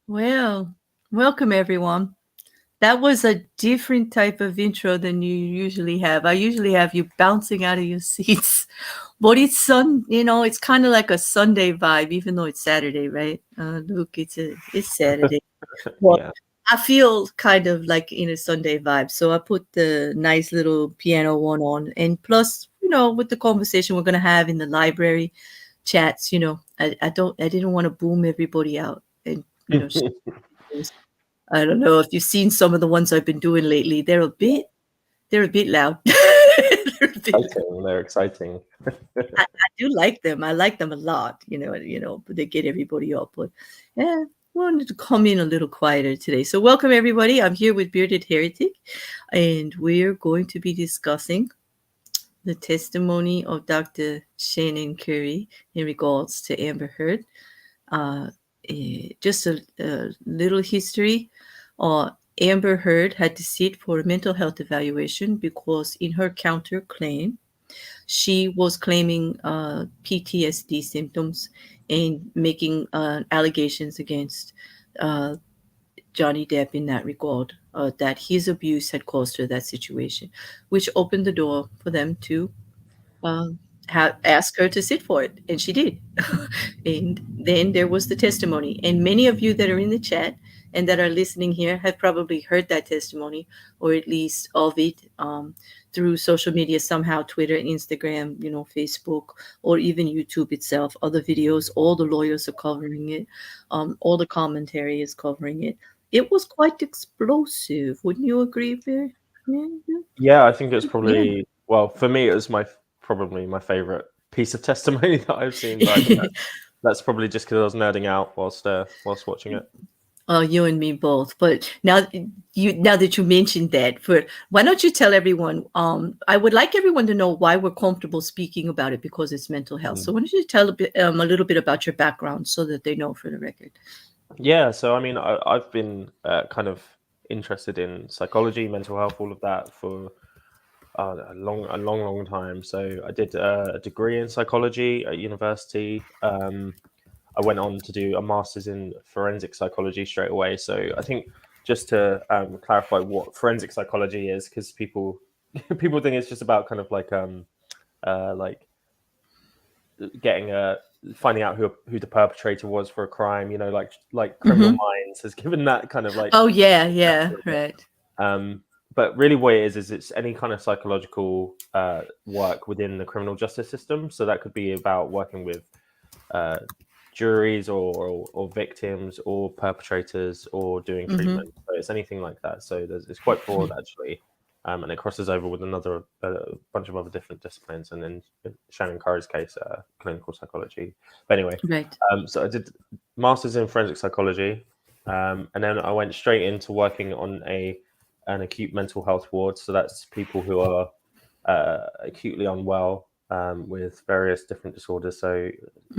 Well, welcome everyone. That was a different type of intro than you usually have. I usually have you bouncing out of your seats, but it's it's kind of like a Sunday vibe, even though it's Saturday, right? Look, it's Saturday. Well, Yeah. I feel kind of like in a Sunday vibe, so I put the nice little piano one on, and plus, with the conversation we're gonna have in the library chats, I didn't want to boom everybody out, and I don't know if you've seen some of the ones I've been doing lately. They're a bit loud. They're a bit loud. They're exciting. I do like them. I like them a lot, but they get everybody up. But yeah, wanted to come in a little quieter today. So welcome everybody. I'm here with Bearded Heretic, and we're going to be discussing the testimony of Dr. Shannon Curry in regards to Amber Heard. Just a little history. Amber Heard had to sit for a mental health evaluation because in her counterclaim, she was claiming PTSD symptoms and making allegations against uh, Johnny Depp in that regard, that his abuse had caused her that situation, which opened the door for them to um, ask her to sit for it, and she did. And then there was the testimony, and many of you that are in the chat and that are listening here have probably heard that testimony, or at least of it, through social media somehow, Twitter, Instagram, Facebook, or even YouTube itself. Other videos, all the lawyers are covering it, all the commentary is covering it. It was quite explosive, wouldn't you agree, Bear? Yeah, I think it's probably, well, for me, it was probably my favorite piece of testimony that I've seen. But I think that's probably just because I was nerding out whilst watching it. You and me both. But now that you mentioned that, why don't you tell everyone? I would like everyone to know why we're comfortable speaking about it, because it's mental health. So why don't you tell a little bit about your background so that they know for the record? Yeah, so I mean, I've been kind of interested in psychology, mental health, all of that for a long time. So I did a degree in psychology at university. I went on to do a master's in forensic psychology straight away. So I think just to clarify what forensic psychology is, because people think it's just about kind of like getting finding out who the perpetrator was for a crime. Like Criminal Minds has given that kind of like. Oh yeah, right. But really what it is it's any kind of psychological work within the criminal justice system. So that could be about working with juries or victims or perpetrators or doing treatment. So it's anything like that. So it's quite broad actually. and it crosses over with another bunch of other different disciplines, and in Shannon Curry's case, clinical psychology. But anyway, Right. so I did masters in forensic psychology, and then I went straight into working on an acute mental health ward. So that's people who are acutely unwell with various different disorders. So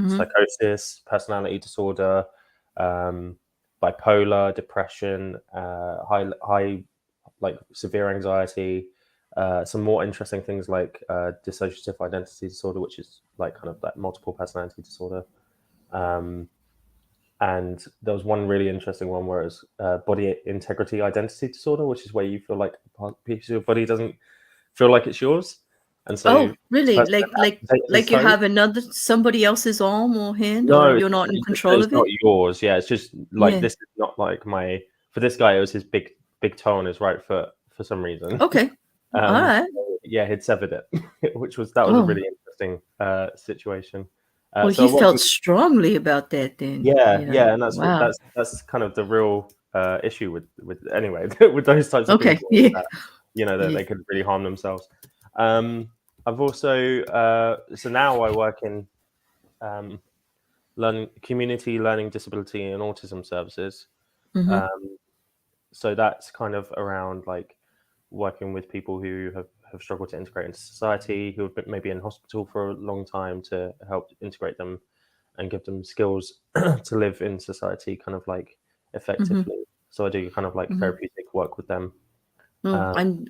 psychosis, personality disorder, bipolar, depression, high like severe anxiety, some more interesting things like dissociative identity disorder, which is like kind of that multiple personality disorder. And there was one really interesting one where it's body integrity identity disorder, which is where you feel like a piece of your body doesn't feel like it's yours, and so Oh, this really? person Like has like to take his like you toe. have somebody else's arm or hand, or No, you're not in you just say control it's of not it? yours. Yeah, it's just like Yeah. this is not like my. For this guy, it was his big toe on his right foot for some reason. Okay. All right. So, yeah, he'd severed it, that was a Oh, really interesting situation. well, So he I worked felt with, strongly about that then, yeah, yeah, and Wow. that's kind of the real issue with anyway with those types of Okay. people, is Yeah. that that Yeah. they could really harm themselves. I've also so now I work in um, community learning disability and autism services. Mm-hmm. Um, so that's kind of around like working with people who have struggled to integrate into society, who have been maybe in hospital for a long time, to help integrate them and give them skills to live in society kind of like Mm-hmm. effectively. So I do kind of like Mm-hmm. therapeutic work with them. Well, Um,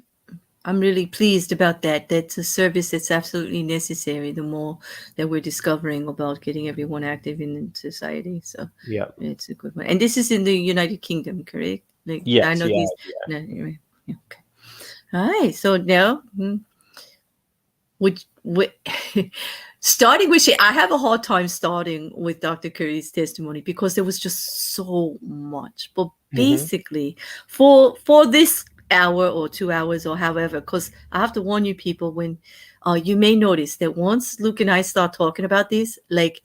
I'm really pleased about that. That's a service that's absolutely necessary. The more that we're discovering about getting everyone active in society, so yeah. it's a good one. And this is in the United Kingdom, correct? Like I Yes. know Yeah. these. No, anyway. Yeah, okay. All right. So now, which starting with I have a hard time starting with Dr. Curry's testimony because there was just so much. But Hmm. basically, for this hour or 2 hours or however, because I have to warn you people, when you may notice that once Luke and I start talking about this, like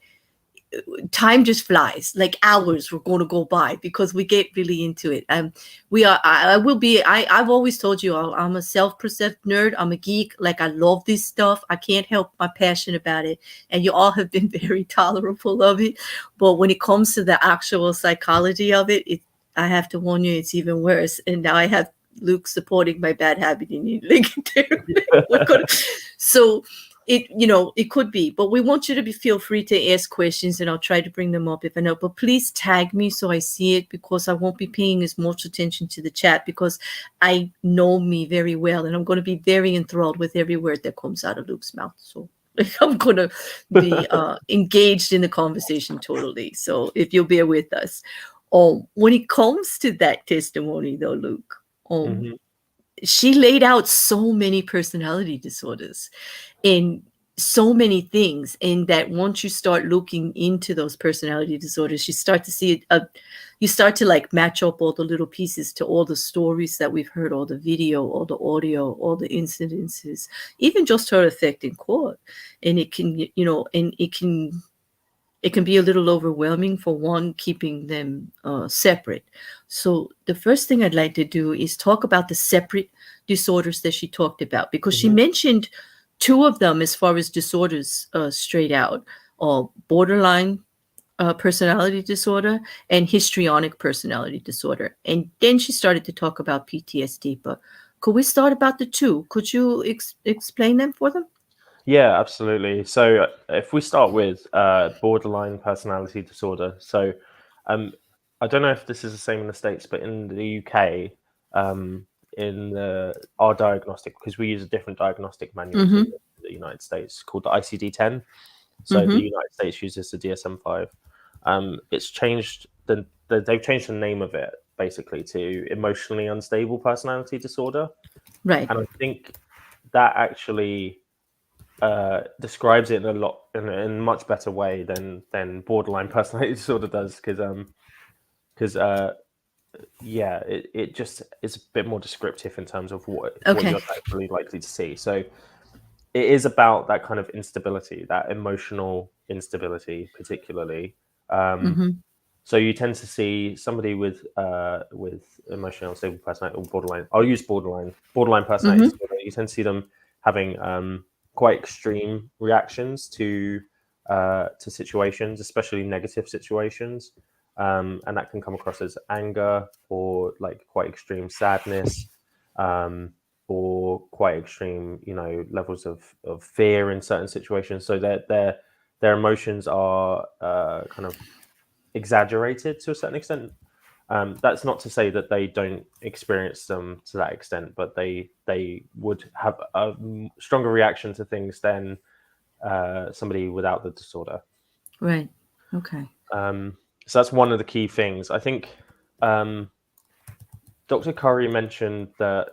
time just flies, like hours were going to go by because we get really into it. I will be, I've always told you, I'm a self-perceived nerd. I'm a geek. Like, I love this stuff. I can't help my passion about it, and you all have been very tolerable of it. But when it comes to the actual psychology of it, I have to warn you, it's even worse. And now I have Luke supporting my bad habit in LinkedIn. We're gonna, so it could be, but we want you to feel free to ask questions, and I'll try to bring them up if I know. But please tag me so I see it, because I won't be paying as much attention to the chat, because I know me very well, and I'm going to be very enthralled with every word that comes out of Luke's mouth. So I'm going to be engaged in the conversation totally. So if you'll bear with us. When it comes to that testimony, though, Luke, Hmm. she laid out so many personality disorders in so many things, and that once you start looking into those personality disorders, you start to see it, you start to like match up all the little pieces to all the stories that we've heard, all the video, all the audio, all the incidences, even just her effect in court. And it can, and it can be a little overwhelming for one, keeping them separate. So the first thing I'd like to do is talk about the separate disorders that she talked about, because she Hmm. mentioned two of them as far as disorders straight out, borderline personality disorder and histrionic personality disorder. And then she started to talk about PTSD. But could we start about the two? Could you explain them for them? Yeah, absolutely. So if we start with borderline personality disorder, so um, I don't know if this is the same in the States, but in the UK, in our diagnostic, because we use a different diagnostic manual to Mm-hmm. the United States called the ICD-10. So the Mm-hmm. United States uses the DSM-5. It's changed they've changed the name of it basically to emotionally unstable personality disorder, Right. and I think that actually describes it in a much better way than borderline personality disorder does, because yeah, it just is a bit more descriptive in terms of what Okay. you're actually likely to see. So it is about that kind of instability, that emotional instability, particularly. Um, Mm-hmm. So you tend to see somebody with emotionally unstable personality or borderline. I'll use borderline personality Mm-hmm. disorder. You tend to see them having quite extreme reactions to situations, especially negative situations, and that can come across as anger or like quite extreme sadness, or quite extreme, levels of fear in certain situations. So their emotions are kind of exaggerated to a certain extent. That's not to say that they don't experience them to that extent, but they would have a stronger reaction to things than somebody without the disorder. Right. Okay. So that's one of the key things. I think Dr. Curry mentioned that.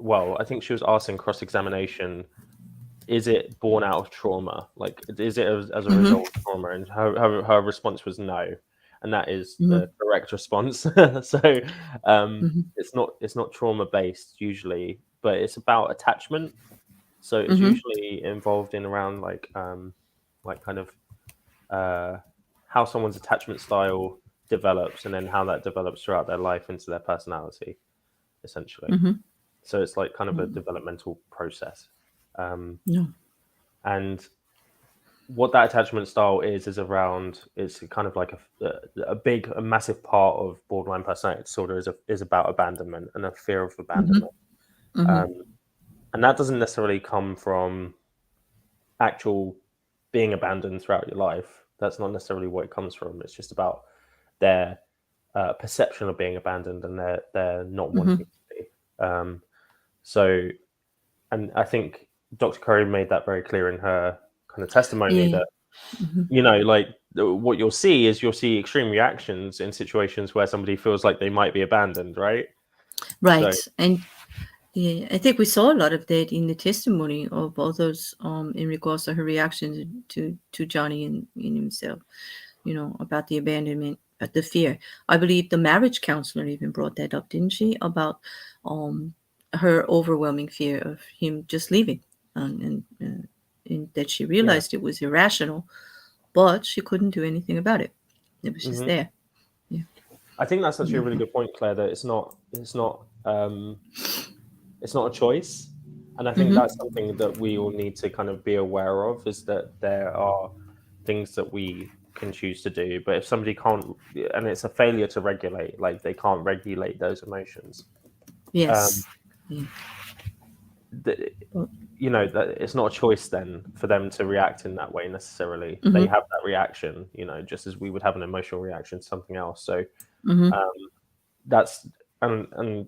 Well, I think she was asked in cross-examination, is it born out of trauma? Like, is it as a Mm-hmm. result of trauma? And her response was no, and that is Mm-hmm. the correct response. So Mm-hmm. it's not trauma based usually, but it's about attachment. So it's Mm-hmm. usually involved in around like kind of how someone's attachment style develops, and then how that develops throughout their life into their personality, essentially. Mm-hmm. So it's like kind of a developmental process. Um, No. and what that attachment style is around, it's kind of like a massive part of borderline personality disorder is about abandonment and a fear of Mm-hmm. abandonment. Mm-hmm. Um, and that doesn't necessarily come from actual being abandoned throughout your life. That's not necessarily what it comes from. It's just about their perception of being abandoned, and they're not Mm-hmm. wanting to be. So, and I think Dr. Curry made that very clear in her kind of testimony Yeah. that, Mm-hmm. like what you'll see extreme reactions in situations where somebody feels like they might be abandoned, right? So, Right. And yeah, I think we saw a lot of that in the testimony of others in regards to her reaction to Johnny and in himself, about the abandonment, the fear. I believe the marriage counselor even brought that up, didn't she? About her overwhelming fear of him just leaving, and that she yeah. realized it was irrational, but she couldn't do anything about it. It was just Hmm. there. Yeah. I think that's actually a really Mm-hmm. good point, Claire, that it's not a choice. And I think Mm-hmm. that's something that we all need to kind of be aware of, is that there are things that we can choose to do. But if somebody can't, and it's a failure to regulate, like they can't regulate those emotions, um, Yes. Yeah. th- Well, that it's not a choice then for them to react in that way necessarily. They mm-hmm. have that reaction, just as we would have an emotional reaction to something else. So Mm-hmm. um, that's and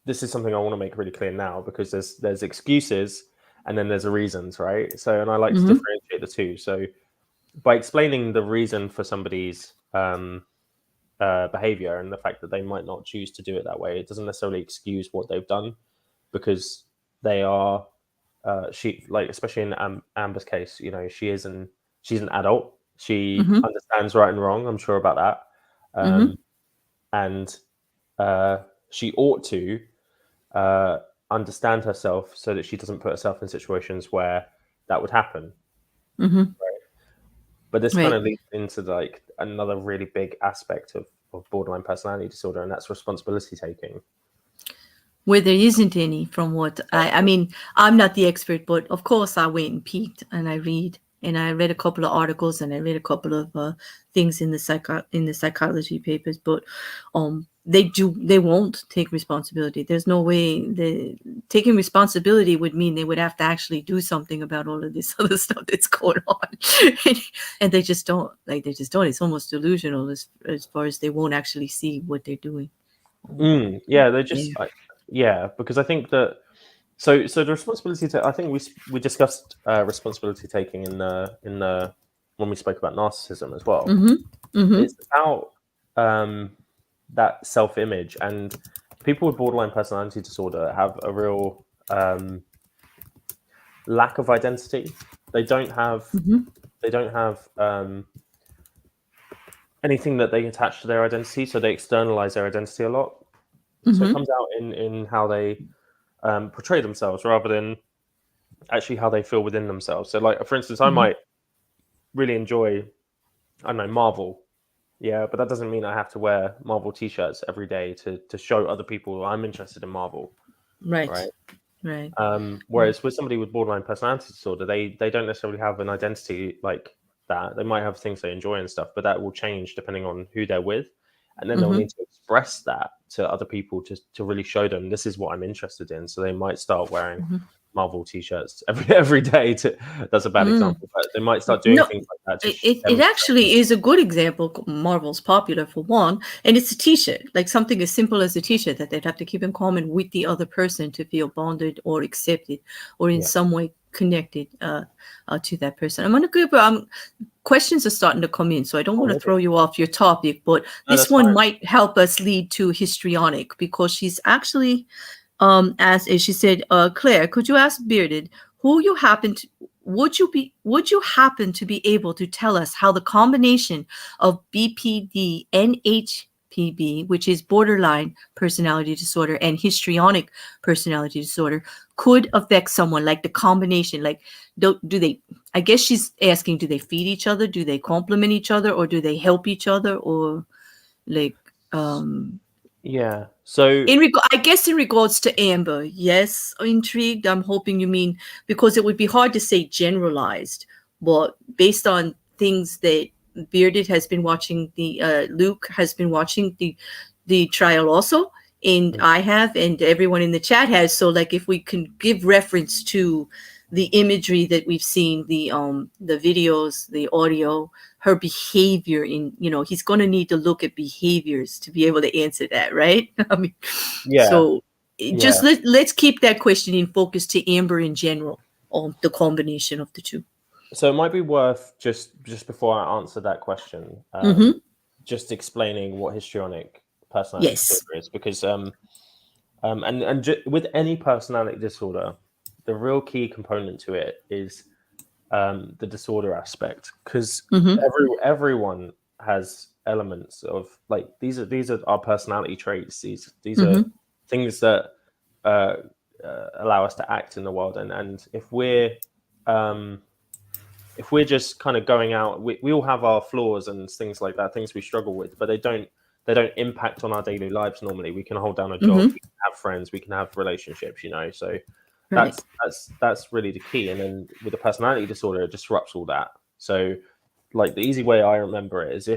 this is something I want to make really clear now, because there's excuses and then there's the reasons, right? So, and I like to Mm-hmm. differentiate the two. So by explaining the reason for somebody's behavior and the fact that they might not choose to do it that way, it doesn't necessarily excuse what they've done, because they are she, like, especially in Amber's case, she's an adult. She Mm-hmm. understands right and wrong. I'm sure about that. Mm-hmm. And uh, she ought to uh, understand herself so that she doesn't put herself in situations where that would happen. Mm-hmm. But this kind Right. of leads into like another really big aspect of borderline personality disorder, and that's responsibility taking. Where there isn't any, from what I Exactly. mean, I'm not the expert, but of course I went and peeked and I read a couple of articles and I read a couple of things in the psychology papers, but they won't take responsibility. There's no way taking responsibility would mean they would have to actually do something about all of this other stuff that's going on, and they just don't. It's almost delusional as far as they won't actually see what they're doing. Yeah, they just Yeah. yeah, because I think that so the responsibility I think we discussed responsibility taking in the when we spoke about narcissism as well. Mm-hmm. Mm-hmm. It's about that self-image, and people with borderline personality disorder have a real lack of identity. They don't have Mm-hmm. they don't have anything that they attach to their identity, so they externalize their identity a lot. So it Mm-hmm. comes out in how they portray themselves rather than actually how they feel within themselves. So, like, for instance, I Mm-hmm. might really enjoy, I don't know, Marvel, Yeah, but that doesn't mean I have to wear Marvel t-shirts every day to show other people I'm interested in Marvel, right? Right. Right. Whereas with somebody with borderline personality disorder, they don't necessarily have an identity like that. They might have things they enjoy and stuff, but that will change depending on who they're with, and then they'll Mm-hmm. need to express that to other people to really show them this is what I'm interested in. So they might start wearing Mm-hmm. Marvel t-shirts every day. That's a bad Mm. example, but they might start doing No, things like that to it demonstrate. actually is a good example. Marvel's popular for one, and it's a T-shirt, like something as simple as a T-shirt that they'd have to keep in common with the other person to feel bonded or accepted or in Yeah. some way connected to that person. I'm gonna give questions are starting to come in, so I don't Oh, want to really? throw you off your topic, but No, this that's one fine. might help us lead to histrionic because she's actually asked, and she said, Claire, could you ask Bearded who you happen to would you happen to be able to tell us how the combination of BPD and HPB, which is borderline personality disorder, and histrionic personality disorder, could affect someone, like the combination, like do they, I guess she's asking, do they feed each other, do they complement each other, or do they help each other, or like Yeah. So I guess in regards to Amber, yes, intrigued. I'm hoping you mean because it would be hard to say generalized, but based on things that Bearded has been watching, the Luke has been watching the trial also, and I have, and everyone in the chat has. So, like, if we can give reference to the imagery that we've seen, the videos, the audio, her behavior in, he's going to need to look at behaviors to be able to answer that, right? I mean, yeah, so yeah. just let's keep that question in focus to Amber in general, on the combination of the two. So it might be worth just before I answer that question, Mm-hmm. just explaining what histrionic personality disorder Yes. is, because with any personality disorder, the real key component to it is the disorder aspect, because Mm-hmm. everyone has elements of, like, these are our personality traits. These are Mm-hmm. things that uh, allow us to act in the world, and um, if we're just kind of going out, we all have our flaws and things like that, things we struggle with, but they don't impact on our daily lives. Normally we can hold down a job, Mm-hmm. we can have friends, we can have relationships, so Right. that's really the key. And then with a personality disorder, it disrupts all that. So, like, the easy way I remember it is,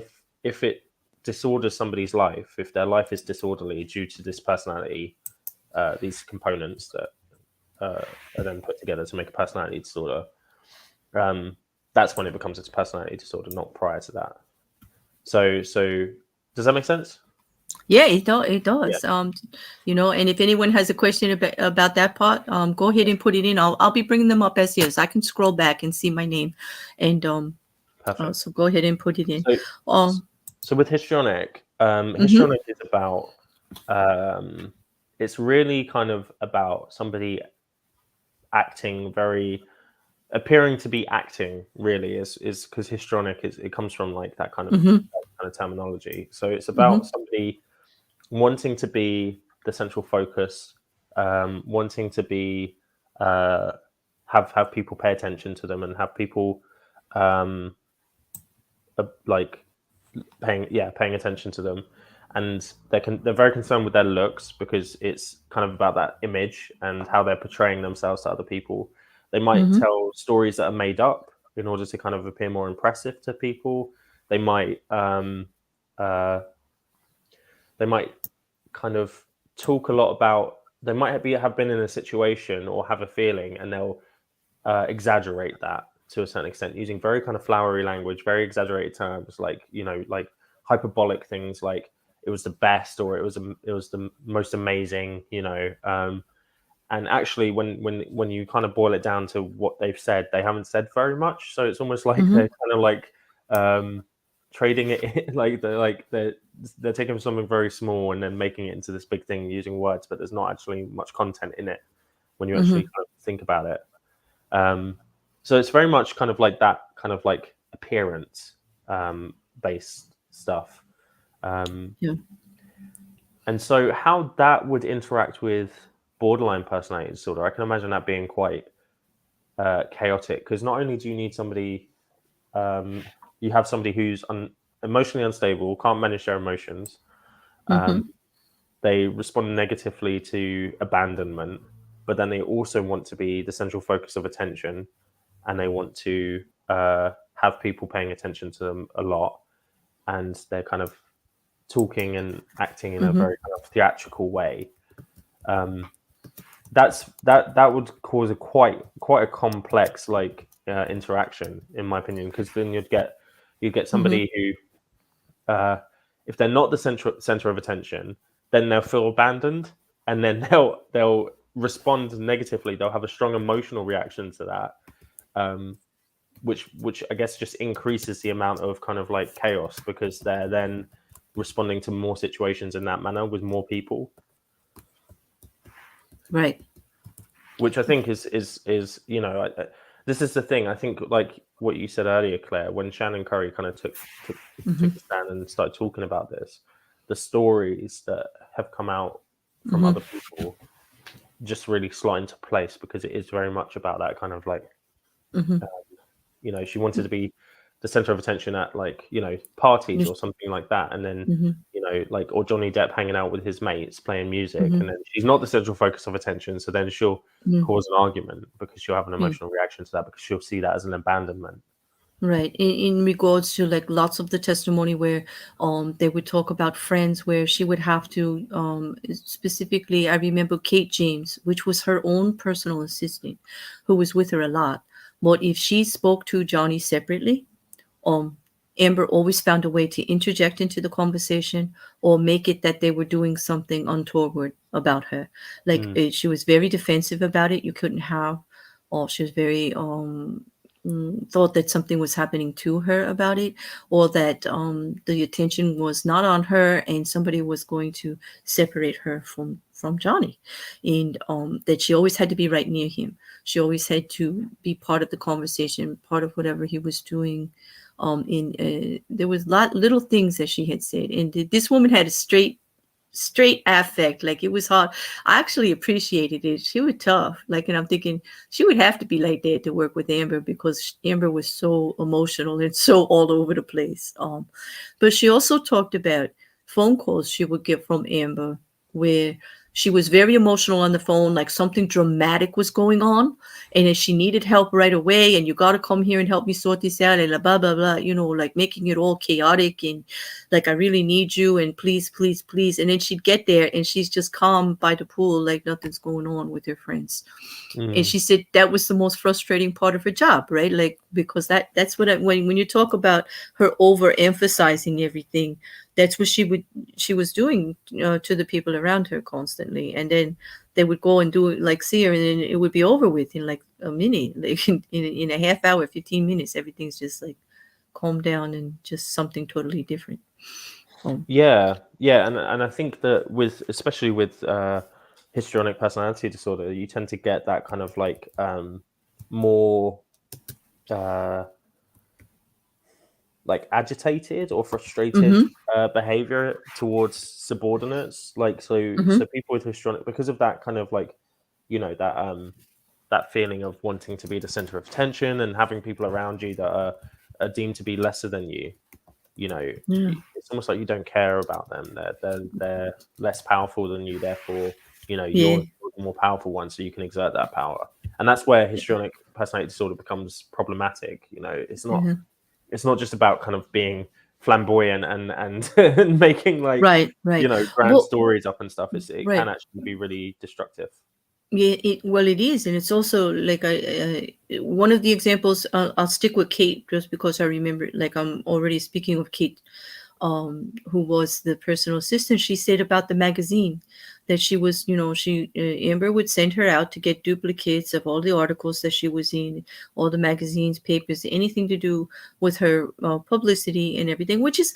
if it disorders somebody's life, if their life is disorderly due to this personality, these components that are then put together to make a personality disorder, um, that's when it becomes its personality disorder, not prior to that. So does that make sense? Yeah, it does. It Yeah, does. And if anyone has a question about that part, go ahead and put it in. I'll be bringing them up as is. I can scroll back and see my name, and perfect. so go ahead and put it in. So Um. so with histrionic, Mm-hmm. histrionic is about, it's really kind of about somebody acting very, appearing to be acting, really, is because histrionic is, it comes from, like, Mm-hmm. that kind of terminology. So it's about Mm-hmm. somebody wanting to be the central focus, wanting to be, uh, have people pay attention to them, and have people, um, like, paying attention to them. And they're very concerned with their looks, because it's kind of about that image and how they're portraying themselves to other people. They might Mm-hmm. tell stories that are made up in order to kind of appear more impressive to people. They might uh, they might kind of talk a lot about, they might have been in a situation or have a feeling, and they'll exaggerate that to a certain extent, using very kind of flowery language, very exaggerated terms, like, like hyperbolic things, like it was the best, or it was the most amazing, and actually, when you kind of boil it down to what they've said, they haven't said very much. So it's almost like Mm-hmm. they're kind of like, trading it in, like they're taking something very small and then making it into this big thing using words, but there's not actually much content in it when you actually Mm-hmm. kind of think about it. Um, so it's very much kind of like that kind of like appearance, based stuff. Um, Yeah. and so how that would interact with borderline personality disorder, I can imagine that being quite chaotic, because not only do you need somebody, you have somebody who's emotionally unstable, can't manage their emotions. Mm-hmm. They respond negatively to abandonment, but then they also want to be the central focus of attention, and they want to have people paying attention to them a lot, and they're kind of talking and acting in a Mm-hmm. very kind of theatrical way. That would cause a quite a complex interaction, in my opinion, because then you'd get Mm-hmm. somebody who, if they're not the center of attention, then they'll feel abandoned, and then they'll respond negatively. They'll have a strong emotional reaction to that, which I guess just increases the amount of kind of like chaos, because they're then responding to more situations in that manner with more people. Right. Which I think is this is the thing. I think, like what you said earlier, Claire, when Shannon Curry kind of took Mm-hmm. a stand and started talking about this, the stories that have come out from Mm-hmm. other people just really slot into place, because it is very much about that kind of like, Mm-hmm. she wanted to be the center of attention at parties Yes. or something like that, and then Mm-hmm. or Johnny Depp hanging out with his mates playing music, Mm-hmm. and then she's not the central focus of attention, so then she'll Mm-hmm. cause an argument because she'll have an Yeah. emotional reaction to that, because she'll see that as an abandonment. Right. In regards to like lots of the testimony where they would talk about friends where she would have to specifically I remember Kate James, which was her own personal assistant who was with her a lot. But if she spoke to Johnny separately, um Amber always found a way to interject into the conversation or make it that they were doing something untoward about her. Like Mm, she was very defensive about it. You couldn't have, or she was very thought that something was happening to her about it, or that the attention was not on her and somebody was going to separate her from Johnny, and that she always had to be right near him. She always had to be part of the conversation, part of whatever he was doing. In There was little things that she had said, and this woman had a straight affect. Like it was hard. I actually appreciated it. She was tough. Like, and I'm thinking she would have to be like that to work with Amber because Amber was so emotional and so all over the place. But she also talked about phone calls she would get from Amber where she was very emotional on the phone, like something dramatic was going on, and if she needed help right away, and you got to come here and help me sort this out, and blah blah blah, like making it all chaotic, and like I really need you, and please, please, please, and then she'd get there, and she's just calm by the pool, like nothing's going on with her friends. And mm, she said that was the most frustrating part of her job, right? Like because that's what when you talk about her overemphasizing everything, that's what she was doing to the people around her constantly, and then they would go and do it, like see her, and then it would be over with in like a minute, like in a half hour, 15 minutes, everything's just like calmed down and just something totally different. yeah, and I think that especially with histrionic personality disorder, you tend to get that kind of like more uh like agitated or frustrated Mm-hmm. behavior towards subordinates, like Mm-hmm. so people with histrionic, because of that kind of like that feeling of wanting to be the center of attention and having people around you that are deemed to be lesser than you, Yeah. it's almost like you don't care about them. They're less powerful than you, therefore Yeah. you're the more powerful one, so you can exert that power. And that's where histrionic personality disorder becomes problematic. Mm-hmm. It's not just about kind of being flamboyant and and making like Right. grand Well, stories up and stuff. It can right. actually be really destructive. Yeah, it is, and it's also like one of the examples. I'll stick with Kate just because I remember. Like I'm already speaking of Kate, who was the personal assistant. She said about the magazine that she was, Amber would send her out to get duplicates of all the articles that she was in, all the magazines, papers, anything to do with her publicity and everything. Which is,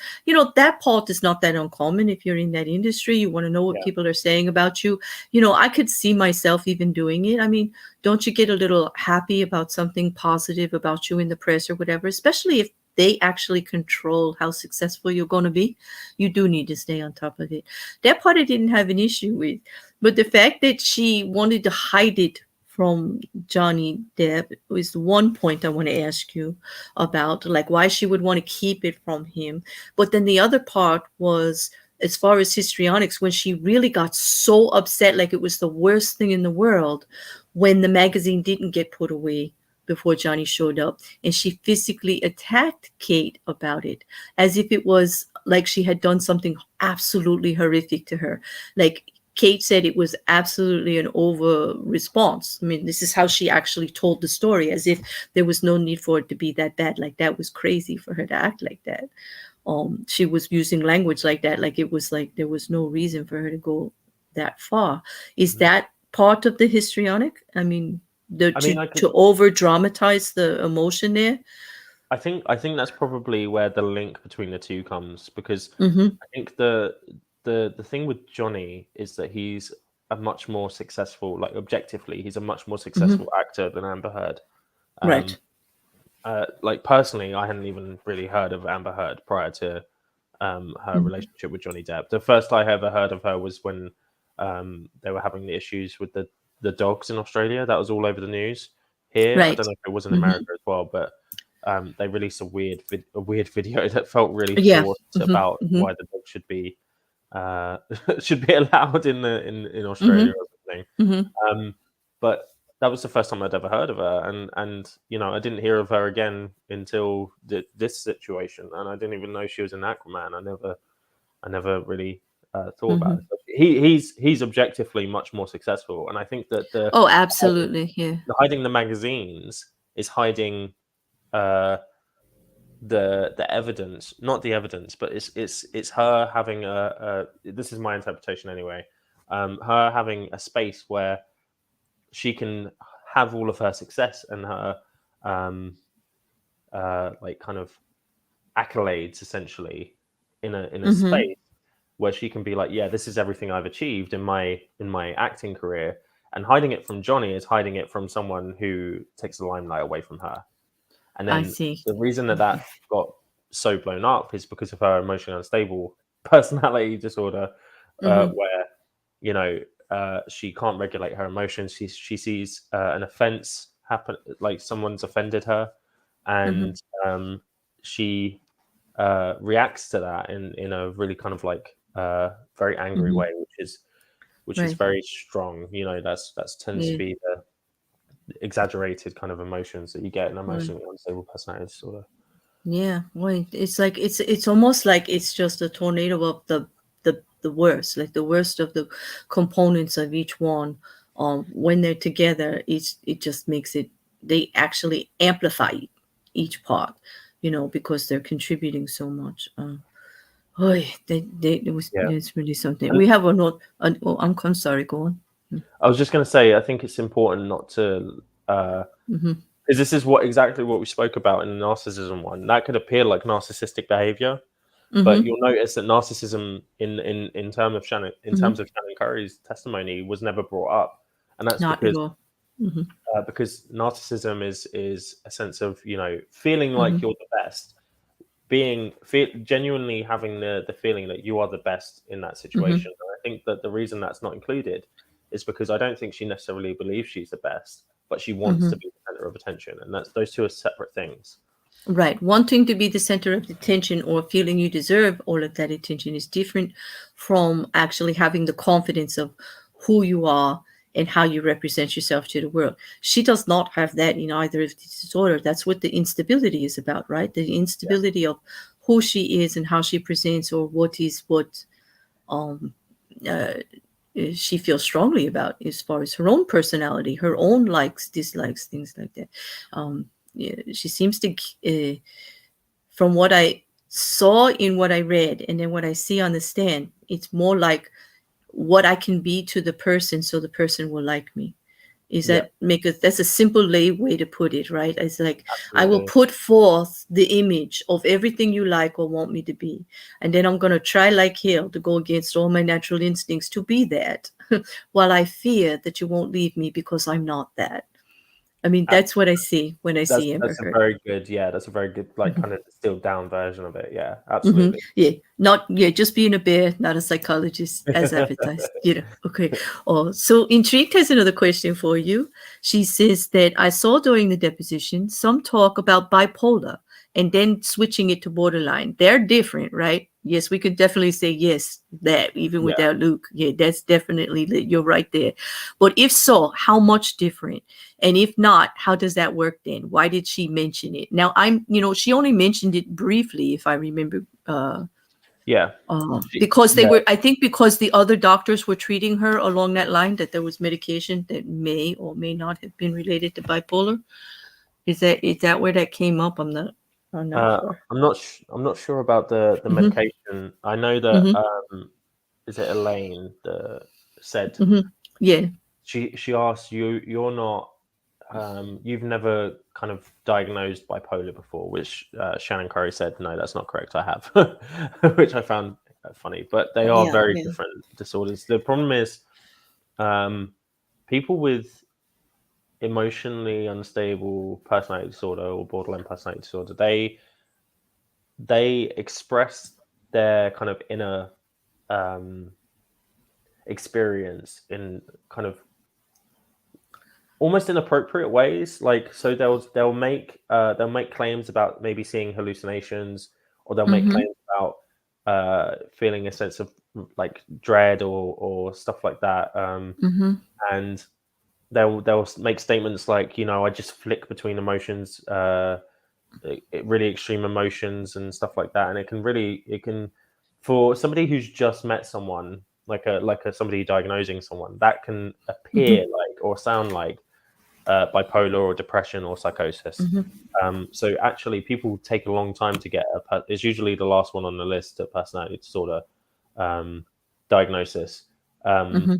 that part is not that uncommon if you're in that industry. You want to know what Yeah. people are saying about you. I could see myself even doing it. I mean, don't you get a little happy about something positive about you in the press or whatever, especially if they actually control how successful you're going to be? You do need to stay on top of it. That part I didn't have an issue with. But the fact that she wanted to hide it from Johnny Depp is one point I want to ask you about, like why she would want to keep it from him. But then the other part was, as far as histrionics, when she really got so upset, like it was the worst thing in the world, when the magazine didn't get put away before Johnny showed up, and she physically attacked Kate about it, as if it was like she had done something absolutely horrific to her. Like Kate said, it was absolutely an over response. I mean, this is how she actually told the story, as if there was no need for it to be that bad. Like that was crazy for her to act like that. She was using language like that, like it was like there was no reason for her to go that far. Is Mhm. that part of the histrionic? I mean, the I mean, I could. to over dramatize the emotion there. I think that's probably where the link between the two comes, because Mm-hmm. I think the thing with Johnny is that he's a much more successful, like objectively, he's a much more Mm-hmm. successful actor than Amber Heard. Um, Right. like personally, I hadn't even really heard of Amber Heard prior to her Mm-hmm. relationship with Johnny Depp. The first I ever heard of her was when they were having the issues with the dogs in Australia. That was all over the news here. I Right. don't know if it was in Mm-hmm. America as well, but they released a weird video that felt really Yeah. forced Mm-hmm. about Mm-hmm. why the dog should be uh, should be allowed in Mm-hmm. Australia or something. Mm-hmm. But that was the first time I'd ever heard of her, and I didn't hear of her again until this situation, and I didn't even know she was in Aquaman. I never really thought about Mm-hmm. it. So he's objectively much more successful, and I think that Oh, hiding, absolutely. Yeah. hiding the magazines is hiding uh, the evidence, not the evidence, but it's her having this is my interpretation anyway, her having a space where she can have all of her success and her um, like kind of accolades essentially in a Mm-hmm. space where she can be like, yeah, this is everything I've achieved in my acting career, and hiding it from Johnny is hiding it from someone who takes the limelight away from her. And I then see. the reason that got so blown up is because of her emotionally unstable personality disorder, Mm-hmm. where you know she can't regulate her emotions. She sees an offense happen, like someone's offended her, Mm-hmm. and she reacts to that in a really kind of like very angry Mm-hmm. way, which is Right. very strong. That's tends to Yeah. be the exaggerated kind of emotions that you get in Right. emotionally unstable personality disorder. Yeah, well, it's like it's almost like it's just a tornado of the worst, like the worst of the components of each one. When they're together, it just makes it. They actually amplify each part, because they're contributing so much. Oh, Yeah. it's really something. And We have a note. Oh, I'm sorry. Go on. I was just going to say, I think it's important not to, Mm-hmm. because this is exactly what we spoke about in the narcissism one. That could appear like narcissistic behavior, but Mm-hmm. you'll notice that narcissism in Mm-hmm. terms of Shannon Curry's testimony was never brought up, and that's Not at all. Mm-hmm. because narcissism is a sense of feeling like Mm-hmm. you're the best, genuinely having the feeling that you are the best in that Mm-hmm. situation. And I think that the reason that's not included is because I don't think she necessarily believes she's the best, but she wants Mm-hmm. to be the center of attention, and those two are separate things. Right. Wanting to be the center of attention or feeling you deserve all of that attention is different from actually having the confidence of who you are and how you represent yourself to the world. She does not have that in either of these disorders. That's what the instability is about, right? The Yeah, instability of who she is and how she presents, or what um, uh, she feels strongly about as far as her own personality, her own likes, dislikes, things like that. Yeah, she seems to from what I saw in what I read and then what I see on the stand, it's more like what I can be to the person so the person will like me. Is yeah, that make a that's a simple lay way to put it, right? It's like I will absolutely. put forth the image of everything you like or want me to be. And then I'm gonna try like hell to go against all my natural instincts to be that while I fear that you won't leave me because I'm not that. I mean, that's what I see when I see Amber That's a Heard. very good, that's a very good, like, Mhm. kind of distilled down version of it. Yeah, Mhm. absolutely. Yeah, just being a bear, not a psychologist as advertised. Okay. Oh, so Intrigued has another question for you. She says that I saw during the deposition some talk about bipolar and then switching it to borderline. They're different, right? Yes, we could definitely say yes, that even Yeah. without Luke. Yeah, that's definitely, you're right there. But if so, how much different? And if not, how does that work then? Why did she mention it? Now, she only mentioned it briefly, if I remember, Yeah. because Yeah. I think because the other doctors were treating her along that line, that there was medication that may or may not have been related to bipolar. Is that where that came up? I'm not sure. I'm not sure about the Mm-hmm, medication. I know that mm-hmm, is it Elaine that said mm-hmm. Yeah. she asked you're not you've never kind of diagnosed bipolar before, which Shannon Curry said no, that's not correct. I have, which I found funny, but they are Yeah, very yeah. different disorders. The problem is people with emotionally unstable personality disorder or borderline personality disorder, they express their kind of inner experience in kind of almost inappropriate ways. Like, so they'll make claims about maybe seeing hallucinations, or they'll make Mm-hmm, claims about feeling a sense of like dread or stuff like that. mm-hmm, And they'll make statements like, I just flick between emotions, really extreme emotions and stuff like that. And it can, for somebody who's just met someone, like a somebody diagnosing someone, that can appear mm-hmm, like or sound like bipolar or depression or psychosis. mm-hmm, So actually, people take a long time to get it's usually the last one on the list, a personality disorder diagnosis. Um, mm-hmm,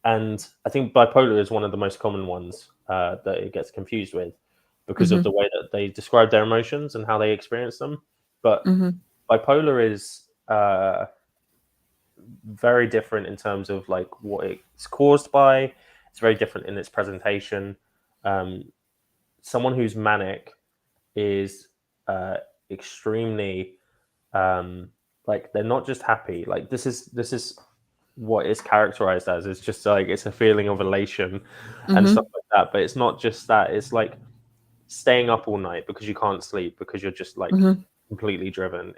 and I think bipolar is one of the most common ones that it gets confused with because of mm-hmm, the way that they describe their emotions and how they experience them. But mm-hmm, bipolar is very different in terms of like what it's caused by. It's very different in its presentation. Um, Someone who's manic is extremely like they're not just happy. Like this is what it's characterized as. It's just like it's a feeling of elation and mm-hmm, stuff like that. But it's not just that. It's like staying up all night because you can't sleep because you're just like mm-hmm, completely driven.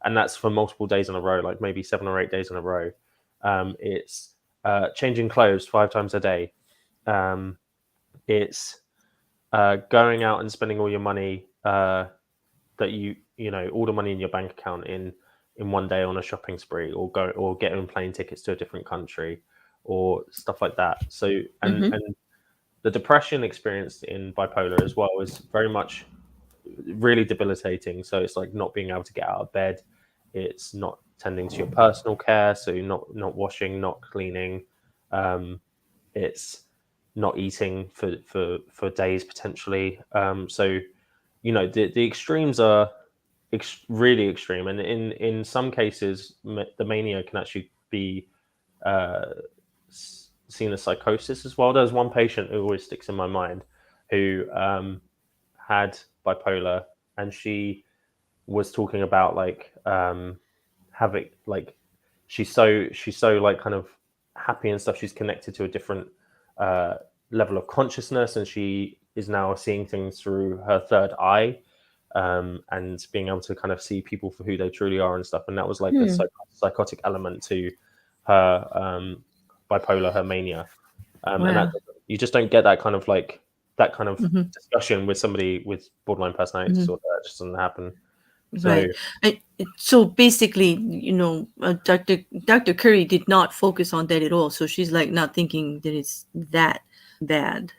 And that's for multiple days in a row, like maybe 7 or 8 days in a row. It's changing clothes 5 times a day. It's going out and spending all your money that all the money in your bank account in one day on a shopping spree, or getting plane tickets to a different country or stuff like that. So mm-hmm, and the depression experienced in bipolar as well is very much really debilitating. So it's like not being able to get out of bed. It's not tending to your personal care, so not washing, not cleaning. It's not eating for days potentially. So the extremes are really extreme, and in some cases, the mania can actually be uh, seen as psychosis as well. There's one patient who always sticks in my mind who had bipolar, and she was talking about like having like she's so like kind of happy and stuff. She's connected to a different uh, level of consciousness, and she is now seeing things through her third eye, and being able to kind of see people for who they truly are and stuff. And that was like a hmm. psychotic element to her bipolar, her mania, and that Wow. you just don't get that kind of like that kind of Mm-hmm, discussion with somebody with borderline personality mm-hmm. disorder. That just doesn't happen. So Right. So basically, Dr. Curry did not focus on that at all. So she's like not thinking that it's that bad.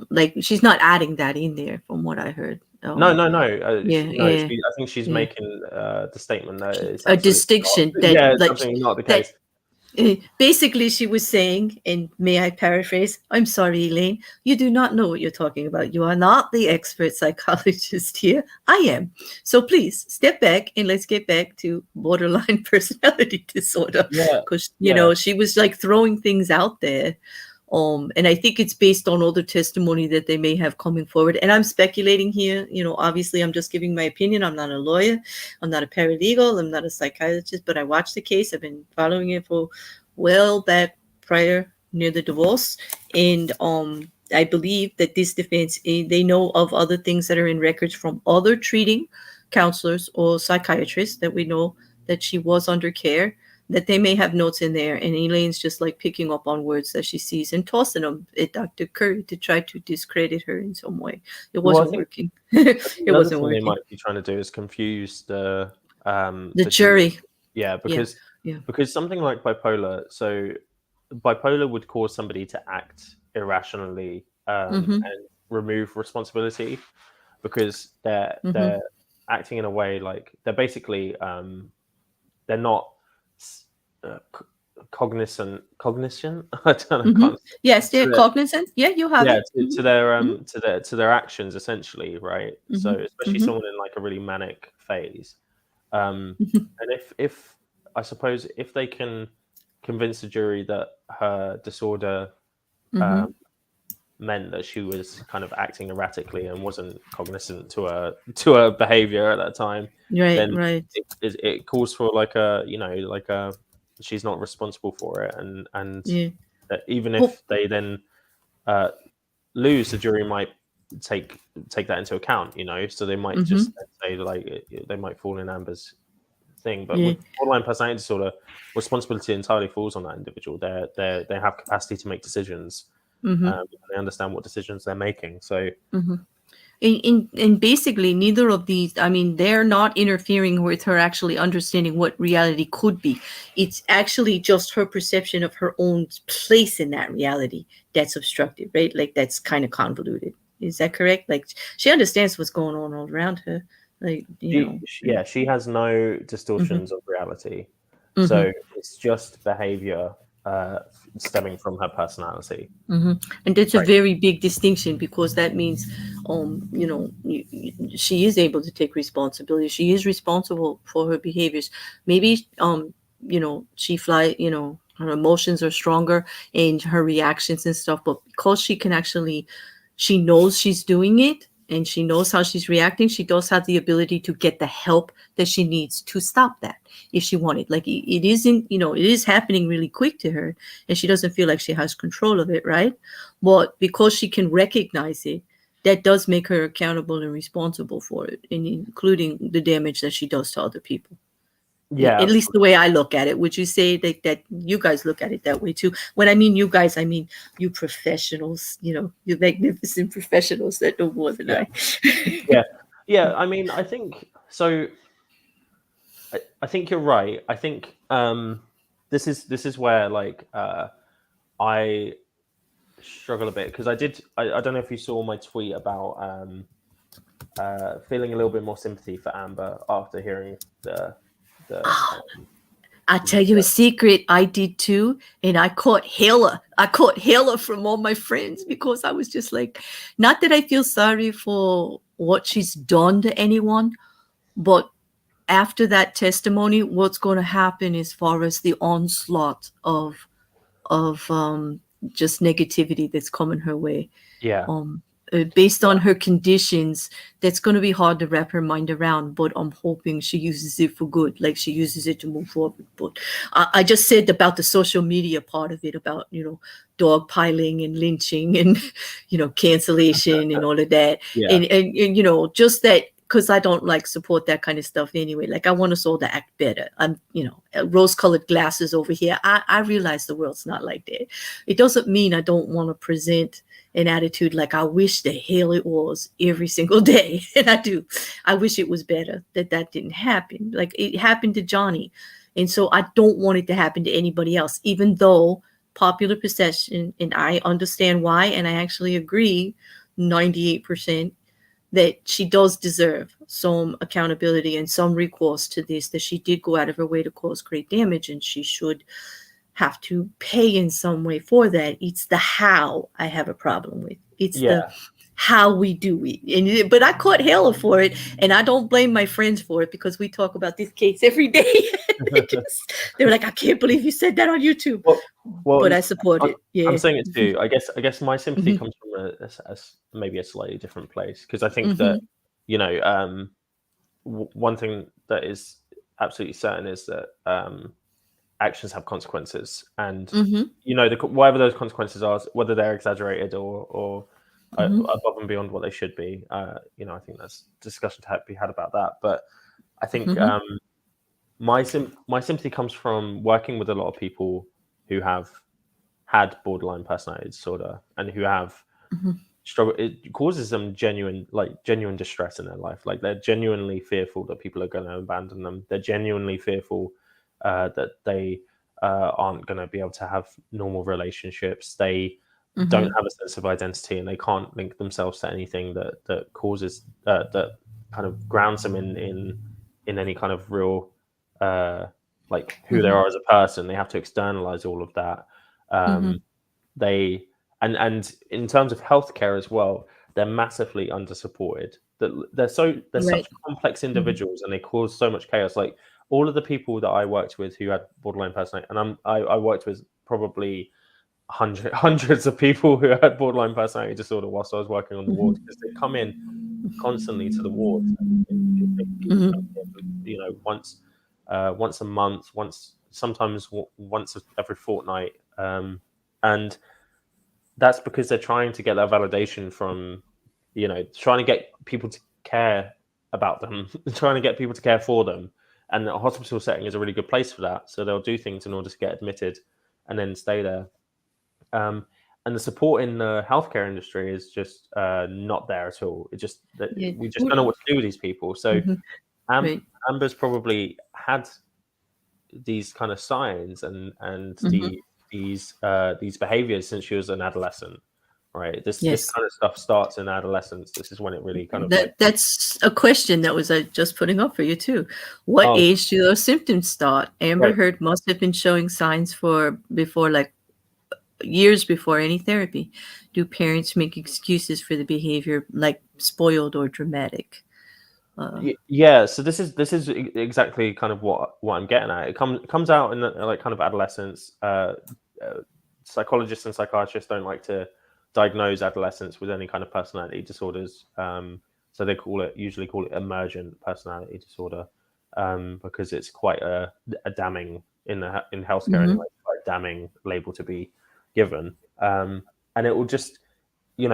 Like she's not adding that in there, from what I heard. no, no, no, Yeah, no. yeah, I think she's yeah. making the statement that it's A absolutely not. distinction that Yeah, it's like absolutely not the that case. basically she was saying, and may I paraphrase? I'm sorry, Elaine, you do not know what you're talking about. You are not the expert psychologist here. I am. So please step back and let's get back to borderline personality disorder, Yeah, because yeah, she was like throwing things out there. And I think it's based on all the testimony that they may have coming forward. And I'm speculating here, obviously I'm just giving my opinion. I'm not a lawyer. I'm not a paralegal. I'm not a psychiatrist, but I watched the case. I've been following it for well back prior near the divorce. And I believe that this defense, they know of other things that are in records from other treating counselors or psychiatrists that we know that she was under care, that they may have notes in there, and Elaine's just like picking up on words that she sees and tossing them at Dr. Curry to try to discredit her in some way. It wasn't working. I think It the other wasn't thing they working. might be trying to do is confuse the Jury. Yeah, Yeah. because something like bipolar, so bipolar would cause somebody to act irrationally and remove responsibility, because they're acting in a way like they're basically they're not cognition. I don't know. Can't, Yes, they're cognizant. Yeah, you have it. To their actions essentially, right? So especially someone in like a really manic phase, and if I suppose if they can convince the jury that her disorder meant that she was kind of acting erratically and wasn't cognizant to her behavior at that time, then Right. it calls for like a she's not responsible for it, and Yeah. even if they then lose, the jury might take that into account, so they might just say like they might fall in Amber's thing. But with borderline personality disorder, responsibility entirely falls on that individual. They have capacity to make decisions. They understand what decisions they're making. So And basically neither of these, I mean, they're not interfering with her actually understanding what reality could be. It's actually just her perception of her own place in that reality that's obstructive, right? Like that's kind of convoluted. Is that correct? Like she understands what's going on all around her. Like, she has no distortions of reality. So it's just behavior stemming from her personality. And that's a very big distinction, because that means she is able to take responsibility. She is responsible for her behaviors. Maybe she her emotions are stronger and her reactions and stuff, but because she knows she's doing it and she knows how she's reacting, she does have the ability to get the help that she needs to stop that if she wanted. Like it is happening really quick to her and she doesn't feel like she has control of it, right? But because she can recognize it, that does make her accountable and responsible for it, and including the damage that she does to other people. Yeah, at least the way I look at it. Would you say that you guys look at it that way too? When I mean you guys, I mean you professionals, you magnificent professionals that know more than I. Yeah. I mean, I think so. I think you're right. I think this is where like I struggle a bit, because I don't know if you saw my tweet about feeling a little bit more sympathy for Amber after hearing the I tell you a secret, I did too, and I caught hella from all my friends, because I was just like, not that I feel sorry for what she's done to anyone, but after that testimony, what's going to happen as far as the onslaught of just negativity that's coming her way. Yeah. Based on her conditions, that's going to be hard to wrap her mind around, but I'm hoping she uses it for good, like she uses it to move forward. But I just said about the social media part of it, about, dog piling and lynching and, cancellation and all of that. Yeah. And just that, because I don't like support that kind of stuff anyway. Like I want us all to act better. I'm, rose-colored glasses over here. I realize the world's not like that. It doesn't mean I don't want to present an attitude like I wish the hell it was every single day. And I do. I wish it was better that didn't happen. Like it happened to Johnny. And so I don't want it to happen to anybody else, even though popular perception, and I understand why, and I actually agree 98% that she does deserve some accountability and some recourse to this, that she did go out of her way to cause great damage, and she should have to pay in some way for that. It's the how I have a problem with. It's how we do it. But I caught hell for it, and I don't blame my friends for it because we talk about this case every day. They were like, I can't believe you said that on YouTube. Well, But I support I'm, it. Yeah. I'm saying it too. I guess my sympathy Hmm. comes from maybe a slightly different place, because I think that, Hmm. you know, one thing that is absolutely certain is that actions have consequences, and Hmm. whatever those consequences are, whether they're exaggerated or Hmm. above and beyond what they should be, I think that's discussion to be had about that. But I think Hmm. my sympathy comes from working with a lot of people who have had borderline personality disorder and who have Hmm. struggle. It causes them genuine distress in their life. Like, they're genuinely fearful that people are going to abandon them. They're genuinely fearful that they aren't going to be able to have normal relationships. They don't Hmm. have a sense of identity, and they can't link themselves to anything that causes that kind of grounds them in any kind of real like who they Hmm. are as a person. They have to externalize all of that. Hmm. um, they and in terms of healthcare as well, they're massively undersupported. That they're Right. such complex Hmm. individuals, and they cause so much chaos. Like, all of the people that I worked with who had borderline personality, and I worked with probably hundreds of people who had borderline personality disorder whilst I was working on the ward, because they come in constantly to the ward, and people come Hmm. in, once a month, sometimes once every fortnight, and that's because they're trying to get that validation from, trying to get people to care about them, trying to get people to care for them. And a hospital setting is a really good place for that. So they'll do things in order to get admitted and then stay there. Um, and the support in the healthcare industry is just not there at all. It just that Yeah. we just don't know what to do with these people. So Hmm. Right. Amber's probably had these kind of signs and Hmm. these behaviors since she was an adolescent, right? This Yes. kind of stuff starts in adolescence. This is when it really kind of like, That's a question that was just putting up for you too. What oh, age do those symptoms start? Amber right. Heard must have been showing signs for before, like years before any therapy. Do parents make excuses for the behavior, like spoiled or dramatic? Yeah, so this is exactly kind of what I'm getting at. It comes out in like kind of adolescence. Uh, Psychologists and psychiatrists don't like to diagnose adolescents with any kind of personality disorders. So they usually call it emergent personality disorder, because it's quite a damning in healthcare Hmm. anyway, quite a damning label to be given. And it will just,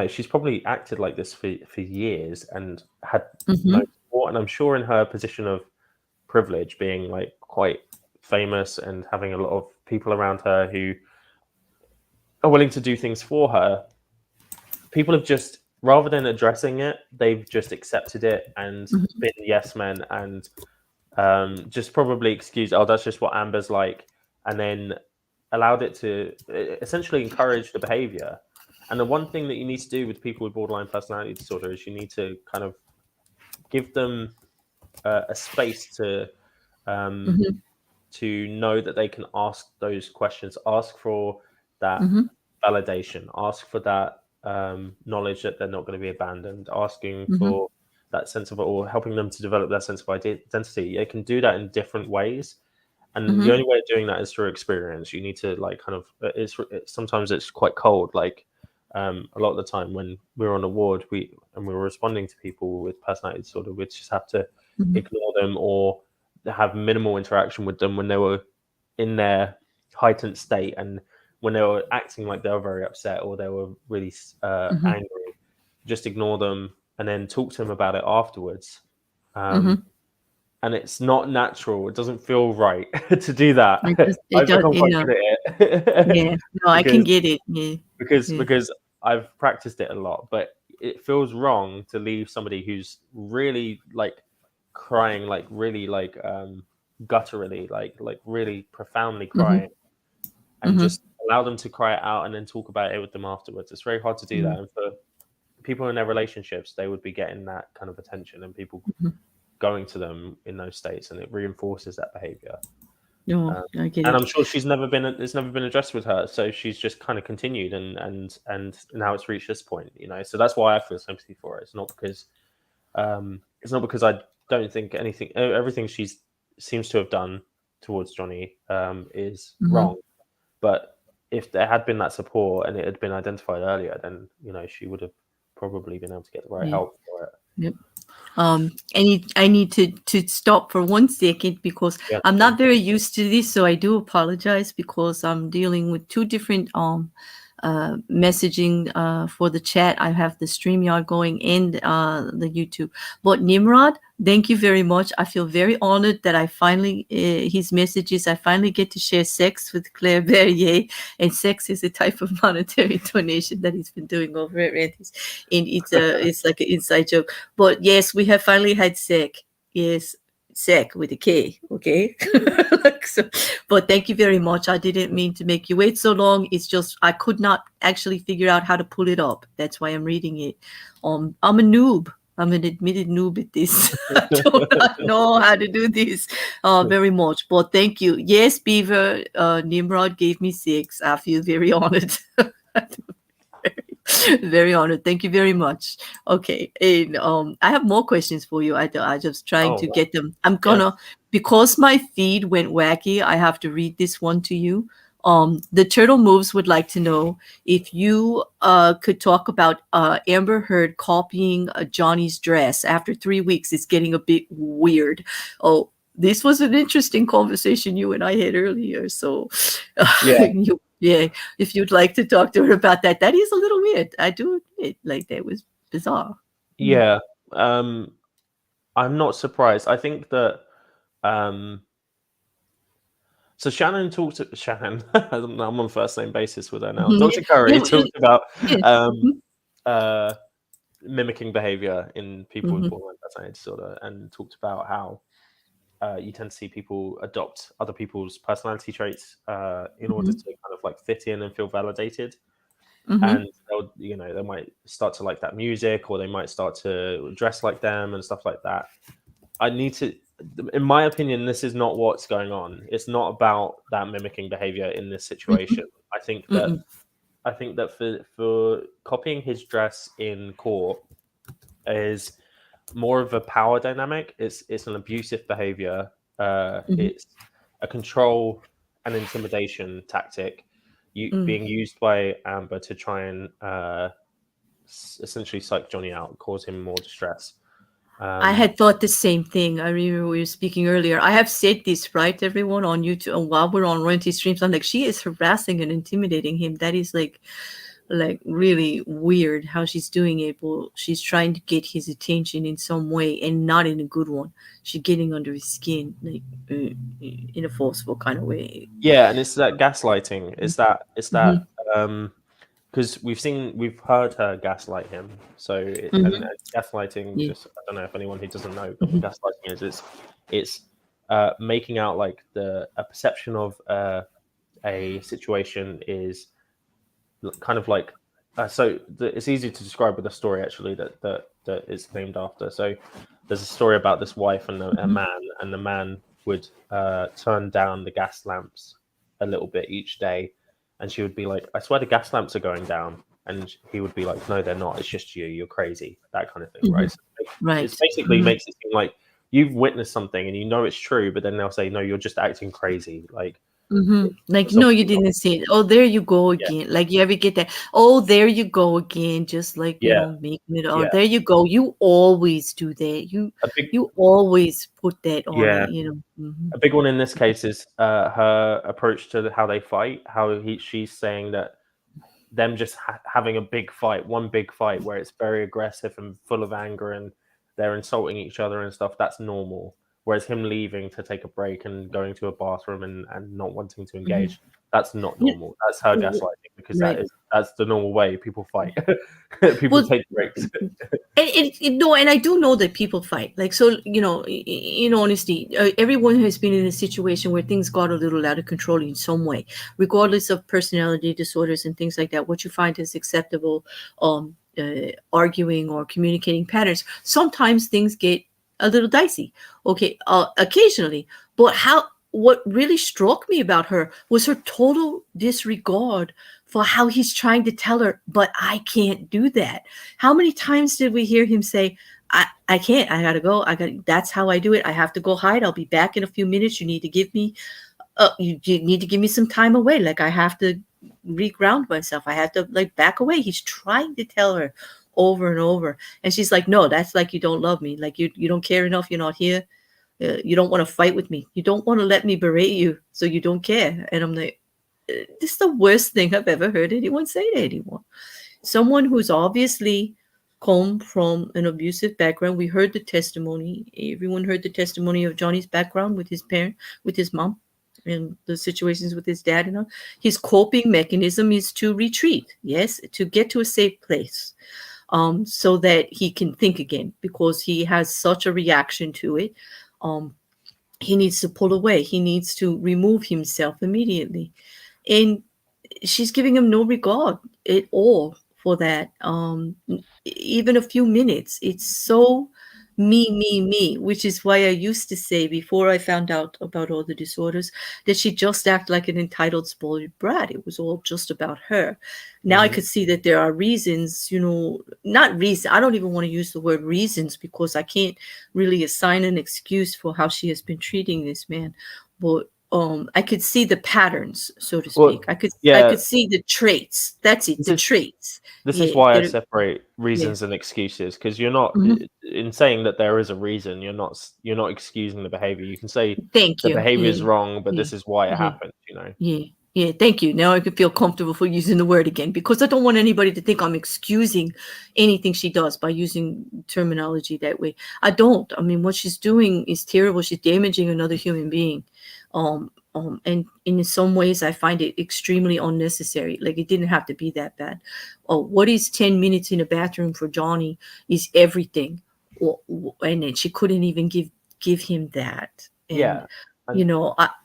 she's probably acted like this for years and had no Hmm. support. And I'm sure in her position of privilege, being like quite famous and having a lot of people around her who are willing to do things for her, people have just, rather than addressing it, they've just accepted it and Hmm. been yes men, and just probably excused, oh, that's just what Amber's like, and then allowed it to essentially encourage the behavior. And the one thing that you need to do with people with borderline personality disorder is you need to kind of give them a space um, Hmm. to know that they can ask those questions, ask for that Hmm. validation, ask for that knowledge that they're not going to be abandoned, asking Hmm. for that sense of, or helping them to develop that sense of identity. They can do that in different ways, and the Hmm. only way of doing that is through experience. You need to like kind of sometimes it's quite cold. Like, a lot of the time when we're on a ward, we're responding to people with personality disorder, we just have to Hmm. ignore them or have minimal interaction with them when they were in their heightened state, and when they were acting like they were very upset or they were really Hmm. angry. Just ignore them and then talk to them about it afterwards. Um, Hmm. and it's not natural. It doesn't feel right to do that. It I've does, become quite good at it yeah. No, I can because get it. Yeah. because Yeah. because I've practiced it a lot. But it feels wrong to leave somebody who's really like crying, like really like gutturally, like really profoundly Hmm. crying, and Hmm. just allow them to cry it out and then talk about it with them afterwards. It's very hard to do that, and for people in their relationships, they would be getting that kind of attention and people Hmm. going to them in those states, and it reinforces that behavior. No, I get And it. I'm sure it's never been addressed with her, so she's just kind of continued, and now it's reached this point, you know. So that's why I feel sympathy for it. It's not because I don't think everything she's seems to have done towards Johnny is Hmm. wrong. But if there had been that support and it had been identified earlier, then you know she would have probably been able to get the right Yeah. help for it. Yep. I need to stop for 1 second because Yeah, I'm sure. not very used to this, so I do apologize because I'm dealing with two different messaging for the chat. I have the StreamYard going and the YouTube. But Nimrod, thank you very much. I feel very honored that I finally, his messages, I finally get to share sex with Claire Berrier. And sex is a type of monetary donation that he's been doing over at Randy's. And it's like an inside joke. But yes, we have finally had sex. Yes, sec with a K, okay? So, but thank you very much. I didn't mean to make you wait so long. It's just I could not actually figure out how to pull it up. That's why I'm reading it. I'm a noob. I'm an admitted noob at this. I do not know how to do this very much. But thank you. Yes, Beaver, Nimrod gave me 6. I feel very honored. Very honored. Thank you very much. Okay, and I have more questions for you. I just trying Oh, to wow. get them. I'm Yes. gonna because my feed went wacky. I have to read this one to you. The Turtle Moves would like to know if you could talk about Amber Heard copying Johnny's dress after 3 weeks. It's getting a bit weird. Oh, this was an interesting conversation you and I had earlier. So, Yeah. yeah, if you'd like to talk to her about that, that is a little weird. I do admit, like that was bizarre. Mm. Yeah. Um, I'm not surprised. I think that um, so Shannon talked to Shannon. I'm on first name basis with her now. Mhm. Dr. Curry Yeah, talked about yeah. um, Mhm. uh, mimicking behavior in people with Mhm. borderline personality disorder, and talked about how you tend to see people adopt other people's personality traits in order to Mhm. kind of like fit in and feel validated. Mhm. And they'll, you know, they might start to like that music, or they might start to dress like them and stuff like that. I need to, in my opinion, this is not what's going on. It's not about that mimicking behavior in this situation. Mhm. I think that Mm-mm. for copying his dress in court is more of a power dynamic. It's an abusive behavior. Mhm. It's a control and intimidation tactic, Mm. being used by Amber to try and essentially psych Johnny out, cause him more distress. I Um, had thought the same thing. I remember we were speaking earlier. I have said this, right, everyone on YouTube, and while we're on Royalty Streams. I'm like, she is harassing and intimidating him. That is like really weird how she's doing it. But she's trying to get his attention in some way, and not in a good one. She's getting under his skin, like in a forceful kind of way. yeah, and it's that gaslighting. It's that Mhm. because we've heard her gaslight him. So and Mhm. gaslighting, Yeah. just I don't know if anyone who doesn't know, but what Mhm. gaslighting is, it's making out like a perception of a situation is kind of like it's easy to describe with a story actually that is named after. So there's a story about this wife and a Mhm. man, and the man would turn down the gas lamps a little bit each day, and she would be like, "I swear the gas lamps are going down," and he would be like, "No, they're not. It's just you. You're crazy." That kind of thing, right? Mhm. So it's Right. basically Mhm. makes it seem like you've witnessed something and you know it's true, but then they'll say, "No, you're just acting crazy." Like Like, it's no, you obviously not. didn't see it. Oh, there you go Yeah, again. Like, you ever get that? Oh, there you go again. Just like, yeah, making it. Oh, yeah. there you go. You always do that. You A big you always put that on Yeah, it. Mhm. a big one in this case is her approach to how they fight. She's saying that them just having a big fight, one big fight where it's very aggressive and full of anger, and they're insulting each other and stuff. That's normal. Whereas him leaving to take a break and going to a bathroom and not wanting to Mhm. engage, that's not Yeah. normal. That's her w- gaslighting, because Right. that's the normal way people fight. People Well, take breaks. no, and I do know that people fight. Like, so, in honesty, everyone has been in a situation where things got a little out of control in some way, regardless of personality disorders and things like that. What you find is acceptable, arguing or communicating patterns. Sometimes things get a little dicey. Okay, occasionally, but how? what really struck me about her was her total disregard for how he's trying to tell her, but I can't do that. How many times did we hear him say, I can't, I gotta go. That's how I do it. I have to go hide. I'll be back in a few minutes. You need to give me, you need to give me some time away. Like I have to reground myself. I have to like back away. He's trying to tell her over and over. And she's like, no, that's like, you don't love me. Like you don't care enough. You're not here. You don't want to fight with me. You don't want to let me berate you. So you don't care. And I'm like, this is the worst thing I've ever heard anyone say to anyone. Someone who's obviously come from an abusive background. We heard the testimony. Everyone heard the testimony of Johnny's background with his parent, with his mom, and the situations with his dad and all. His coping mechanism is to retreat, yes, to get to a safe place, so that he can think again, because he has such a reaction to it. He needs to pull away. He needs to remove himself immediately. And she's giving him no regard at all for that. Even a few minutes. It's so me, which is why I used to say before I found out about all the disorders that she just acted like an entitled, spoiled brat. It was all just about her. Now I could see that there are reasons, not reason. I don't even want to use the word reasons because I can't really assign an excuse for how she has been treating this man. But I could see the patterns, so to speak. Well, I yeah, could see the traits. That's it, this the is traits. this is Yeah, why I that separate yeah. reasons and excuses, because you're not Mhm. in saying that there is a reason, you're not excusing the behavior. You can say Thank the you. behavior is Yeah, wrong, but yeah, this is why it yeah. happened, you know. Yeah, yeah, thank you. Now I can feel comfortable for using the word again because I don't want anybody to think I'm excusing anything she does by using terminology that way. I don't. I mean, what she's doing is terrible. She's damaging another human being. And in some ways, I find it extremely unnecessary. Like it didn't have to be that bad. What is 10 minutes in a bathroom for Johnny is everything. And then she couldn't even give him that. And Yeah. And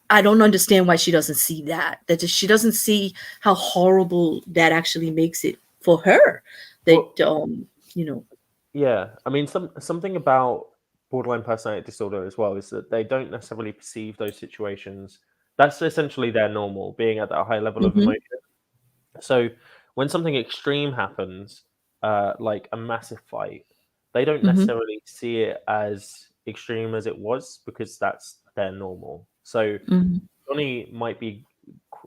I don't understand why she doesn't see that. She doesn't see how horrible that actually makes it for her. That well, you know. yeah, I mean, something about borderline personality disorder as well is that they don't necessarily perceive those situations. That's essentially their normal, being at that high level of Mhm, emotion. So when something extreme happens, like a massive fight, they don't mhm, necessarily see it as extreme as it was because that's their normal. So mhm, Johnny might be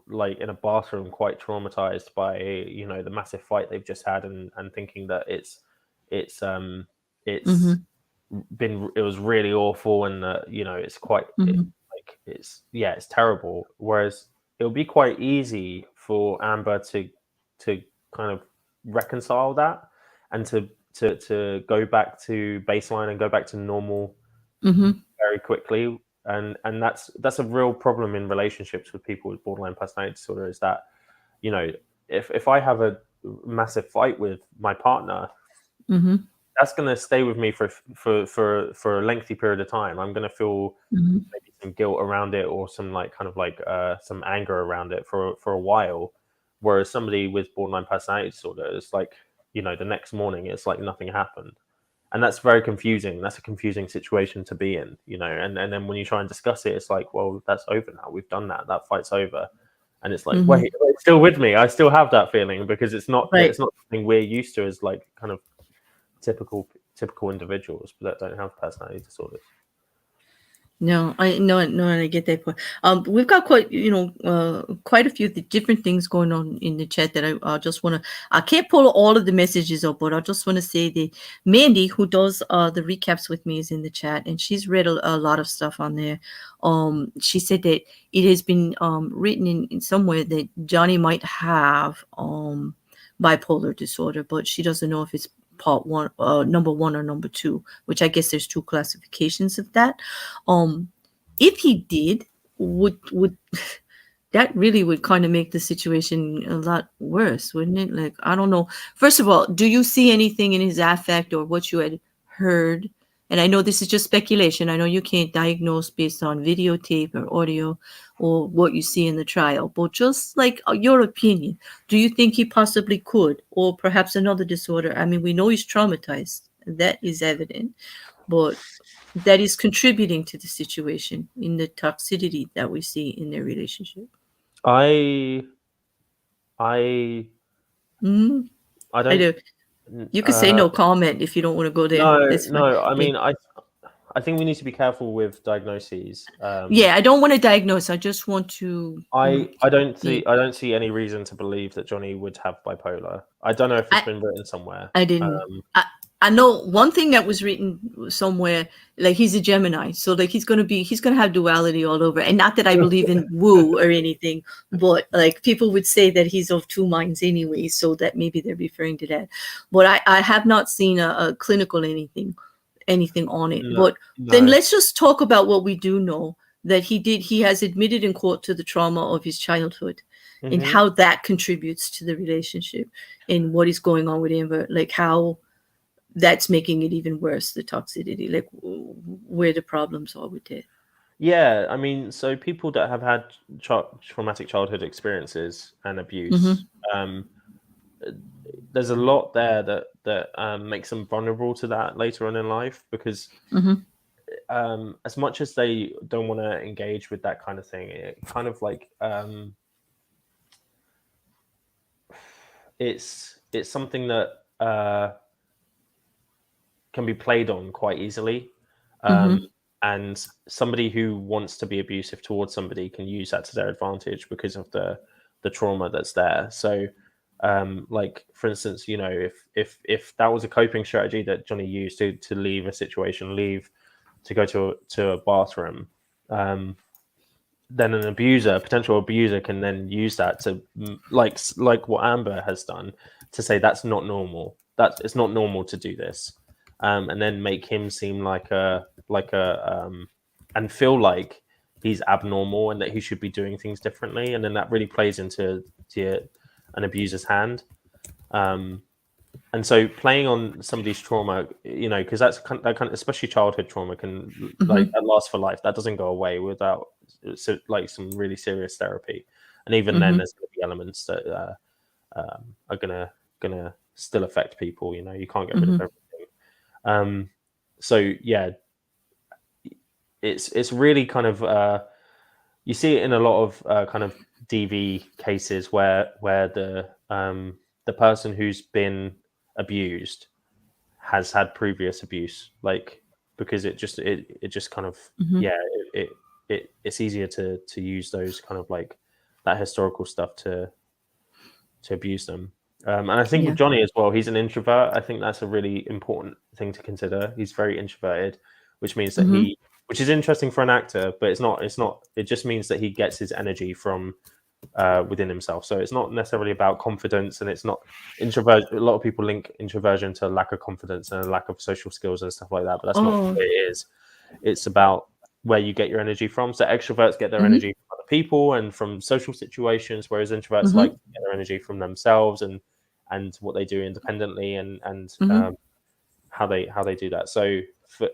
like in a bathroom, quite traumatized by the massive fight they've just had, and thinking that it's it's mhm, it was really awful, and it's quite mhm, it's terrible. Whereas it would be quite easy for Amber to kind of reconcile that, and to go back to baseline and go back to normal mhm, very quickly. And that's a real problem in relationships with people with borderline personality disorder, is that you know if I have a massive fight with my partner, mhm, that's going to stay with me for a lengthy period of time. I'm going to feel mhm, maybe some guilt around it, or some like kind of like some anger around it for a while. Whereas somebody with borderline personality disorder, it's like the next morning it's like nothing happened, and that's very confusing. That's a confusing situation to be in, and then when you try and discuss it, it's like, well, that's over now. We've done that. That fight's over. And it's like, mhm. wait, it's still with me. I still have that feeling because Right. it's not something we're used to as like kind of typical individuals that don't have personality disorders. No, I get that point. We've got quite a few different things going on in the chat that I just want to. I can't pull all of the messages up, but I just want to say that Mandy, who does the recaps with me, is in the chat, and she's read a lot of stuff on there. She said that it has been written in somewhere that Johnny might have bipolar disorder, but she doesn't know if it's part one, number one or number two, which I guess there's two classifications of that. Um, if he did, would that really would kind of make the situation a lot worse, wouldn't it? Like, I don't know. First of all, do you see anything in his affect or what you had heard? And I know this is just speculation. I know you can't diagnose based on videotape or audio or what you see in the trial, but just like your opinion, do you think he possibly could, or perhaps another disorder? I mean, we know he's traumatized. That is evident. but that is contributing to the situation in the toxicity that we see in their relationship. I I Mm, I I don't. do. You could say no comment if you don't want to go there. No, That's fine. no. I Yeah. mean, I think we need to be careful with diagnoses. Yeah, I don't want to diagnose. I just want to, yeah. I don't see any reason to believe that Johnny would have bipolar. I don't know if it's I been written somewhere. I didn't. I know one thing that was written somewhere, like he's a Gemini, so like he's gonna have duality all over. And not that I believe in woo or anything, but like people would say that he's of two minds anyway, so that maybe they're referring to that. But I have not seen a clinical anything on it. No, But then no. let's just talk about what we do know, that he has admitted in court to the trauma of his childhood and Hmm. how that contributes to the relationship and what is going on with Amber, like how that's making it even worse, the toxicity, like where the problems are with it. Yeah, I mean, so people that have had traumatic childhood experiences and abuse, um, there's a lot there that makes them vulnerable to that later on in life because as much as they don't want to engage with that kind of thing, it kind of like it's something that can be played on quite easily. And somebody who wants to be abusive towards somebody can use that to their advantage because of the trauma that's there. So like for instance, you know, if that was a coping strategy that Johnny used to leave a situation, leave to go to a bathroom, then an abuser, potential abuser, can then use that to like what Amber has done, to say that's not normal. That it's not normal to do this, and then make him seem and feel like he's abnormal and that he should be doing things differently, and then that really plays into an abuser's hand. Um, and so playing on somebody's trauma, you know, because that kind of, especially childhood trauma, can like that lasts for life. That doesn't go away without like some really serious therapy. And even then, there's going to be elements that are gonna still affect people. You know, you can't get rid of everything. So yeah, it's really kind of you see it in a lot of kind of DV cases where the person who's been abused has had previous abuse, like because it just kind of yeah it's easier to use those kind of like that historical stuff to abuse them. And I think with Yeah. Johnny as well, he's an introvert. I think that's a really important thing to consider. He's very introverted, which means that which is interesting for an actor, but it's not. It just means that he gets his energy from within himself. So it's not necessarily about confidence, and it's not introvert. A lot of people link introversion to a lack of confidence and a lack of social skills and stuff like that, but that's not Oh. what it is. It's about where you get your energy from. So extroverts get their energy from other people and from social situations, whereas introverts like to get their energy from themselves and what they do independently and how they do that. So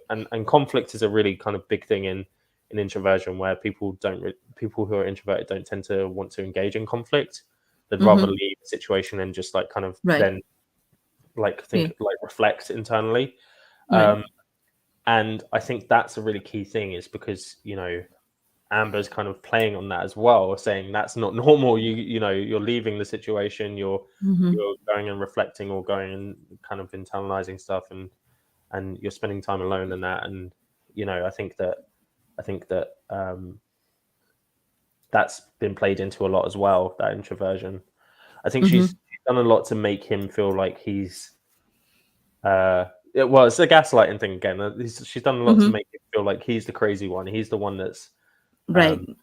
and conflict is a really kind of big thing in introversion, where people who are introverted don't tend to want to engage in conflict. They'd rather leave the situation and just like kind of Right. then like Yeah. think like reflect internally. Right. And I think that's a really key thing, is because, you know, Amber's kind of playing on that as well, saying that's not normal. You know, you're leaving the situation, you're going and reflecting, or going and kind of internalizing stuff, and you're spending time alone in that. And you know, I think that that's been played into a lot as well, that introversion. I think she's done a lot to make him feel like he's well, it's the gaslighting thing again. She's done a lot to make him feel like he's the crazy one. He's the one that's Right. um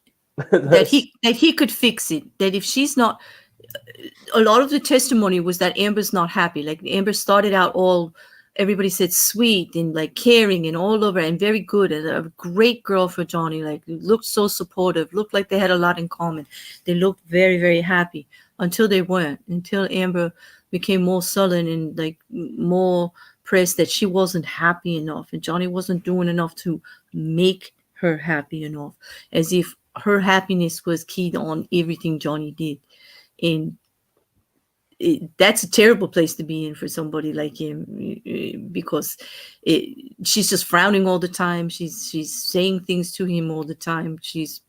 That that's he could fix it. That if she's not, a lot of the testimony was that Amber's not happy. Like Amber started out all, everybody said sweet and like caring and all over and very good and a great girl for Johnny. Like looked so supportive, looked like they had a lot in common. They looked very, very happy until they weren't. Until Amber became more sullen and like more pressed that she wasn't happy enough and Johnny wasn't doing enough to make her happy enough, as if her happiness was keyed on everything Johnny did. And that's a terrible place to be in for somebody like him, because she's just frowning all the time. She's saying things to him all the time. She's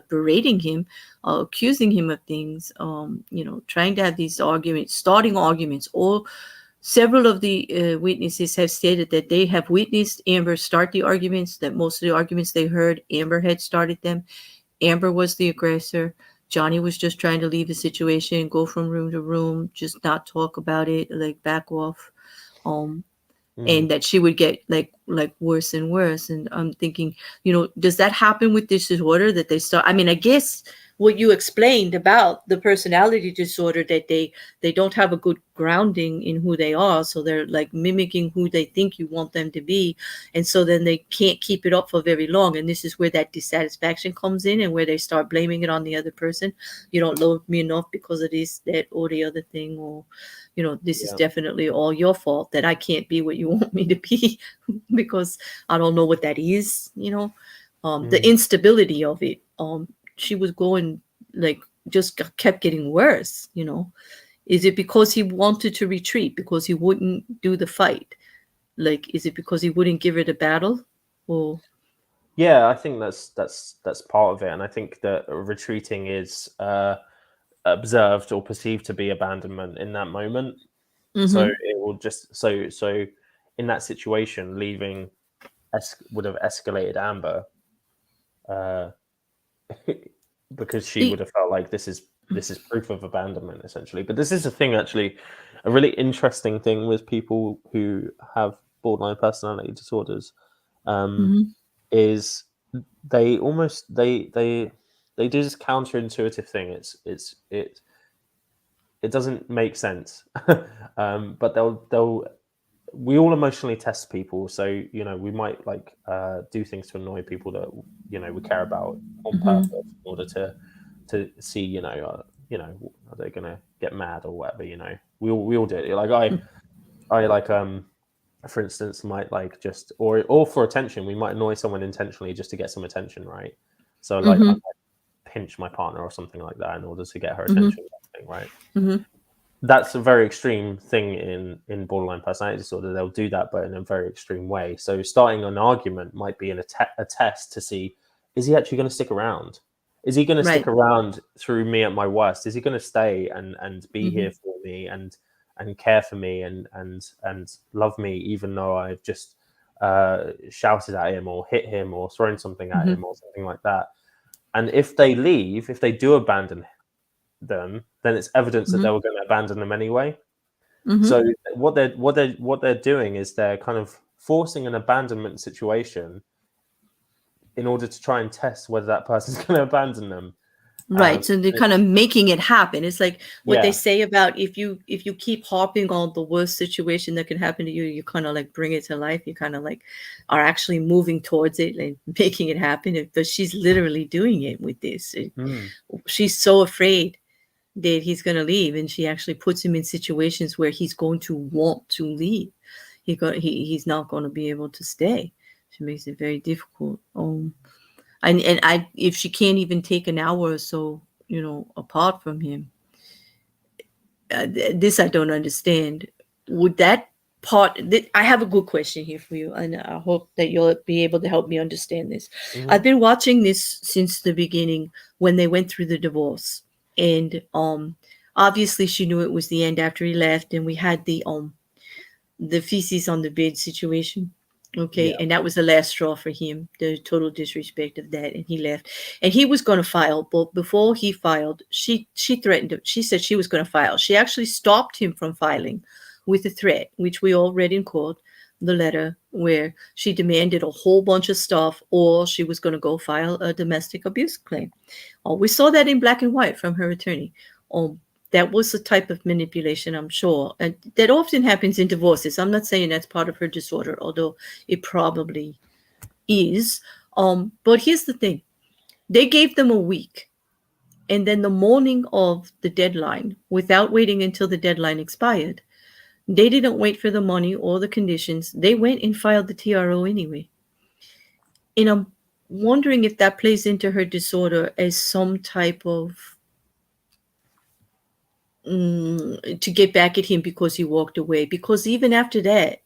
berating him, accusing him of things. Trying to have these arguments, starting arguments. Or several of the witnesses have stated that they have witnessed Amber start the arguments. That most of the arguments they heard, Amber had started them. Amber was the aggressor. Johnny was just trying to leave the situation, go from room to room, just not talk about it, like back off. Um, Mm. and that she would get like worse and worse. And I'm thinking, does that happen with this disorder, that they start? I mean, I guess what you explained about the personality disorder, that they don't have a good grounding in who they are, so they're like mimicking who they think you want them to be, and so then they can't keep it up for very long, and this is where that dissatisfaction comes in, and where they start blaming it on the other person. You don't love me enough because of this, that, or the other thing. Or this is Yeah. definitely all your fault that I can't be what you want me to be because I don't know what that is. The Mm. instability of it. She was going, like, just kept getting worse. Is it because he wanted to retreat, because he wouldn't do the fight? Like, is it because he wouldn't give her the battle? Or Yeah, I think that's part of it, and I think that retreating is observed or perceived to be abandonment in that moment. So mm-hmm, it will just so in that situation, leaving would have escalated Amber, uh, because she would have felt like this is proof of abandonment, essentially. But this is the thing, actually, a really interesting thing with people who have borderline personality disorders, um, mm-hmm, is they almost they do this counterintuitive thing. It doesn't make sense, but they'll we all emotionally test people. So we might like do things to annoy people that we care about on mm-hmm, purpose in order to see are they gonna get mad or whatever. We all do it. Like I like for instance might like just or for attention, we might annoy someone intentionally just to get some attention, right? So like I mm-hmm, might pinch my partner or something like that in order to get her mm-hmm, attention, right? mm-hmm, That's a very extreme thing in borderline personality disorder. They'll do that, but in a very extreme way. So starting an argument might be a test to see, is he actually going to stick around? Is he going to stick right, around through me at my worst? Is he going to stay and be mm-hmm, here for me and care for me and love me, even though I've just shouted at him or hit him or thrown something at mm-hmm, him or something like that? And if they leave, if they do abandon them, then it's evidence that mm-hmm, they were going to abandon them anyway. mm-hmm. So what they're doing is they're kind of forcing an abandonment situation in order to try and test whether that person's going to abandon them. Right. So they're kind of making it happen. It's like what they Yeah. say about if you keep harping on the worst situation that can happen to you, you kind of like bring it to life. You kind of like are actually moving towards it and making it happen. But she's literally doing it with this. Mm. She's so afraid that he's going to leave, and she actually puts him in situations where he's going to want to leave. He's not going to be able to stay. She makes it very difficult. And I if she can't even take an hour or so, apart from him, this I don't understand. Would that I have a good question here for you, and I hope that you'll be able to help me understand this. Hmm. I've been watching this since the beginning when they went through the divorce, and obviously she knew it was the end after he left, and we had the feces on the bed situation. Okay, Yeah. and that was the last straw for him, the total disrespect of that, and he left. And he was going to file, but before he filed, she threatened him. She said she was going to file. She actually stopped him from filing with a threat, which we all read in court, the letter where she demanded a whole bunch of stuff, or she was going to go file a domestic abuse claim. We saw that in black and white from her attorney. Um, that was a type of manipulation, I'm sure, and that often happens in divorces. I'm not saying that's part of her disorder, although it probably is. But here's the thing: they gave them a week, and then the morning of the deadline, without waiting until the deadline expired, they didn't wait for the money or the conditions. They went and filed the TRO anyway. And I'm wondering if that plays into her disorder as some type of to get back at him because he walked away. Because even after that,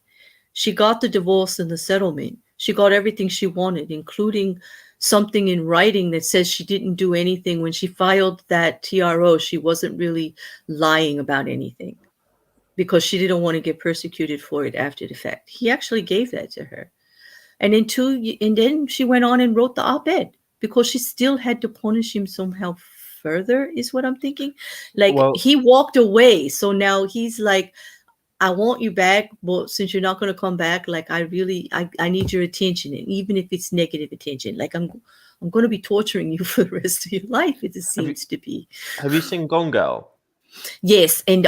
she got the divorce and the settlement. She got everything she wanted, including something in writing that says she didn't do anything. When she filed that TRO, she wasn't really lying about anything because she didn't want to get persecuted for it after the fact. He actually gave that to her. And then she went on and wrote the op-ed because she still had to punish him somehow further, is what I'm thinking. Like, Well, he walked away, so now he's like, I want you back, but since you're not going to come back, like, I need your attention, and even if it's negative attention, like, I'm going to be torturing you for the rest of your life. It just have you seems to be. have you seen Gone Girl? Yes, and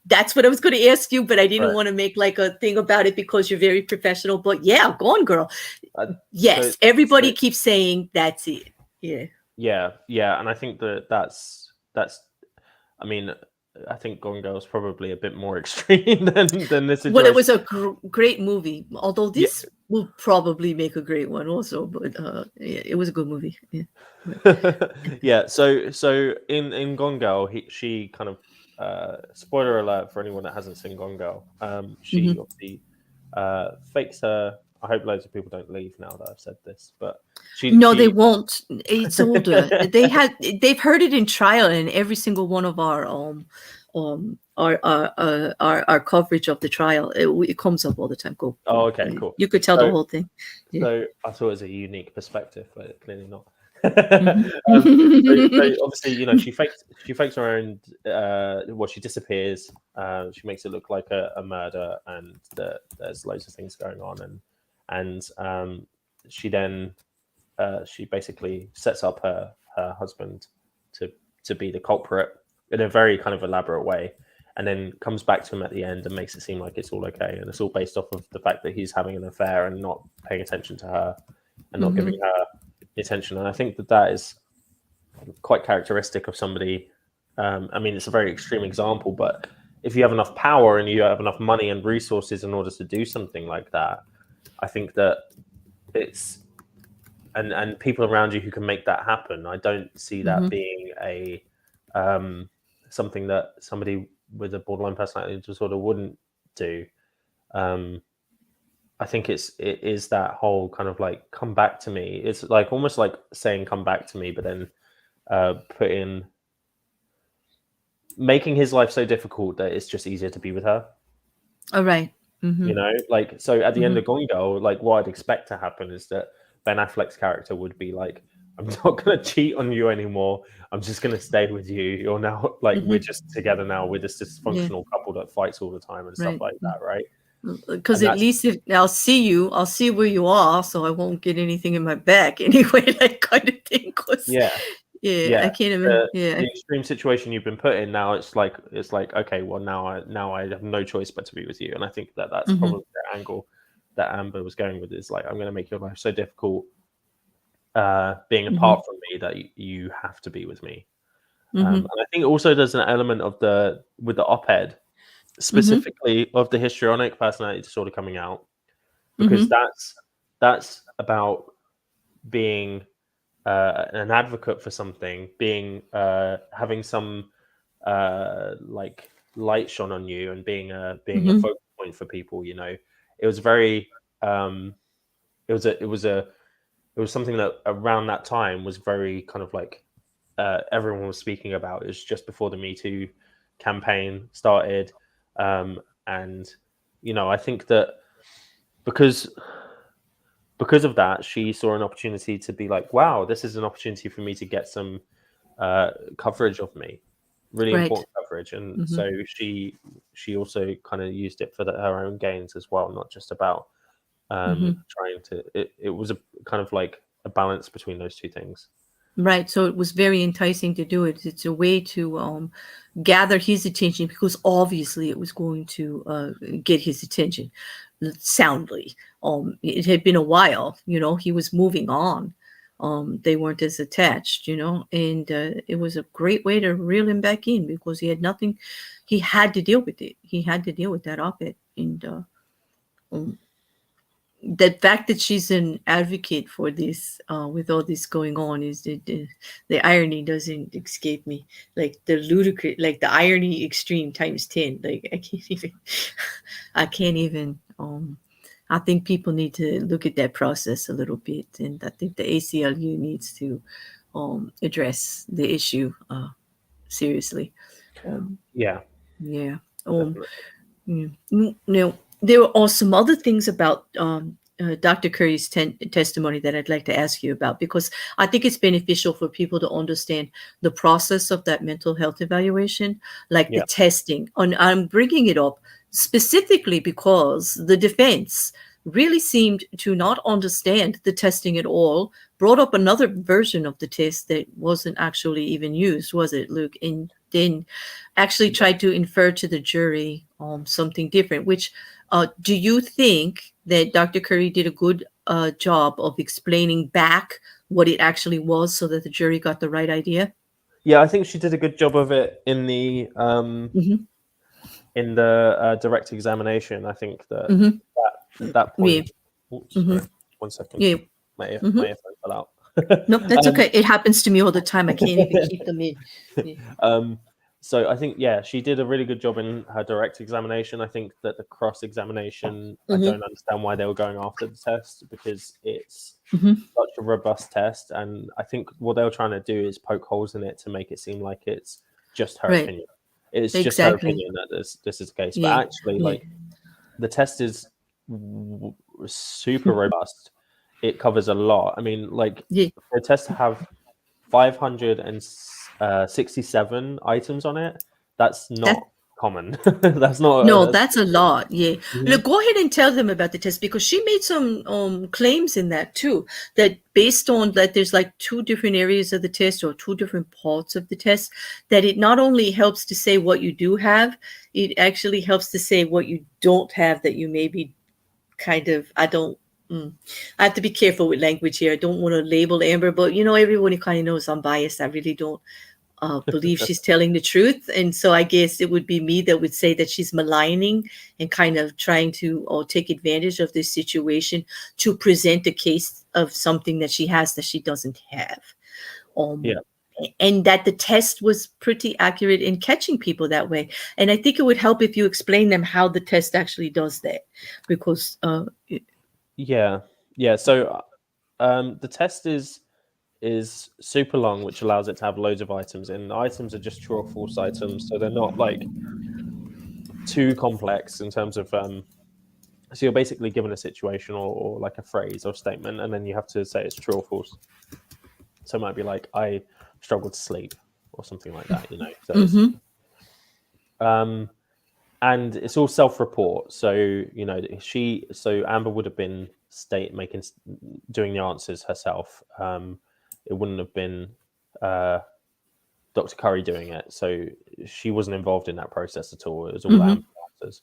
that's what I was going to ask you, but I didn't Right. want to make like a thing about it because you're very professional. But yeah, Gone Girl. So, Yes, so everybody keeps saying that's it. Yeah. yeah, and I think that's. I mean, I think Gone Girl is probably a bit more extreme than this Well, it situation. was a great movie, although Yeah. this will probably make a great one also. But yeah, it was a good movie. Yeah. But, Yeah. So in Gone Girl, she kind of spoiler alert for anyone that hasn't seen Gone Girl. She mhm. obviously fakes her. I hope loads of people don't leave now that I've said this, but No, they she won't. It's older. They've heard it in trial, and every single one of our coverage of the trial, it comes up all the time. Oh, okay, cool. You could tell the So whole thing. Yeah. So I thought it was a unique perspective, but clearly not. Mhm. So obviously, she fakes her own. Well, she disappears. She makes it look like a murder, and there's loads of things going on, and she then she basically sets up her husband to be the culprit in a very kind of elaborate way, and then comes back to him at the end and makes it seem like it's all okay, and it's all based off of the fact that he's having an affair and not paying attention to her and not giving Mhm. her the attention. And I think that is quite characteristic of somebody. I mean, it's a very extreme example, but if you have enough power and you have enough money and resources in order to do something like that, I think that it's and people around you who can make that happen. I don't see that Mhm. being a something that somebody with a borderline personality disorder wouldn't do. Um, I think it is that whole kind of like come back to me. It's like almost like saying come back to me, but then put in making his life so difficult that it's just easier to be with her. All right. Mhm. Like so at the end Mhm. of Gone Girl, like what I'd expect to happen is that Ben Affleck's character would be like, I'm not gonna cheat on you anymore. I'm just gonna stay with you. You're now like we're Mhm. just together now. We're this Yeah. dysfunctional couple that fights all the time and stuff Right. like that, right? Because And at that's least if I'll see where you are, so I won't get anything in my back anyway, that kind of thing. Cause yeah, yeah, yeah. I can't even. The Yeah. extreme situation you've been put in now, it's like okay, well now I have no choice but to be with you. And I think that's Mm-hmm. probably the angle that Amber was going with, is like, I'm gonna make your life so difficult being Mm-hmm. apart from me that you have to be with me. Mm-hmm. And I think also there's an element of with the op-ed, Mm-hmm. specifically of the histrionic personality disorder coming out, because Mm-hmm. that's about being an advocate for something, being having some like light shone on you, and being a Mm-hmm. focal point for people. It was very um, it was something that around that time was very kind of like everyone was speaking about. It was just before the Me Too campaign started, and I think that because because of that, she saw an opportunity to be like, wow, this is an opportunity for me to get some coverage of me, really Right. important coverage. And Mm-hmm. so she also kind of used it for her own gains as well, not just about Mm-hmm. trying to. It was a kind of like a balance between those two things. Right. So it was very enticing to do it. It's a way to gather his attention because obviously it was going to get his attention soundly. It had been a while, he was moving on. They weren't as attached, and it was a great way to reel him back in because he had nothing. He had to deal with it. He had to deal with that op-ed, and um, the fact that she's an advocate for this, with all this going on, is the irony doesn't escape me. Like the ludicrous, like the irony extreme times 10. Like I can't even, I can't even. I think people need to look at that process a little bit, and I think the ACLU needs to address the issue seriously. Yeah, Yeah. definitely. Now, there are some other things about Dr. Curry's testimony that I'd like to ask you about, because I think it's beneficial for people to understand the process of that mental health evaluation, like the Yeah, testing. And I'm bringing it up specifically because the defense really seemed to not understand the testing at all, brought up another version of the test that wasn't actually even used, was it, Luke? And then actually tried to infer to the jury something different. Which do you think that Dr. Curry did a good job of explaining back what it actually was, so that the jury got the right idea? yeah. I think she did a good job of it Mm-hmm. in the direct examination. I think that Mm-hmm. that Yeah. point. Oops, Mm-hmm. sorry, 1 second. Yeah. My Mm-hmm. earphone fell out. Nope, that's um, okay. It happens to me all the time. I can't even keep them in. Yeah. so I think, yeah, she did a really good job in her direct examination. I think that the cross examination, I Mm-hmm. don't understand why they were going after the test, because it's Mm-hmm. such a robust test, and I think what they were trying to do is poke holes in it to make it seem like it's just her Right. opinion. It's just her Exactly. opinion that this is the case, but Yeah. actually, Yeah. like, the test is super robust. It covers a lot. I mean, like, Yeah. the test to have 567 items on it. That's That not common. That's not. No, That's. that's a lot. Yeah. Mhm. Look, go ahead and tell them about the test, because she made some claims in that too. That based on that, there's like two different areas of the test, or two different parts of the test. That it not only helps to say what you do have, it actually helps to say what you don't have, that you maybe kind of. I don't. I have to be careful with language here. I don't want to label Amber, but everyone kind of knows I'm biased. I really don't believe she's telling the truth. And so I guess it would be me that would say that she's maligning and kind of trying to take advantage of this situation to present a case of something that she has that she doesn't have. Yeah. Um, and that the test was pretty accurate in catching people that way. And I think it would help if you explain them how the test actually does that, because Yeah. Yeah. So, the test is super long, which allows it to have loads of items, and the items are just true or false items, so they're not like too complex in terms of. So you're basically given a situation, or like a phrase or statement, and then you have to say it's true or false. So it might be like, I struggle to sleep, or something like that. So it's mhm, um, and it's all self-report. So so Amber would have been doing the answers herself. It wouldn't have been uh, Dr. Curry doing it. So she wasn't involved in that process at all. It was all mhm, Amber's answers.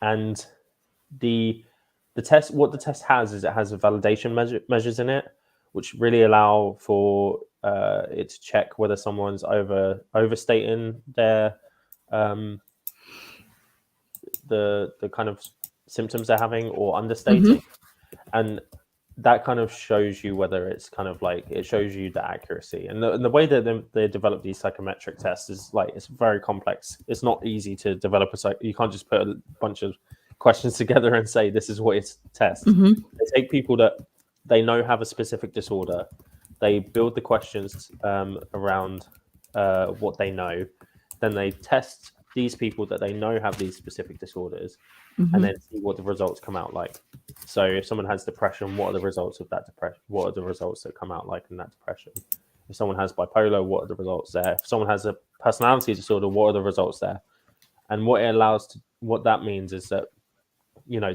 And the test, what the test has, is it has a validation measures in it, which really allow for it to check whether someone's overstating their the kind of symptoms they're having, or mhm, understating. And that kind of shows you whether it's kind of like, it shows you the accuracy. And the way that they develop these psychometric tests is like, it's very complex. It's not easy to develop you can't just put a bunch of questions together and say this is what it's test. mhm, They take people that they know have a specific disorder, they build the questions around what they know, then they test these people that they know have these specific disorders, and mhm, then see what the results come out like. So if someone has depression, what are the results of that depression? What are the results that come out like in that depression? If someone has bipolar, what are the results there? If someone has a personality disorder, what are the results there? And what that means is that,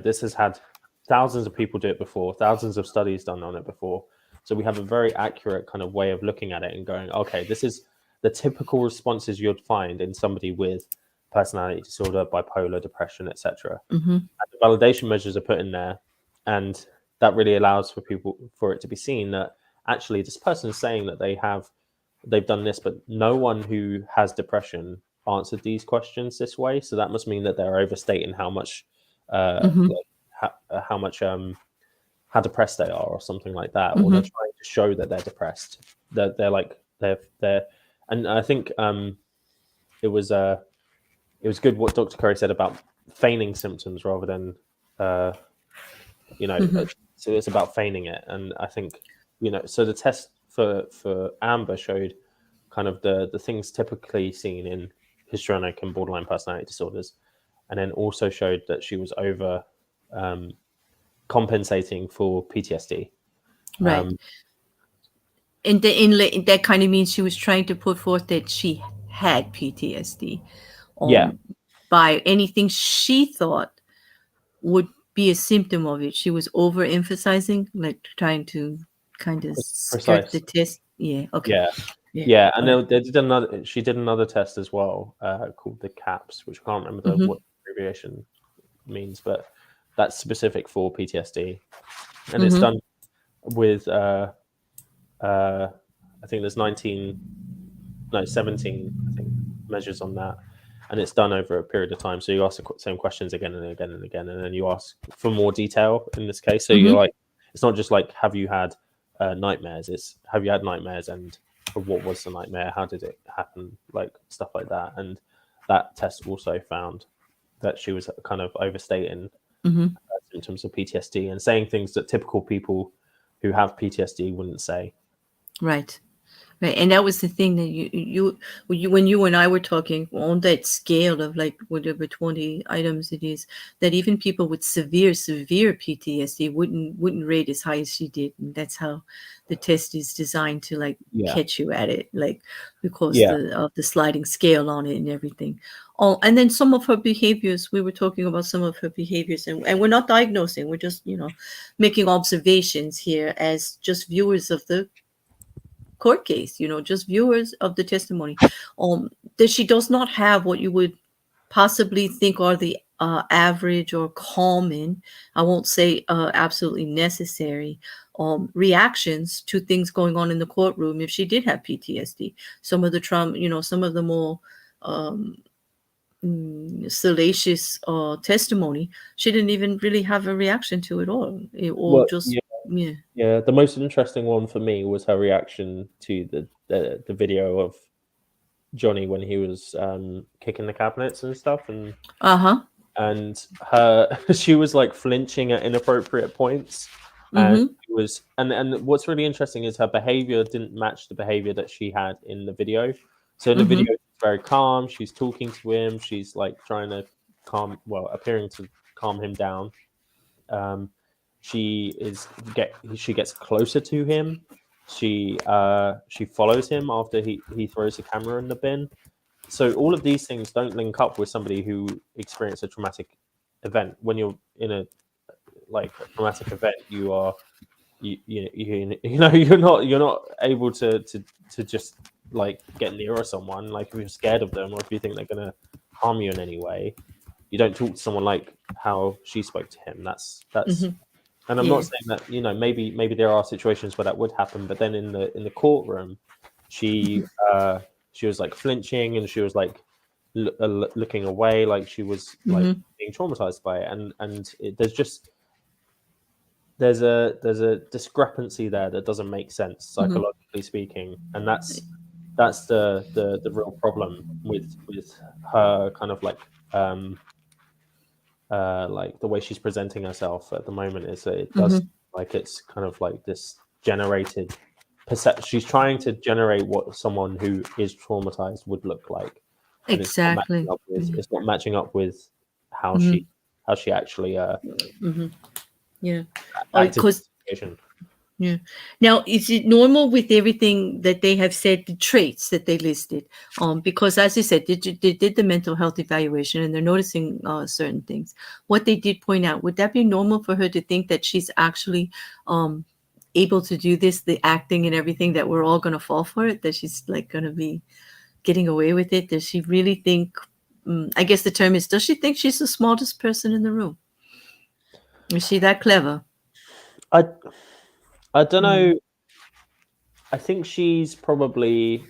this has had thousands of people do it before, thousands of studies done on it before. So we have a very accurate kind of way of looking at it and going, okay, this is the typical responses you'd find in somebody with personality disorder, bipolar, depression, etc. mhm, The validation measures are put in there, and that really allows for it to be seen that actually this person is saying that they've done this, but no one who has depression answered these questions this way. So that must mean that they're overstating how much mhm. how much how depressed they are or something like that, or they're Mm-hmm. trying to show that they're depressed. They're like they're and I think it was good what Dr. Curry said about feigning symptoms rather than uh, Mm-hmm. so it's about feigning it. And I think so the test for Amber showed kind of the things typically seen in histrionic and borderline personality disorders, and then also showed that she was over um, compensating for PTSD. Right. Um, And that kind of means she was trying to put forth that she had PTSD, yeah, um, by anything she thought would be a symptom of it. She was overemphasizing, like trying to kind of skirt the precise. test. Yeah. Okay. Yeah, Yeah. yeah, and All right. they did another. She did another test as well called the CAPS, which I can't remember Mm-hmm. what the abbreviation means, but that's specific for PTSD, and it's Mm-hmm. done with I think there's 19, no 17, I think measures on that, and it's done over a period of time. So you ask the same questions again and again and again, and then you ask for more detail in this case. So you're Mm-hmm. like, it's not just like have you had nightmares? It's have you had nightmares, and what was the nightmare? How did it happen? Like stuff like that. And that test also found that she was kind of overstating Mm-hmm. symptoms of PTSD and saying things that typical people who have PTSD wouldn't say. Right. Right, and that was the thing that when you and I were talking on that scale of like whatever 20 items it is, that even people with severe PTSD wouldn't rate as high as she did, and that's how the test is designed to like Yeah, catch you at it, like because yeah, of the sliding scale on it and everything. Oh, and then some of her behaviors. We were talking about some of her behaviors, and we're not diagnosing. We're just making observations here as just viewers of the court case, just viewers of the testimony, that she does not have what you would possibly think are the average or common, I won't say absolutely necessary, reactions to things going on in the courtroom if she did have PTSD. Some of the trauma, some of the more um, salacious testimony, she didn't even really have a reaction to it all, or well, just, yeah. yeah. Yeah, the most interesting one for me was her reaction to the video of Johnny when he was kicking the cabinets and stuff, Uh-huh. and her she was like flinching at inappropriate points, and Mm-hmm. it was and what's really interesting is her behavior didn't match the behavior that she had in the video. So in the Mm-hmm. video, she's very calm. She's talking to him. She's like trying to appearing to calm him down. Um, she gets closer to him. She follows him after he throws the camera in the bin. So all of these things don't link up with somebody who experienced a traumatic event. When you're in a traumatic event, you are you're not able to just like get nearer someone. Like if you're scared of them or if you think they're gonna harm you in any way, you don't talk to someone like how she spoke to him. That's Mm-hmm. and I'm not Yeah. saying that maybe there are situations where that would happen, but then in the courtroom, she uh, she was like flinching and she was like looking away, like she was like Mm-hmm. being traumatized by it, there's a discrepancy there that doesn't make sense Mm-hmm. psychologically speaking, and that's the real problem with her kind of like the way she's presenting herself at the moment is that it does Mm-hmm. like it's kind of like this generated perception. She's trying to generate what someone who is traumatized would look like, and Exactly. Yeah. it's not matching up with how Mm-hmm. she actually Mm-hmm. Yeah. acted in Because the situation. yeah. Now, is it normal with everything that they have said, the traits that they listed? Because as you said, they did the mental health evaluation and they're noticing certain things. What they did point out, would that be normal for her to think that she's actually um able to do this, the acting and everything, that we're all gonna fall for it, that she's like gonna be getting away with it? Does she really think? I guess the term is, does she think she's the smartest person in the room? Is she that clever? I I don't Mm. know. I think she's probably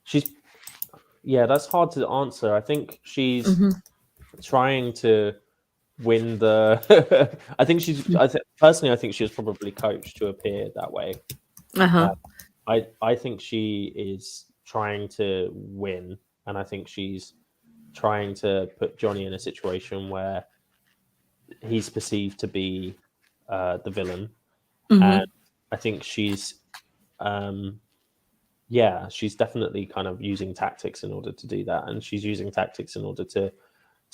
she's Yeah, that's hard to answer. I think she's Mm-hmm. trying to win the. Personally, I think she was probably coached to appear that way. Uh-huh. Uh, I think she is trying to win, and I think she's trying to put Johnny in a situation where he's perceived to be the villain, and Mm-hmm. I think she's um, yeah, she's definitely kind of using tactics in order to do that, and she's using tactics in order to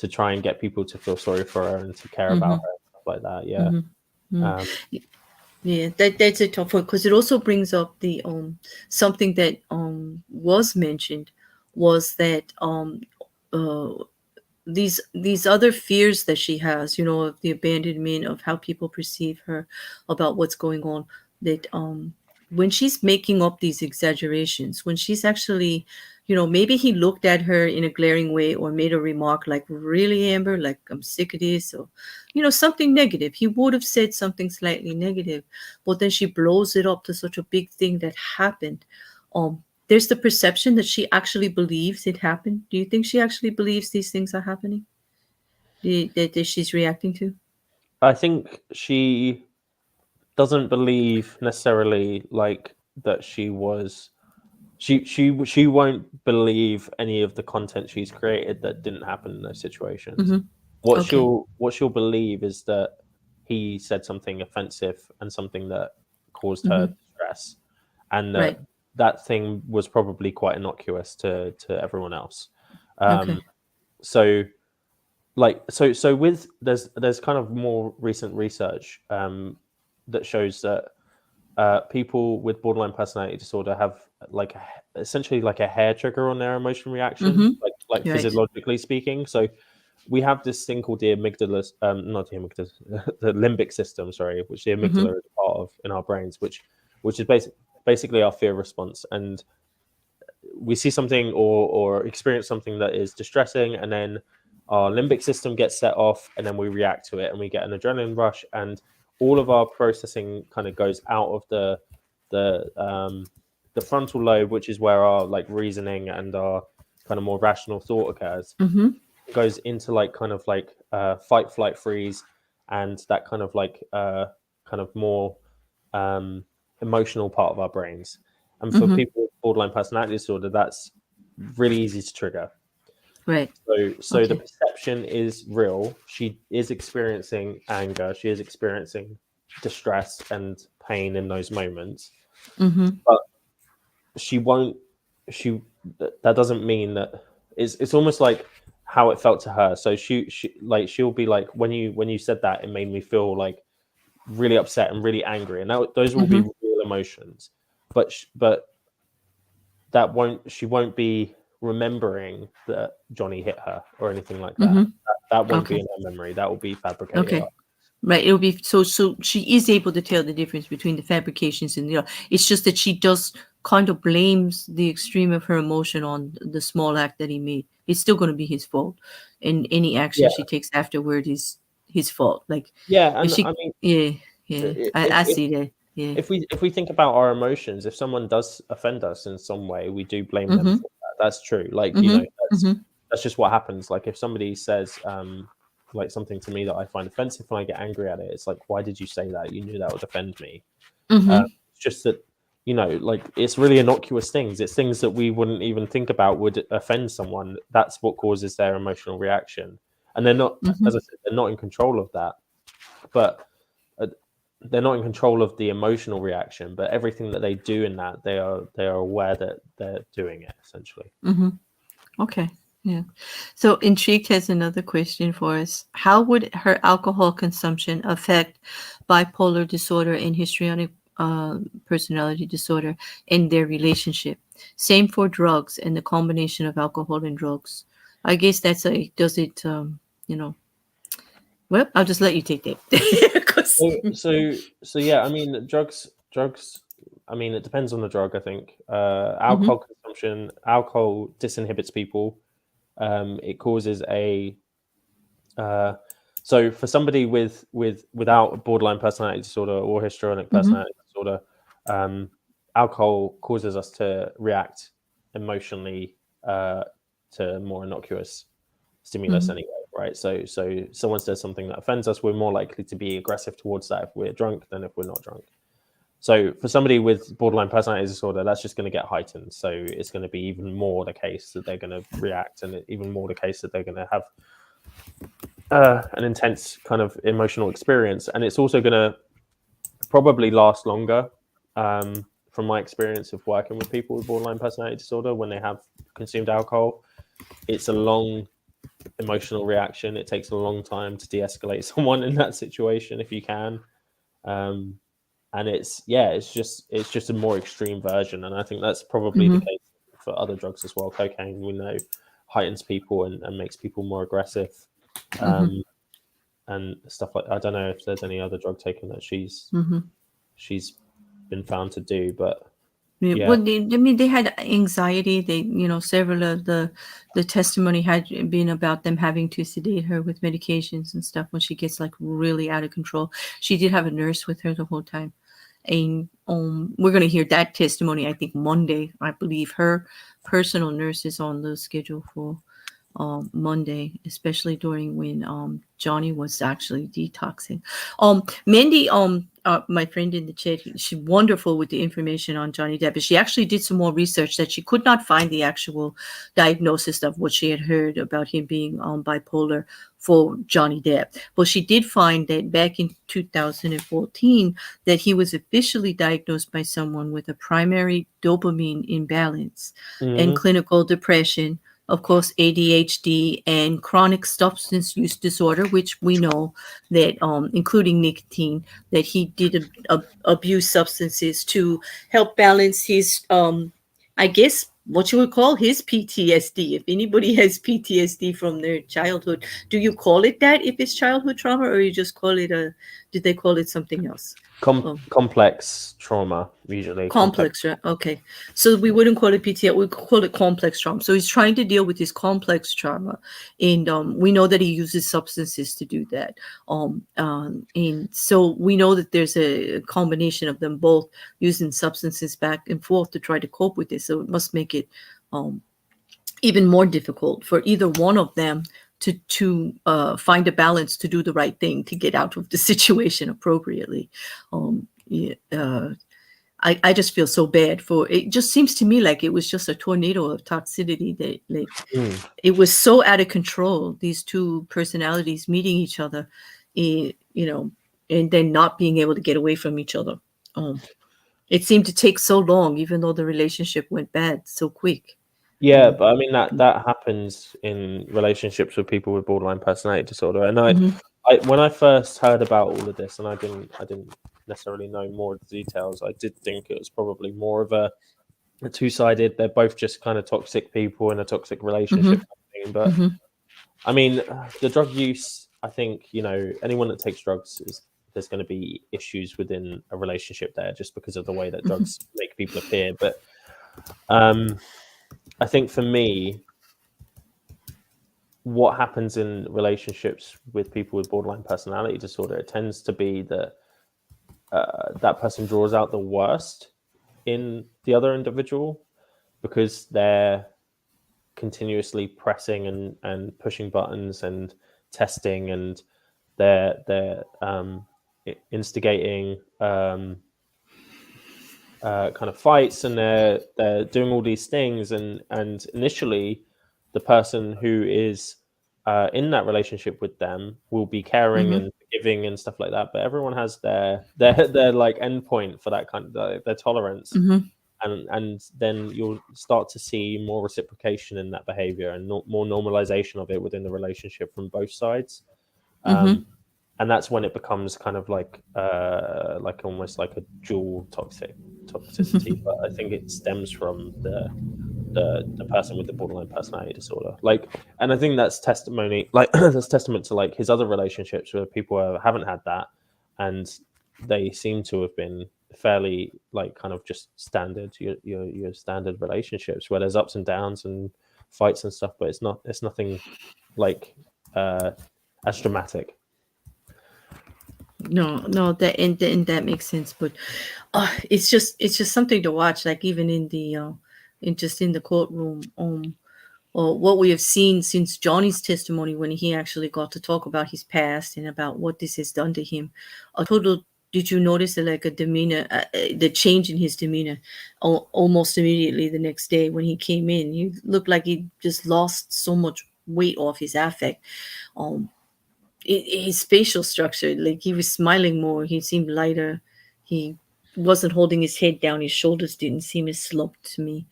try and get people to feel sorry for her and to care about Mm-hmm. her and stuff like that. Yeah. Mm-hmm. Um, Yeah, that's a tough one because it also brings up the something that was mentioned was that uh these other fears that she has, you know, of the abandonment, of how people perceive her, about what's going on, that when she's making up these exaggerations, when she's actually, you know, maybe he looked at her in a glaring way or made a remark like, really, Amber, like, I'm sick of this, or, you know, something negative. He would have said something slightly negative, but then she blows it up to such a big thing that happened. There's the perception that she actually believes it happened. Do you think she actually believes these things are happening? That she's reacting to? I think she doesn't believe necessarily like that she was she won't believe any of the content she's created that didn't happen in those situations. Mm-hmm. Okay. What she'll believe is that he said something offensive and something that caused her Mm-hmm. distress, and Right. that thing was probably quite innocuous to everyone else. Okay. So so with there's kind of more recent research that shows that people with borderline personality disorder have like essentially like a hair trigger on their emotion reaction, Mm-hmm. like Right. physiologically speaking. So we have this thing called the amygdala, not the amygdala, the limbic system, sorry, which the Mm-hmm. amygdala is a part of in our brains, which is basically our fear response. And we see something or experience something that is distressing, and then our limbic system gets set off, and then we react to it, and we get an adrenaline rush, and all of our processing kind of goes out of the the frontal lobe, which is where our like reasoning and our kind of more rational thought occurs. Mm-hmm. It goes into like kind of like fight, flight, freeze, and that kind of like kind of more um, emotional part of our brains. And for Mm-hmm. people with borderline personality disorder, that's really easy to trigger. Right. So the Okay. perception is real. She is experiencing anger. She is experiencing distress and pain in those moments. Mm-hmm. But she won't. She that doesn't mean that it's almost like how it felt to her. So she like she'll be like when you said that, it made me feel like really upset and really angry, and those will be Mm-hmm. real emotions. But that won't she won't be remembering that Johnny hit her or anything like that. Mm-hmm. That won't be Okay. in her memory. That will be fabricated Okay. up. Right. It'll be so she is able to tell the difference between the fabrications and the other. It's just that she does kind of blames the extreme of her emotion on the small act that he made. It's still going to be his fault, and any action Yeah, she takes afterward is his fault. Like, yeah, if and she, I mean, yeah, yeah, I if see that. Yeah. if we think about our emotions, if someone does offend us in some way, we do blame them Mm-hmm. for that. That's true. Like, you know, Mm-hmm. Mm-hmm. that's just what happens. Like if somebody says like something to me that I find offensive and I get angry at it, it's like, why did you say that? You knew that would offend me. Mm-hmm. It's just that, you know, like it's really innocuous things. It's things that we wouldn't even think about would offend someone. That's what causes their emotional reaction. And they're not, Mm-hmm. as I said, they're not in control of that. But uh, they're not in control of the emotional reaction. But everything that they do in that, they are aware that they're doing it essentially. Mm-hmm. Okay. Yeah. So Intrigued has another question for us. How would her alcohol consumption affect bipolar disorder and histrionic personality disorder in their relationship? Same for drugs and the combination of alcohol and drugs. I guess that's a, does it, you know, well, I'll just let you take that. 'Cause- So yeah, I mean, drugs. I mean, it depends on the drug. I think alcohol Mhm, consumption, alcohol disinhibits people. It causes a uh, so for somebody without borderline personality disorder or histrionic mhm, personality disorder, um, alcohol causes us to react emotionally to more innocuous stimulus anyway, right? So someone says something that offends us, we're more likely to be aggressive towards that if we're drunk than if we're not drunk. So for somebody with borderline personality disorder, that's just going to get heightened. So it's going to be even more the case that they're going to react, and even more the case that they're going to have an intense kind of emotional experience. And it's also going to probably last longer. From my experience of working with people with borderline personality disorder, when they have consumed alcohol, it's a long emotional reaction. It takes a long time to de-escalate someone in that situation if you can. And it's just a more extreme version, and I think that's probably the case for other drugs as well. Cocaine, we know, heightens people and makes people more aggressive, and stuff like. I don't know if there's any other drug taken that she's been found to do, but yeah. Well, they had anxiety. They, several of the testimony had been about them having to sedate her with medications and stuff when she gets like really out of control. She did have a nurse with her the whole time. And we're going to hear that testimony, I think, Monday. I believe her personal nurse is on the schedule for Monday, especially during when Johnny was actually detoxing. Mandy, my friend in the chat, she's wonderful with the information on Johnny Depp. But she actually did some more research that she could not find the actual diagnosis of what she had heard about him being bipolar for Johnny Depp. But she did find that back in 2014 that he was officially diagnosed by someone with a primary dopamine imbalance and clinical depression, of course, ADHD and chronic substance use disorder, which we know that, including nicotine, that he did abuse substances to help balance his, I guess, what you would call his PTSD. If anybody has PTSD from their childhood, do you call it that if it's childhood trauma, or you just call it did they call it something else? Complex trauma, usually. Complex, right? Okay. So we wouldn't call it PTSD, we call it complex trauma. So he's trying to deal with his complex trauma. And we know that he uses substances to do that. And so we know that there's a combination of them both using substances back and forth to try to cope with this. So it must make it even more difficult for either one of them to find a balance, to do the right thing, to get out of the situation appropriately. I just feel so bad for it. Just seems to me like it was just a tornado of toxicity that it was so out of control. These two personalities meeting each other, and then not being able to get away from each other. It seemed to take so long, even though the relationship went bad so quick. Yeah, but I mean that happens in relationships with people with borderline personality disorder. And I when I first heard about all of this, and I didn't necessarily know more of the details, I did think it was probably more of a two-sided. They're both just kind of toxic people in a toxic relationship. But I mean, the drug use, I think, anyone that takes drugs there's going to be issues within a relationship there, just because of the way that drugs make people appear. But I think for me, what happens in relationships with people with borderline personality disorder, it tends to be that that person draws out the worst in the other individual, because they're continuously pressing and pushing buttons and testing, and they're instigating kind of fights, and they're doing all these things, and initially the person who is in that relationship with them will be caring and forgiving and stuff like that, but everyone has their like endpoint for that kind of their tolerance, and then you'll start to see more reciprocation in that behavior and more normalization of it within the relationship from both sides. And that's when it becomes kind of like almost like a dual toxicity. But I think it stems from the person with the borderline personality disorder. And I think that's testimony, that's testament to his other relationships where people haven't had that, and they seem to have been fairly kind of just standard, your standard relationships where there's ups and downs and fights and stuff, but it's nothing as dramatic. No, that and that makes sense. But it's just something to watch. Like even in the in the courtroom, or what we have seen since Johnny's testimony, when he actually got to talk about his past and about what this has done to him, a total. Did you notice that, like, a demeanor, the change in his demeanor, almost immediately the next day when he came in? He looked like he just lost so much weight off his affect. Um, his facial structure, like, he was smiling more. He seemed lighter. He wasn't holding his head down. His shoulders didn't seem as slumped to me.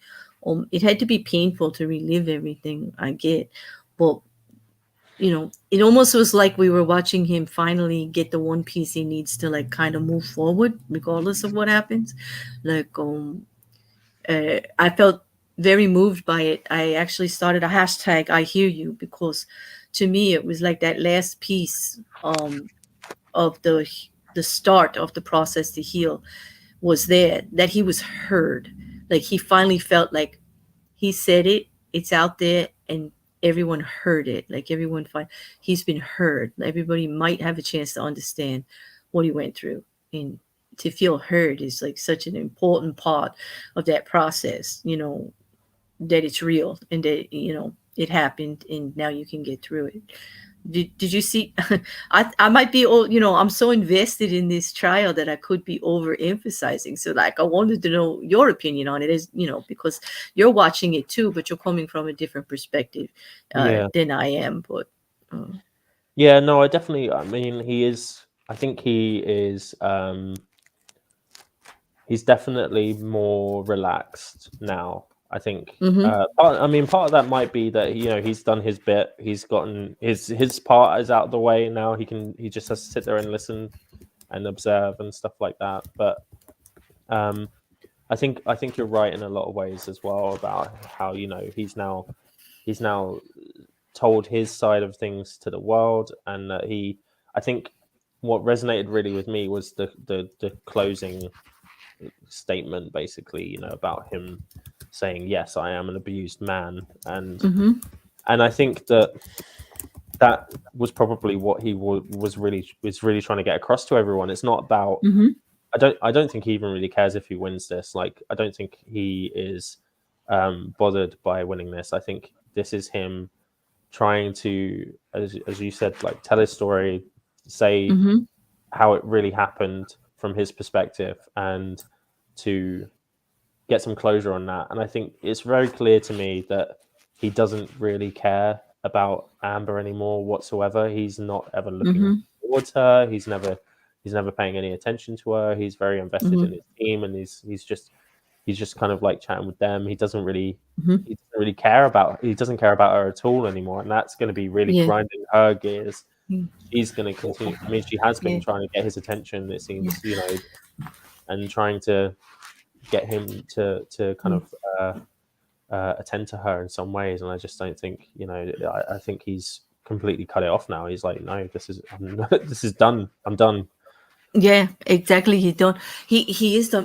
It had to be painful to relive everything, I get, but it almost was like we were watching him finally get the one piece he needs to, like, kind of move forward regardless of what happens. Like, I felt very moved by it. I actually started a hashtag I hear you, because to me it was like that last piece of the start of the process to heal was there, that he was heard. Like, he finally felt like he said it, it's out there, and everyone heard it. Like, he's been heard. Everybody might have a chance to understand what he went through, and to feel heard is like such an important part of that process, that it's real, and that it happened, and now you can get through it. Did you see? I might be all, I'm so invested in this trial that I could be overemphasizing. So, like, I wanted to know your opinion on it, as because you're watching it too, but you're coming from a different perspective Yeah. than I am. But Yeah, no, I mean, he is, I think he is, he's definitely more relaxed now. I think. mm-hmm, I mean, part of that might be that he's done his bit. He's gotten his part is out of the way now. He just has to sit there and listen and observe and stuff like that. But I think you're right in a lot of ways as well about how he's now told his side of things to the world, and I think what resonated really with me was the closing statement, basically, about him saying, yes, I am an abused man, and mm-hmm, I think that was probably what he was really trying to get across to everyone. It's not about, mm-hmm, I don't think he even really cares if he wins this. Like, I don't think he is bothered by winning this. I think this is him trying to, as you said, like, tell his story, say mm-hmm, how it really happened from his perspective, and to get some closure on that. And I think it's very clear to me that he doesn't really care about Amber anymore whatsoever. He's not ever looking mm-hmm, towards her. He's never paying any attention to her. He's very invested in mm-hmm, his team, and he's just kind of like chatting with them. He doesn't really mm-hmm. care about her at all anymore, and that's going to be really Yeah. grinding her gears. Mm. She's going to continue. I mean, she has been Yeah. trying to get his attention, it Yeah. seems, and trying to get him to kind Mm. of attend to her in some ways. And I just don't think, I think he's completely cut it off now. He's like, no, this is done. I'm done. Yeah, exactly. He is done.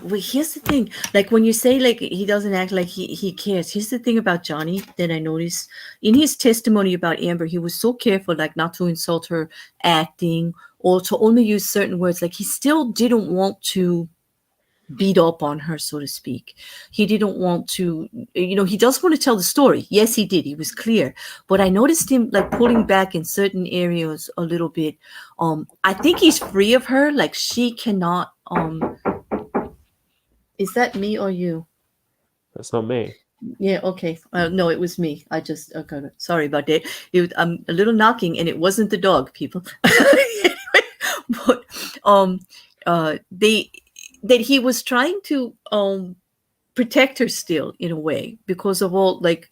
Well, here's the thing. Like, when you say, like, he doesn't act like he cares. Here's the thing about Johnny that I noticed in his testimony about Amber. He was so careful, like, not to insult her acting, or to only use certain words. Like, he still didn't want to beat up on her, so to speak. He didn't want to, he does want to tell the story. Yes, he did. He was clear. But I noticed him, like, pulling back in certain areas a little bit. I think he's free of her. Like, she cannot, is that me or you? That's not me. Yeah, okay. No, it was me. I just, okay, sorry about that. A little knocking, and it wasn't the dog, people. Anyway, but they that he was trying to protect her still, in a way, because of all, like,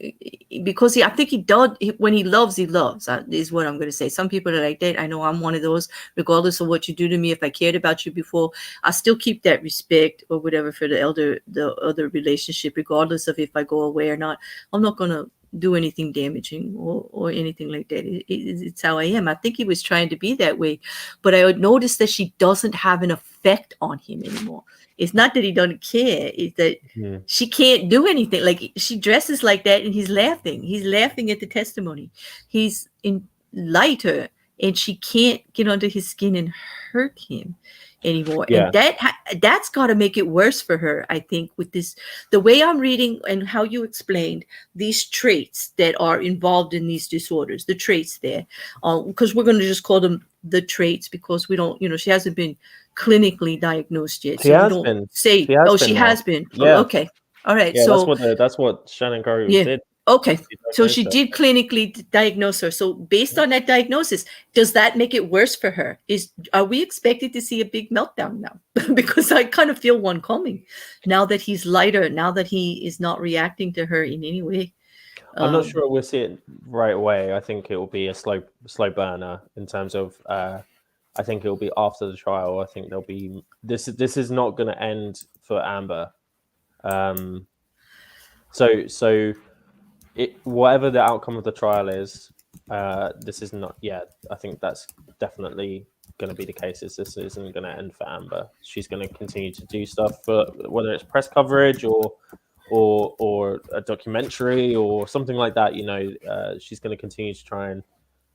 because I think he does, when he loves is what I'm going to say. Some people are like that. I know I'm one of those. Regardless of what you do to me, if I cared about you before, I still keep that respect or whatever for the other relationship, regardless of if I go away or not. I'm not going to do anything damaging or anything like that. It's how I am. I think he was trying to be that way, but I would notice that she doesn't have an effect on him anymore. It's not that he doesn't care. It's that she can't do anything. Like, she dresses like that, and he's laughing. He's laughing at the testimony. He's in lighter, and she can't get under his skin and hurt him. anymore, and Yeah. that's got to make it worse for her, I think, with this, the way I'm reading and how you explained these traits that are involved in these disorders, the traits there, because we're going to just call them the traits, because we don't, she hasn't been clinically diagnosed yet, She so we has don't been. say, She has oh, been she now. has been. Oh, Yeah. okay, all right, Yeah, so that's what Shannon Curry yeah. did. Okay. She So she diagnosed her. did clinically diagnose her. So based on that diagnosis, does that make it worse for her? Are we expected to see a big meltdown now? Because I kind of feel one coming now that he's lighter, now that he is not reacting to her in any way. I'm not sure we'll see it right away. I think it will be a slow burner in terms of. I think it will be after the trial. I think there'll be this. This is not going to end for Amber. So whatever the outcome of the trial is, this is not. Yeah, I think that's definitely going to be the case. This isn't going to end for Amber. She's going to continue to do stuff for whether it's press coverage or a documentary or something like that. She's going to continue to try and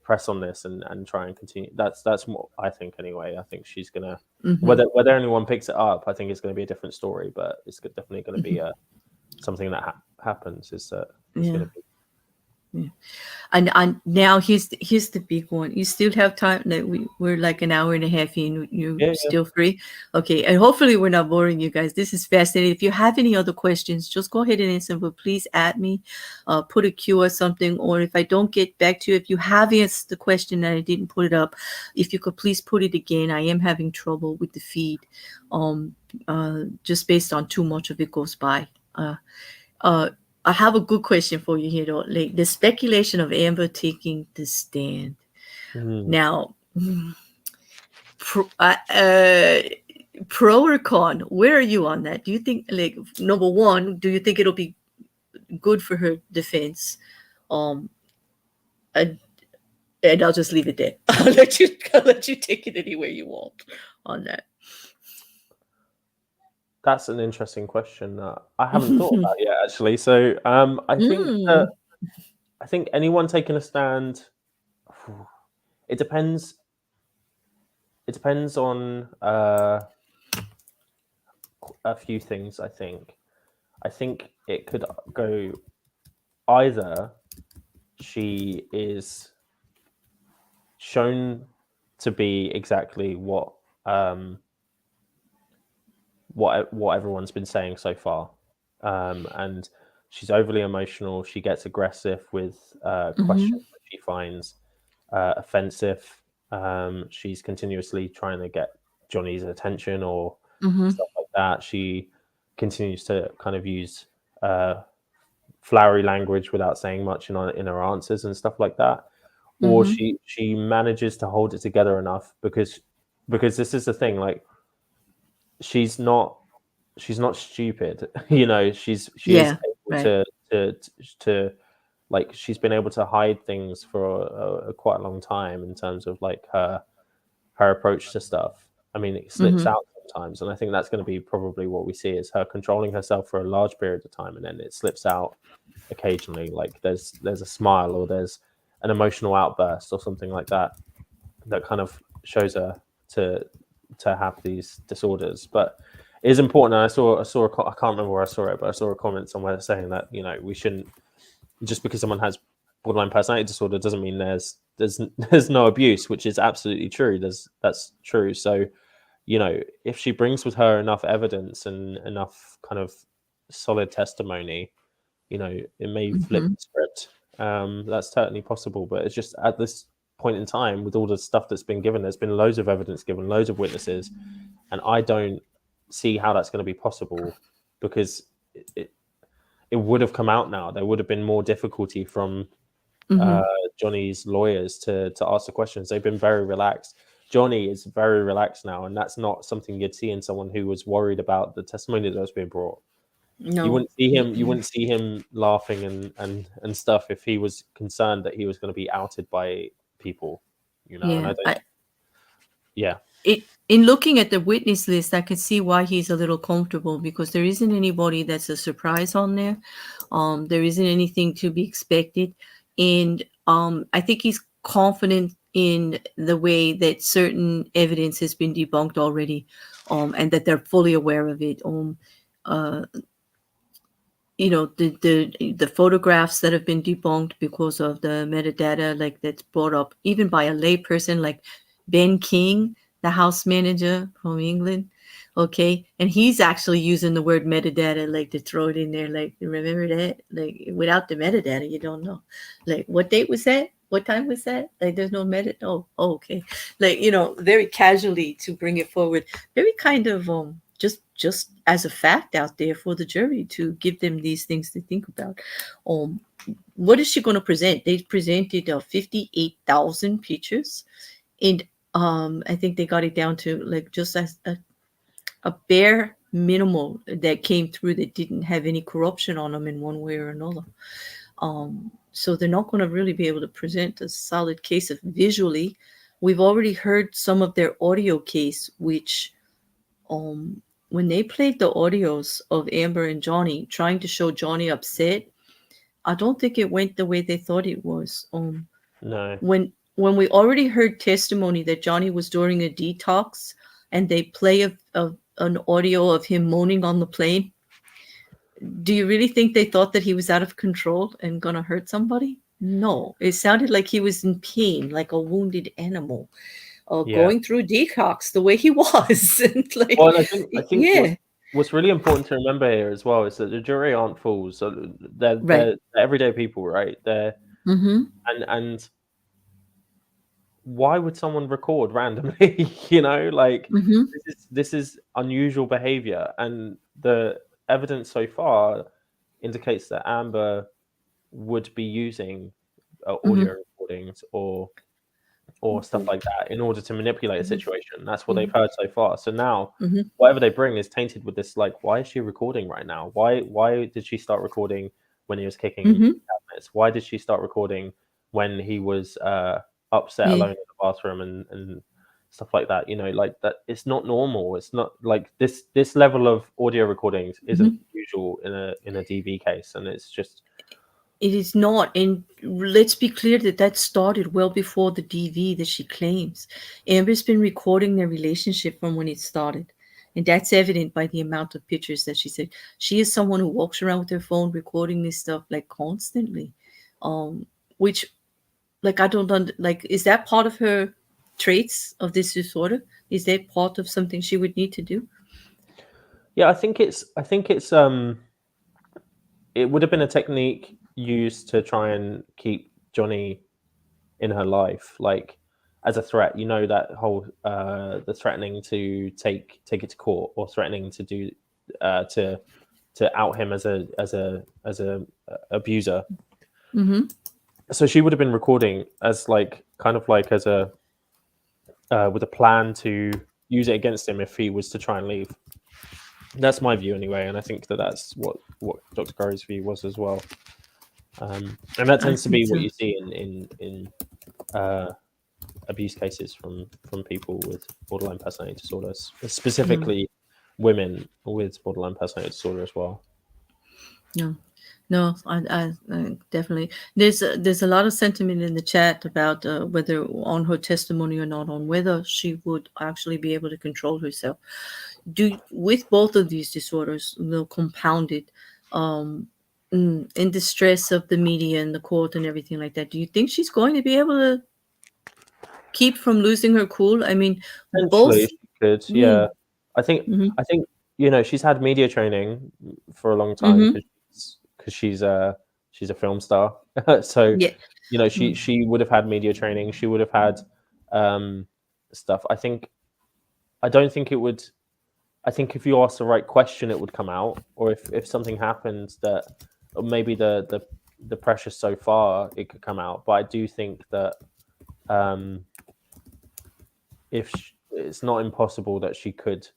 press on this and try and continue. That's what I think anyway. I think she's going to whether anyone picks it up. I think it's going to be a different story, but it's definitely going to be something that happens. Is that it's going to be. Yeah. And now here's the big one. You still have time. Like we're like an hour and a half in. You're Yeah. still free. Okay. And hopefully we're not boring you guys. This is fascinating. If you have any other questions, just go ahead and answer. But please add me, put a Q or something. Or if I don't get back to you, if you have asked the question and I didn't put it up, if you could please put it again. I am having trouble with the feed, just based on too much of it goes by. I have a good question for you here, though. Like the speculation of Amber taking the stand. Now, pro or con, where are you on that? Do you think, like, number one, do you think it'll be good for her defense? And, and I'll just leave it there. I'll let you take it anywhere you want on that. That's an interesting question that I haven't thought about yet, actually. So I think anyone taking a stand, it depends. It depends on a few things. I think it could go either she is shown to be exactly what everyone's been saying so far, and she's overly emotional. She gets aggressive with questions that she finds offensive. She's continuously trying to get Johnny's attention or stuff like that. She continues to kind of use flowery language without saying much in her answers and stuff like that. Or she manages to hold it together enough because this is the thing, like she's not stupid. She is able to like, she's been able to hide things for quite a long time in terms of like her approach to stuff. I mean, it slips out sometimes, and I think that's going to be probably what we see, is her controlling herself for a large period of time, and then it slips out occasionally. Like there's a smile or there's an emotional outburst or something like that kind of shows her to have these disorders. But it is important. And I saw I can't remember where I saw it, but I saw a comment somewhere saying that we shouldn't, just because someone has borderline personality disorder doesn't mean there's no abuse, which is absolutely true. That's true. So if she brings with her enough evidence and enough kind of solid testimony, it may flip the script. That's certainly possible, but it's just at this point in time, with all the stuff that's been given, there's been loads of evidence given, loads of witnesses, and I don't see how that's going to be possible, because it would have come out now. There would have been more difficulty from Johnny's lawyers to ask the questions. They've been very relaxed. Johnny is very relaxed now, and that's not something you'd see in someone who was worried about the testimony that was being brought. No. You wouldn't see him laughing and stuff if he was concerned that he was going to be outed by people, And in looking at the witness list, I could see why he's a little comfortable, because there isn't anybody that's a surprise on there. There isn't anything to be expected, and I think he's confident in the way that certain evidence has been debunked already, and that they're fully aware of it. Uh, the photographs that have been debunked because of the metadata, like that's brought up even by a layperson like Ben King, the house manager from England. Okay, and he's actually using the word metadata, like to throw it in there, like, remember that, like, without the metadata you don't know, like, what date was that, what time was that, like, there's no meta. Oh, okay, like, very casually to bring it forward, very kind of just as a fact out there for the jury to give them these things to think about. um what is she going to present? They presented 58,000 pictures, and I think they got it down to like just as a bare minimal that came through that didn't have any corruption on them in one way or another. So they're not going to really be able to present a solid case of visually. We've already heard some of their audio case, which when they played the audios of Amber and Johnny trying to show Johnny upset, I don't think it went the way they thought it was. No. When we already heard testimony that Johnny was during a detox, and they play an audio of him moaning on the plane, do you really think they thought that he was out of control and gonna hurt somebody? No, it sounded like he was in pain, like a wounded animal, Yeah. going through detox the way he was. And like, Well, and I think yeah, what's really important to remember here as well is that the jury aren't fools. So they're right. they're, they're everyday people, right? Mm-hmm. And why would someone record randomly? Like, Mm-hmm. this is unusual behavior, and the evidence so far indicates that Amber would be using Mm-hmm. audio recordings or stuff like that in order to manipulate a situation. That's what they've Mm-hmm. heard so far. So now Mm-hmm. whatever they bring is tainted with this, like, why is she recording right now? Why did she start recording when he was kicking Mm-hmm. cabinets? Why did she start recording when he was upset Yeah. alone in the bathroom and stuff like that? Like, that it's not normal. It's not like this level of audio recordings isn't Mm-hmm. usual in a DV case, and it's just It is not. And let's be clear that that started well before the DV that she claims. Amber's been recording their relationship from when it started. And that's evident by the amount of pictures that she said. She is someone who walks around with her phone recording this stuff like constantly. Um, which, like, I don't like, is that part of her traits of this disorder? Is that part of something she would need to do? yeah. I think it's it would have been a technique used to try and keep Johnny in her life, like, as a threat. That whole the threatening to take it to court, or threatening to do to out him as a abuser. Mm-hmm. So she would have been recording as, like, kind of like as a with a plan to use it against him if he was to try and leave. That's my view anyway, and I think that's what Dr. Curry's view was as well. And that I tends to think be what so. you see in abuse cases from people with borderline personality disorders, No, specifically women with borderline personality disorder as well. no. No, I definitely. There's a lot of sentiment in the chat about whether on her testimony or not, on whether she would actually be able to control herself. With both of these disorders, compounded, in the stress of the media and the court and everything like that. Do you think she's going to be able to keep from losing her cool? I mean, Potentially, both. she could. Yeah. Yeah, I think Mm-hmm. I think she's had media training for a long time Mm-hmm. because she's a film star. So Yeah. she would have had media training. She would have had um, stuff. I don't think it would. I think if you ask the right question, it would come out. Or if something happens that, or maybe the pressure's so far, it could come out. But I do think that um, if it's not impossible that she could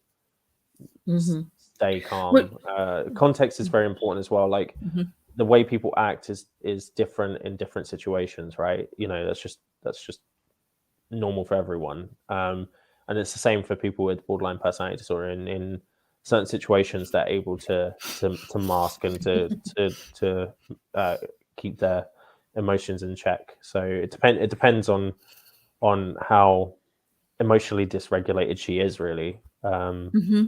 Mm-hmm. stay Well, calm. Context is very important as well. Like, mm-hmm. the way people act is different in different situations, right? That's just normal for everyone. And it's the same for people with borderline personality disorder. In certain situations, they're able to mask and to keep their emotions in check. So it depends on on how emotionally dysregulated she is, really. Mm-hmm.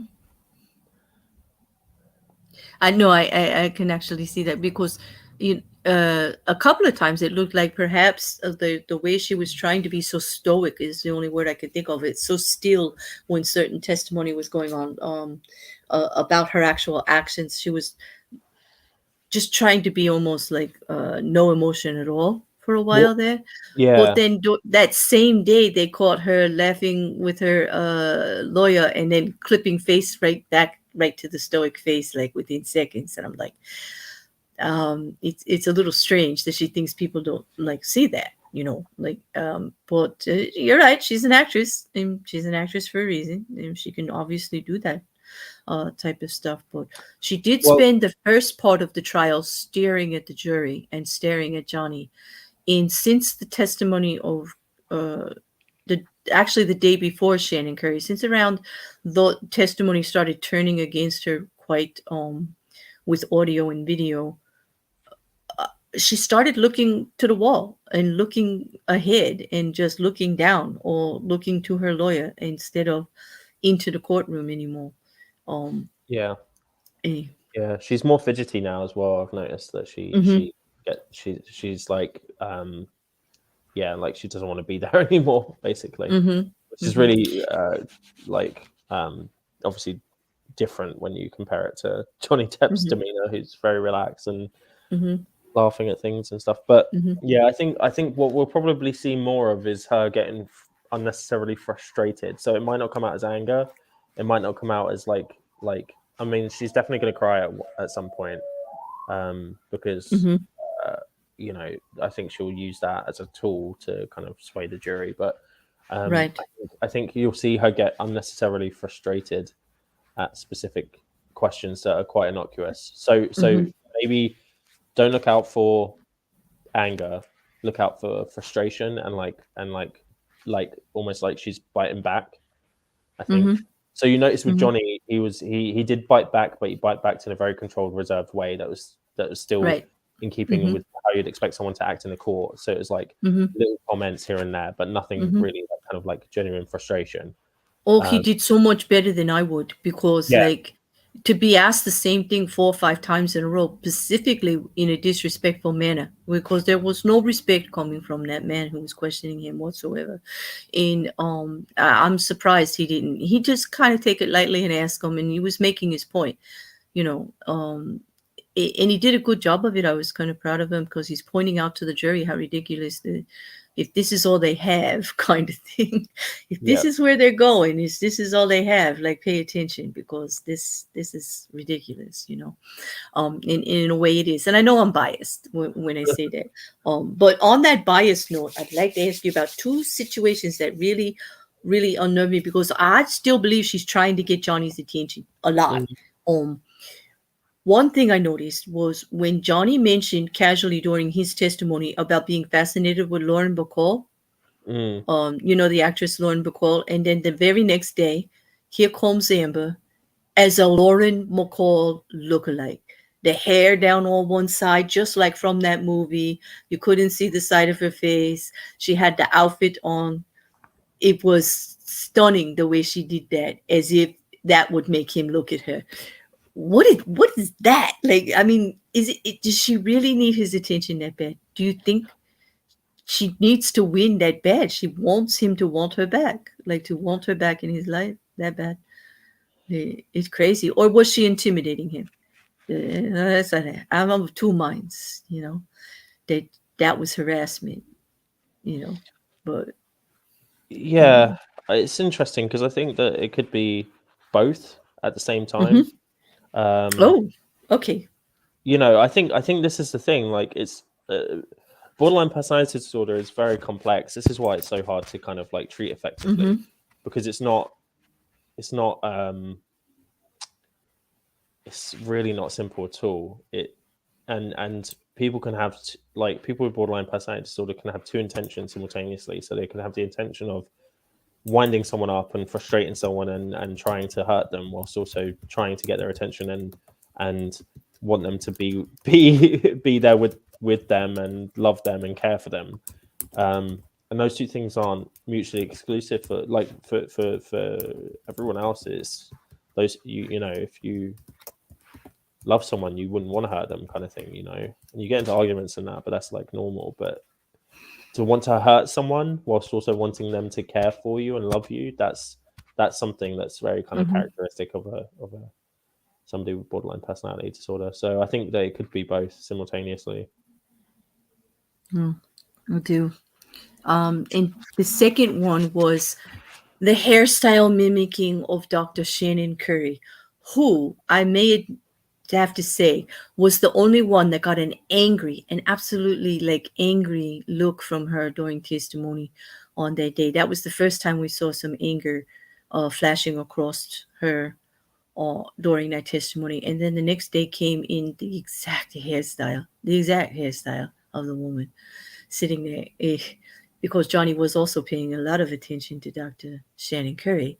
I know I can actually see that because a couple of times it looked like perhaps the way she was trying to be so stoic is the only word I could think of. It's so still when certain testimony was going on about her actual actions. She was just trying to be almost like no emotion at all for a What? while there. But Yeah, then that same day, they caught her laughing with her lawyer and then clipping face right back, right to the stoic face, like within seconds. And I'm like, it's a little strange that she thinks people don't like see that, like. But you're right, she's an actress, and she's an actress for a reason, and she can obviously do that type of stuff. But she did well, spend the first part of the trial staring at the jury and staring at Johnny. And since the testimony of uh, the actually the day before Shannon Curry, since around the testimony started turning against her quite with audio and video, she started looking to the wall and looking ahead and just looking down or looking to her lawyer instead of into the courtroom anymore. Um, yeah, eh, yeah. She's more fidgety now as well. I've noticed that mhm, she's like yeah, like she doesn't want to be there anymore, basically, mhm, which is mhm, really like obviously different when you compare it to Johnny Depp's mhm, demeanor, who's very relaxed and mhm, laughing at things and stuff. But mhm, yeah, I think what we'll probably see more of is her getting unnecessarily frustrated. So it might not come out as anger. It might not come out as like. I mean, she's definitely going to cry at some point because mhm. uh, I think she'll use that as a tool to kind of sway the jury. But Right. I think you'll see her get unnecessarily frustrated at specific questions that are quite innocuous. So Mhm, maybe don't look out for anger, look out for frustration and like almost like she's biting back, I think. mhm, So you notice with mhm. Johnny, he did bite back, but he bite back in a very controlled, reserved way that was still Right. in keeping Mhm, with how you'd expect someone to act in a court. So it was like mhm, little comments here and there, but nothing mhm. really like, kind of like genuine frustration. Oh, he Um, did so much better than I would because, yeah, like, to be asked the same thing 4 or 5 times in a row, specifically in a disrespectful manner, because there was no respect coming from that man who was questioning him whatsoever. And I'm surprised he didn't. He just kind of take it lightly and ask him, and he was making his point, you know. And he did a good job of it. I was kind of proud of him because he's pointing out to the jury how ridiculous if this is all they have, kind of thing. If yeah, this is where they're going, is this is all they have, like pay attention because this is ridiculous, in a way it is. And I know I'm biased when I say that. But on that biased note, I'd like to ask you about two situations that really, really unnerve me because I still believe she's trying to get Johnny's attention a lot. mm, Um, One thing I noticed was when Johnny mentioned casually during his testimony about being fascinated with Lauren Bacall, mm, the actress Lauren Bacall, and then the very next day, here comes Amber as a Lauren Bacall lookalike. The hair down on one side, just like from that movie. You couldn't see the side of her face. She had the outfit on. It was stunning the way she did that, as if that would make him look at her. What is that? Like, I mean, does she really need his attention that bad? Do you think she needs to win that bad? She wants him to want her back, like to want her back in his life that bad. It's crazy. Or was she intimidating him? I'm of two minds, that that was harassment, you know. But yeah. It's interesting because I think that it could be both at the same time. mhm. Um, Oh, okay. I think this is the thing. Like, it's borderline personality disorder is very complex. This is why it's so hard to kind of like treat effectively Mm-hmm. because it's really not simple at all. And people can have like people with borderline personality disorder can have two intentions simultaneously. So they can have the intention of winding someone up and frustrating someone and trying to hurt them whilst also trying to get their attention and want them to be be there with them and love them and care for them. and those two things aren't mutually exclusive. For like for everyone else, is those you know, if you love someone, you wouldn't want to hurt them, kind of thing, you know. And you get into arguments and that, but that's like normal. But to want to hurt someone whilst also wanting them to care for you and love you, that's something that's very kind of Mm-hmm. characteristic of a somebody with borderline personality disorder. So I think that it could be both simultaneously. Mm, I do. And the second one was the hairstyle mimicking of Dr. Shannon Curry, who I may have to say was the only one that got an angry, an absolutely like angry look from her during testimony on that day. That was the first time we saw some anger flashing across her during that testimony. And then the next day came in the exact hairstyle of the woman sitting there. Because Johnny was also paying a lot of attention to Dr. Shannon Curry.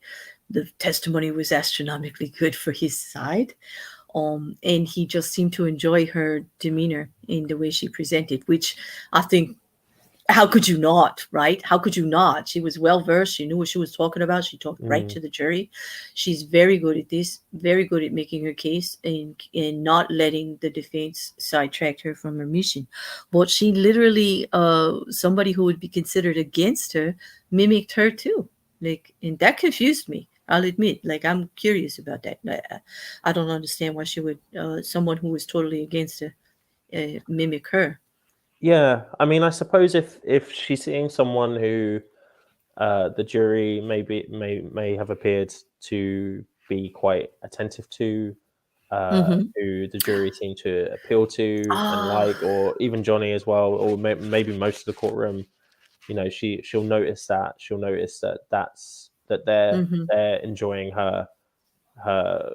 The testimony was astronomically good for his side. And he just seemed to enjoy her demeanor in the way she presented, which I think, how could you not, right? How could you not? She was well versed. She knew what she was talking about. She talked right Mm. to the jury. She's very good at this, very good at making her case and not letting the defense sidetrack her from her mission. But she literally, somebody who would be considered against her, mimicked her too. Like, and that confused me. I'll admit, like, I'm curious about that. I don't understand why she would, someone who was totally against her, mimic her. Yeah, I mean, I suppose if she's seeing someone who the jury may have appeared to be quite attentive to, Mm-hmm. who the jury seem to appeal to and Ah, like, or even Johnny as well, or maybe most of the courtroom. You know, she'll notice that. She'll notice that mm-hmm. they're enjoying her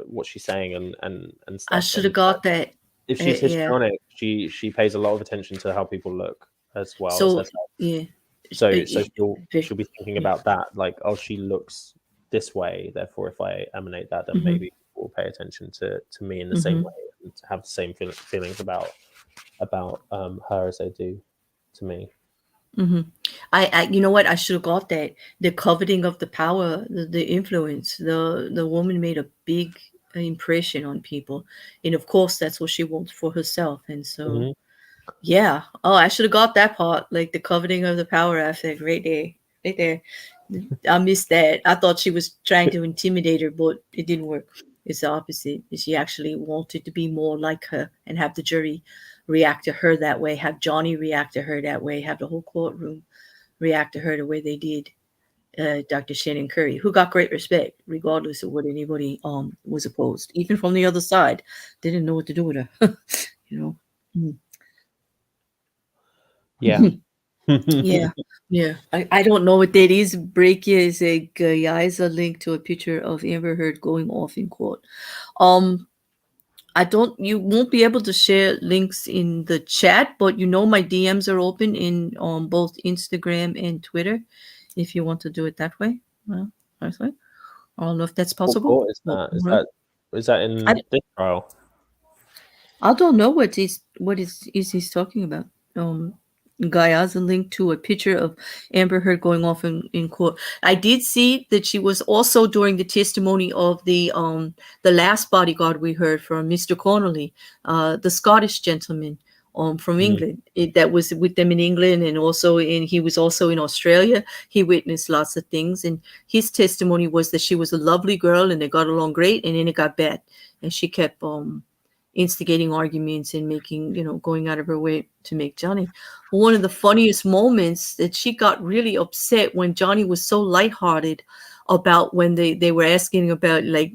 what she's saying and I stuff. should have And got that. if she's Yeah. histrionic, she pays a lot of attention to how people look as well as So herself. yeah, So yeah, she'll be thinking about that, like, oh, she looks this way, therefore if I emanate that, then mm-hmm, maybe people will pay attention to me in the same mm-hmm, way and to have the same feelings about her as they do to me. mm-hmm. You know what? I should have got that. The coveting of the power, the influence. The woman made a big impression on people, and of course, that's what she wants for herself. And so, Hmm. yeah. Oh, I should have got that part, like the coveting of the power aspect, right there, right there. I missed that. I thought she was trying to intimidate her, but it didn't work. It's the opposite. She actually wanted to be more like her and have the jury react to her that way, have Johnny react to her that way, have the whole courtroom react to her the way they did Dr. Shannon Curry, who got great respect, regardless of what anybody was opposed. Even from the other side, they didn't know what to do with her. you know. Mm. Yeah. Yeah, yeah. I don't know what that is. Breakia is a Gaisa link to a picture of Amber Heard going off in court. Um, I don't. You won't be able to share links in the chat, but you know my DMs are open in both Instagram and Twitter. If you want to do it that way, well, that's fine. I don't know if that's What possible. court is Well, that? well, Is that I in this trial? I don't know what is he's talking about. Guy has a link to a picture of Amber Heard going off in court. I did see that she was also during the testimony of the last bodyguard we heard from Mr. Connolly, the Scottish gentleman from Mm. England that was with them in England and he was also in Australia. He witnessed lots of things and his testimony was that she was a lovely girl and they got along great and then it got bad and she kept instigating arguments and making, going out of her way to make Johnny. One of the funniest moments that she got really upset when Johnny was so lighthearted about when they were asking about like,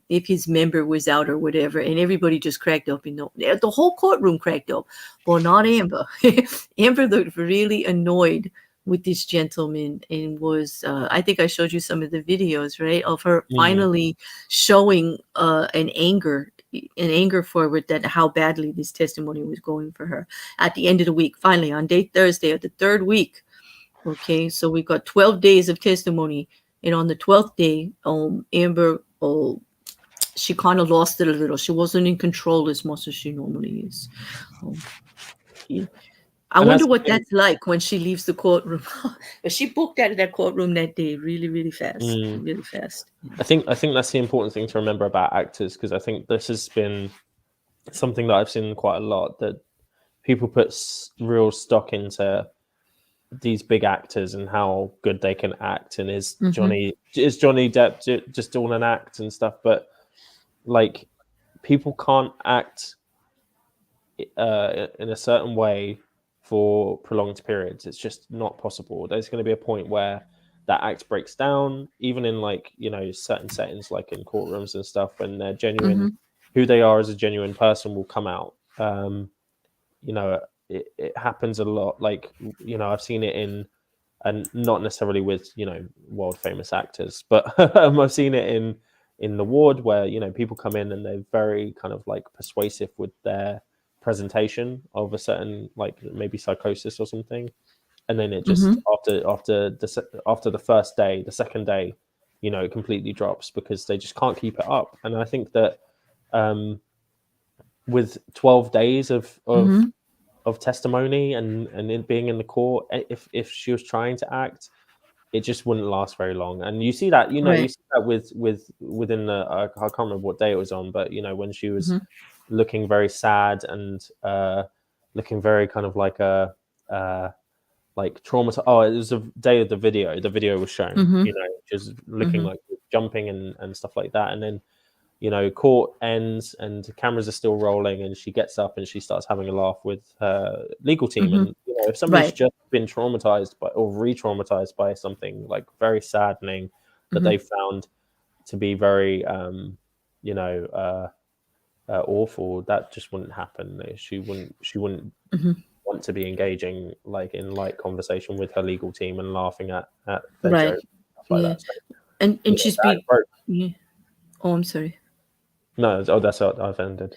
if his member was out or whatever, and everybody just cracked up the whole courtroom cracked up, but not Amber. Amber looked really annoyed with this gentleman and was I think I showed you some of the videos, right, of her Mm. finally showing an anger forward that how badly this testimony was going for her at the end of the week, finally on day Thursday of the third week. Okay, so we've got 12 days of testimony, and on the 12th day, Amber, she kind of lost it a little. She wasn't in control as much as she normally is. Um, I And wonder that's the what thing. that's like when she leaves the courtroom. But she booked out of that courtroom that day really, really fast, Mm, really fast. Yeah. I think that's the important thing to remember about actors, because I think this has been something that I've seen quite a lot, that people put real stock into these big actors and how good they can act, and Mm-hmm. Is Johnny Depp just doing an act and stuff, but like, people can't act in a certain way for prolonged periods. It's just not possible. There's going to be a point where that act breaks down, even in, like, certain settings, like in courtrooms and stuff, when they're genuine, Mm-hmm. who they are as a genuine person will come out. You know, it happens a lot. Like, I've seen it in, and not necessarily with, world famous actors, but I've seen it in the ward, where people come in and they're very kind of like persuasive with their presentation of a certain, like, maybe psychosis or something, and then it just, Mm-hmm. after the first day, the second day, it completely drops because they just can't keep it up. And I think that, um, with 12 days Mm-hmm. of testimony, and it being in the court, if she was trying to act, it just wouldn't last very long. And you see that, you Right. see that within the, I can't remember what day it was on, but when she was Mm-hmm. looking very sad, and looking very kind of like a, like, traumatized. Oh, it was the day of the video. The video was shown, Mm-hmm. just looking Mm-hmm. like jumping and stuff like that. And then, court ends and the cameras are still rolling, and she gets up and she starts having a laugh with her legal team. Mm-hmm. And if somebody's Right. just been traumatized by, or re-traumatized by, something like very saddening that Mm-hmm. they found to be very, you know uh, awful, that just wouldn't happen. She wouldn't Mm-hmm. want to be engaging, like, in light conversation with her legal team and laughing at their Right. jokes, stuff like Yeah. that. So, And she's that been. broke. Yeah. Oh, I'm sorry. No, oh, that's what I've ended.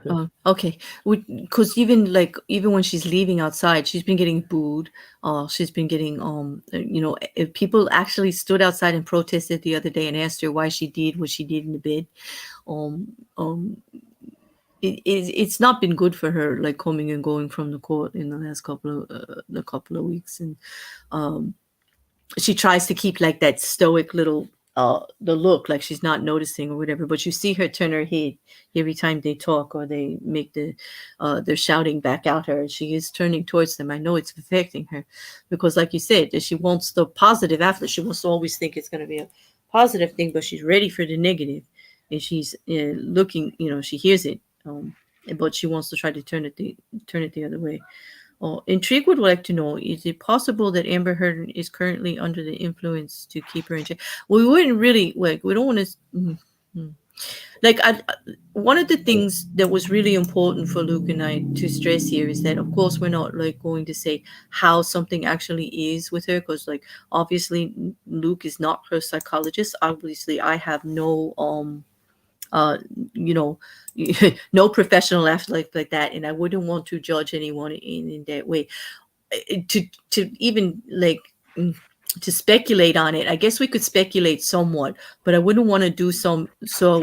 Oh, okay. Because even when she's leaving outside, she's been getting booed. She's been getting people actually stood outside and protested the other day and asked her why she did what she did in the bed. Um, um, it's not been good for her, like coming and going from the court in the last couple of weeks, and um, she tries to keep like that stoic little the look, like she's not noticing or whatever, but you see her turn her head every time they talk or they make they're shouting back at her. She is turning towards them. I know it's affecting her because, like you said, that she wants the positive after. She wants to always think it's going to be a positive thing, but she's ready for the negative, and she's looking, she hears it, but she wants to try to turn it the other way. Oh, Intrigue would like to know, is it possible that Amber Heard is currently under the influence to keep her in check? We wouldn't really, like, we don't want to. Like, one of the things that was really important for Luke and I to stress here is that, of course, we're not like going to say how something actually is with her, because, like, obviously, Luke is not her psychologist. Obviously, I have no uh you know no professional athletes like that, and I wouldn't want to judge anyone in that way. To even like to speculate on it, I guess we could speculate somewhat, but I wouldn't want to do so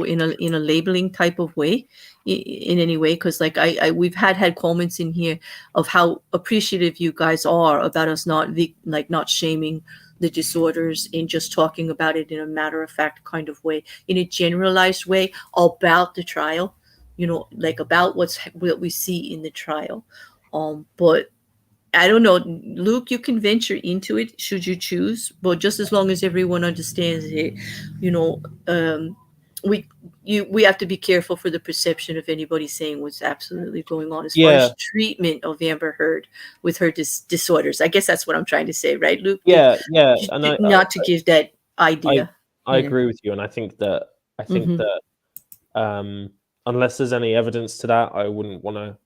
in a labeling type of way, in any way, because like I we've had comments in here of how appreciative you guys are about us not shaming the disorders and just talking about it in a matter of fact kind of way, in a generalized way about the trial, like about what we see in the trial. But I don't know, Luke, you can venture into it should you choose, but just as long as everyone understands it, you know, we we have to be careful for the perception of anybody saying what's absolutely going on as far as Yeah, treatment of Amber Heard with her disorders. I guess that's what I'm trying to say, right, Luke? yeah, and Not to give that I idea. I Yeah. agree with you, and I think Mm-hmm. that, unless there's any evidence to that, I wouldn't want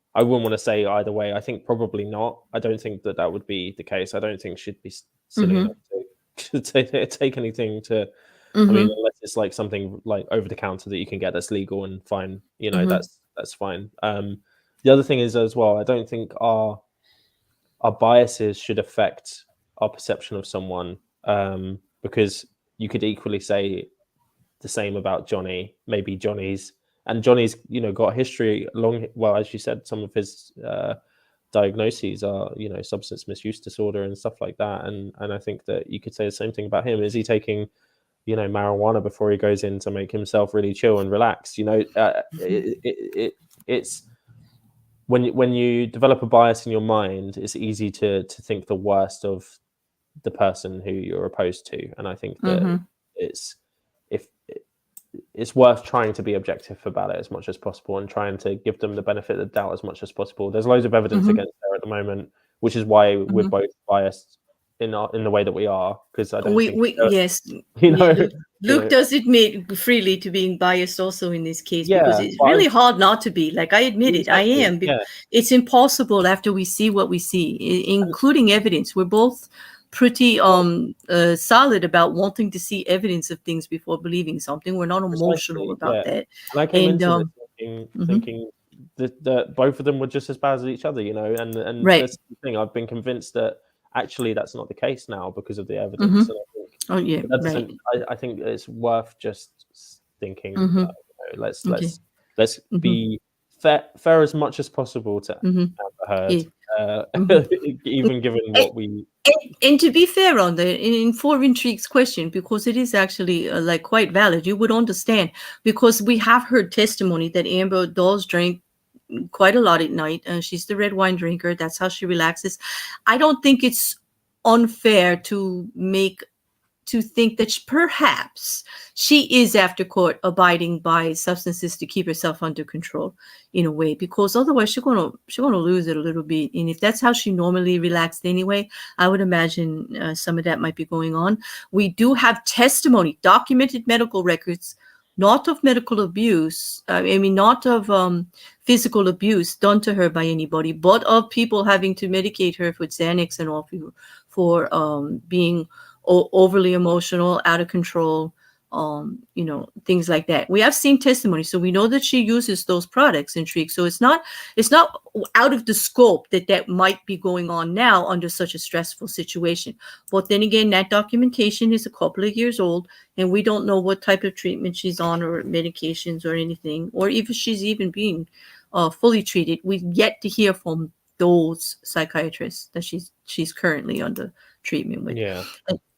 to say either way. I think probably not. I don't think that would be the case. I don't think she'd be silly Mm-hmm. enough to take anything to. I mean, Mm-hmm. unless it's like something like over the counter that you can get that's legal and fine, Mm-hmm. that's fine. The other thing is as well, I don't think our biases should affect our perception of someone, because you could equally say the same about Johnny. Maybe Johnny's got history long. Well, as you said, some of his diagnoses are, substance misuse disorder and stuff like that. And I think that you could say the same thing about him. Is he taking, marijuana before he goes in to make himself really chill and relax? It's when you develop a bias in your mind, it's easy to think the worst of the person who you're opposed to. And I think that it's worth trying to be objective about it as much as possible and trying to give them the benefit of the doubt as much as possible. There's loads of evidence against her at the moment, which is why we're both biased in the way that we are, because I don't think yes, Luke does admit freely to being biased also in this case, because it's really hard not to be. Like, I admit it, I am. It's impossible after we see what we see, including evidence. We're both pretty solid about wanting to see evidence of things before believing something. We're not emotional about that. And I came into this thinking that both of them were just as bad as each other, and right. That's the thing. I've been convinced that actually that's not the case now because of the evidence. And I think it's worth just thinking. Let's be fair as much as possible to Amber Heard, even given what we. And to be fair on in For Intrigue's question, because it is actually like quite valid, you would understand, because we have heard testimony that Amber does drink quite a lot at night, and she's the red wine drinker. That's how she relaxes. I don't think it's unfair to think that perhaps she is after court abiding by substances to keep herself under control in a way, because otherwise she's gonna lose it a little bit. And if that's how she normally relaxed anyway, I would imagine some of that might be going on. We do have testimony, documented medical records, not of medical abuse. Not of physical abuse done to her by anybody, but of people having to medicate her with Xanax and all for being overly emotional, out of control, things like that. We have seen testimony, so we know that she uses those products in Intrigue. So it's not out of the scope that might be going on now under such a stressful situation. But then again, that documentation is a couple of years old, and we don't know what type of treatment she's on, or medications, or anything, or if she's even being fully treated. We've yet to hear from those psychiatrists that she's currently under treatment with. Yeah.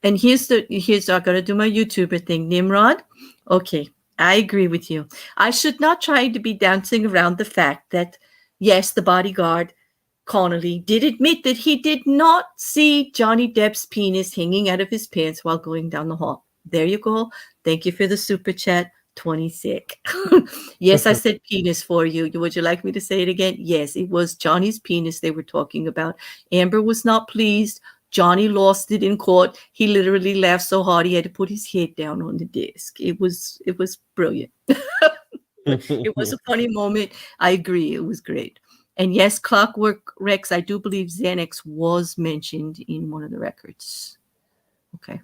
And here's I gotta do my YouTuber thing, Nimrod. Okay, I agree with you. I should not try to be dancing around the fact that, yes, the bodyguard Connolly did admit that he did not see Johnny Depp's penis hanging out of his pants while going down the hall. There you go. Thank you for the super chat. 26. Yes, I said penis for you. Would you like me to say it again? Yes, it was Johnny's penis they were talking about. Amber was not pleased. Johnny lost it in court. He literally laughed so hard he had to put his head down on the desk. It was brilliant. It was a funny moment. I agree. It was great. And yes, Clockwork Rex, I do believe Xanax was mentioned in one of the records. Okay.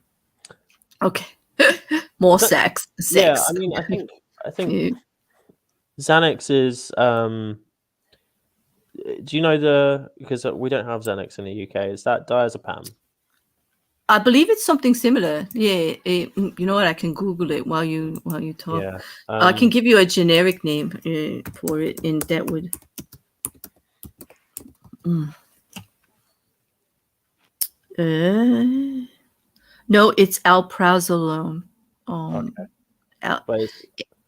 More sex. Yeah, I think Xanax is do you know because we don't have Xanax in the UK, is that diazepam? I believe it's something similar. Yeah, you know what? I can Google it while you talk. Yeah, I can give you a generic name for it, and that would. No, it's alprazolam. Okay.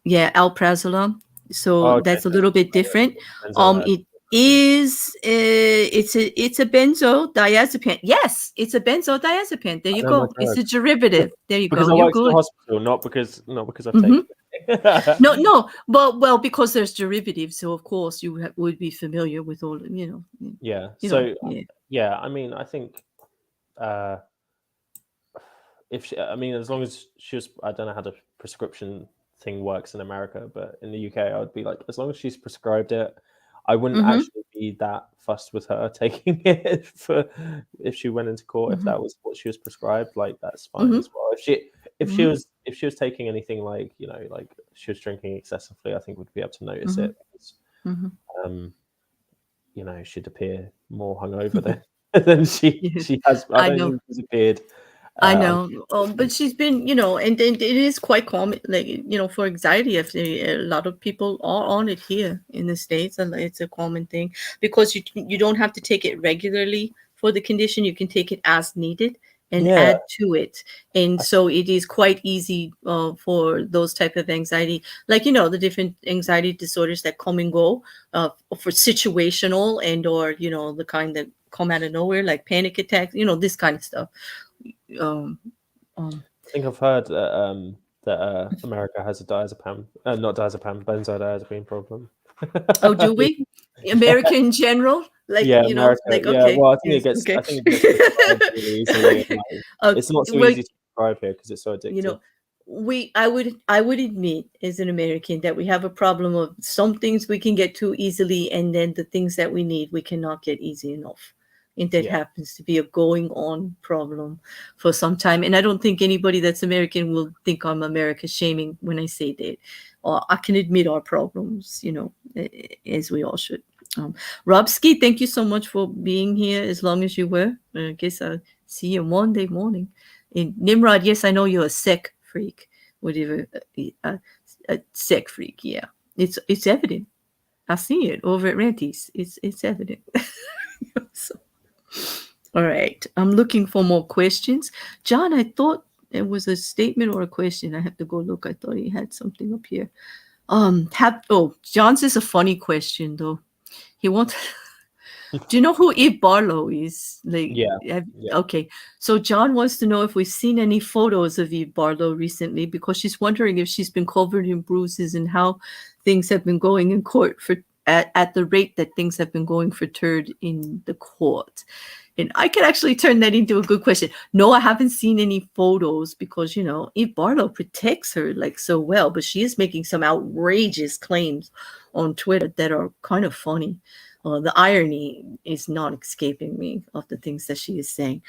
Alprazolam. So that's a little bit different. It is it's a benzodiazepine. Yes, it's a benzodiazepine. There you go. It's a derivative. There you because go. I work in the hospital, not because I've taken it. No, but because there's derivatives, so of course you would be familiar with all. Yeah. Yeah. I think as long as she was, I don't know how the prescription thing works in America, but in the UK, I would be like, as long as she's prescribed it, I wouldn't actually be that fussed with her taking it if she went into court. If that was what she was prescribed, like that's fine as well. If she was taking anything like like she was drinking excessively, I think we'd be able to notice it because she'd appear more hungover than she has. I don't think she's appeared I I'm know, but she's been, and it is quite common, like, for anxiety. A lot of people are on it here in the States, and it's a common thing because you don't have to take it regularly for the condition. You can take it as needed and yeah, add to it, and so it is quite easy for those type of anxiety, like the different anxiety disorders that come and go, for situational and or the kind that come out of nowhere, like panic attacks, this kind of stuff. um, um, I think I've heard that America has a diazepam, not diazepam, benzodiazepine problem. oh, do we? Yeah, America in general, like yeah, America. like Yeah, okay, well, yes, I okay. think it gets prescribed really easily, and like it's not so Well, easy to prescribe here because it's so you addictive. know, I would admit as an American that we have a problem of some things we can get too easily, and then the things that we need we cannot get easy enough. And that Yeah, happens to be a going on problem for some time. And I don't think anybody that's American will think I'm America shaming when I say that. Or I can admit our problems, as we all should. Um, Robski, thank you so much for being here as long as you were. I guess I'll see you Monday morning. And Nimrod, yes, I know you're a sec freak, whatever, a sec freak. Yeah, it's evident. I see it over at Ranty's. It's evident. So, all right, I'm looking for more questions. John, I thought it was a statement or a question. I have to go look. I thought he had something up here. John's is a funny question though. He wants. Do you know who Eve Barlow is? Like, yeah, yeah. okay. So John wants to know if we've seen any photos of Eve Barlow recently because she's wondering if she's been covered in bruises and how things have been going in court for at the rate that things have been going for Turd in the court. And I can actually turn that into a good question. No, I haven't seen any photos because, Eve Barlow protects her like so well, but she is making some outrageous claims on Twitter that are kind of funny. The irony is not escaping me of the things that she is saying.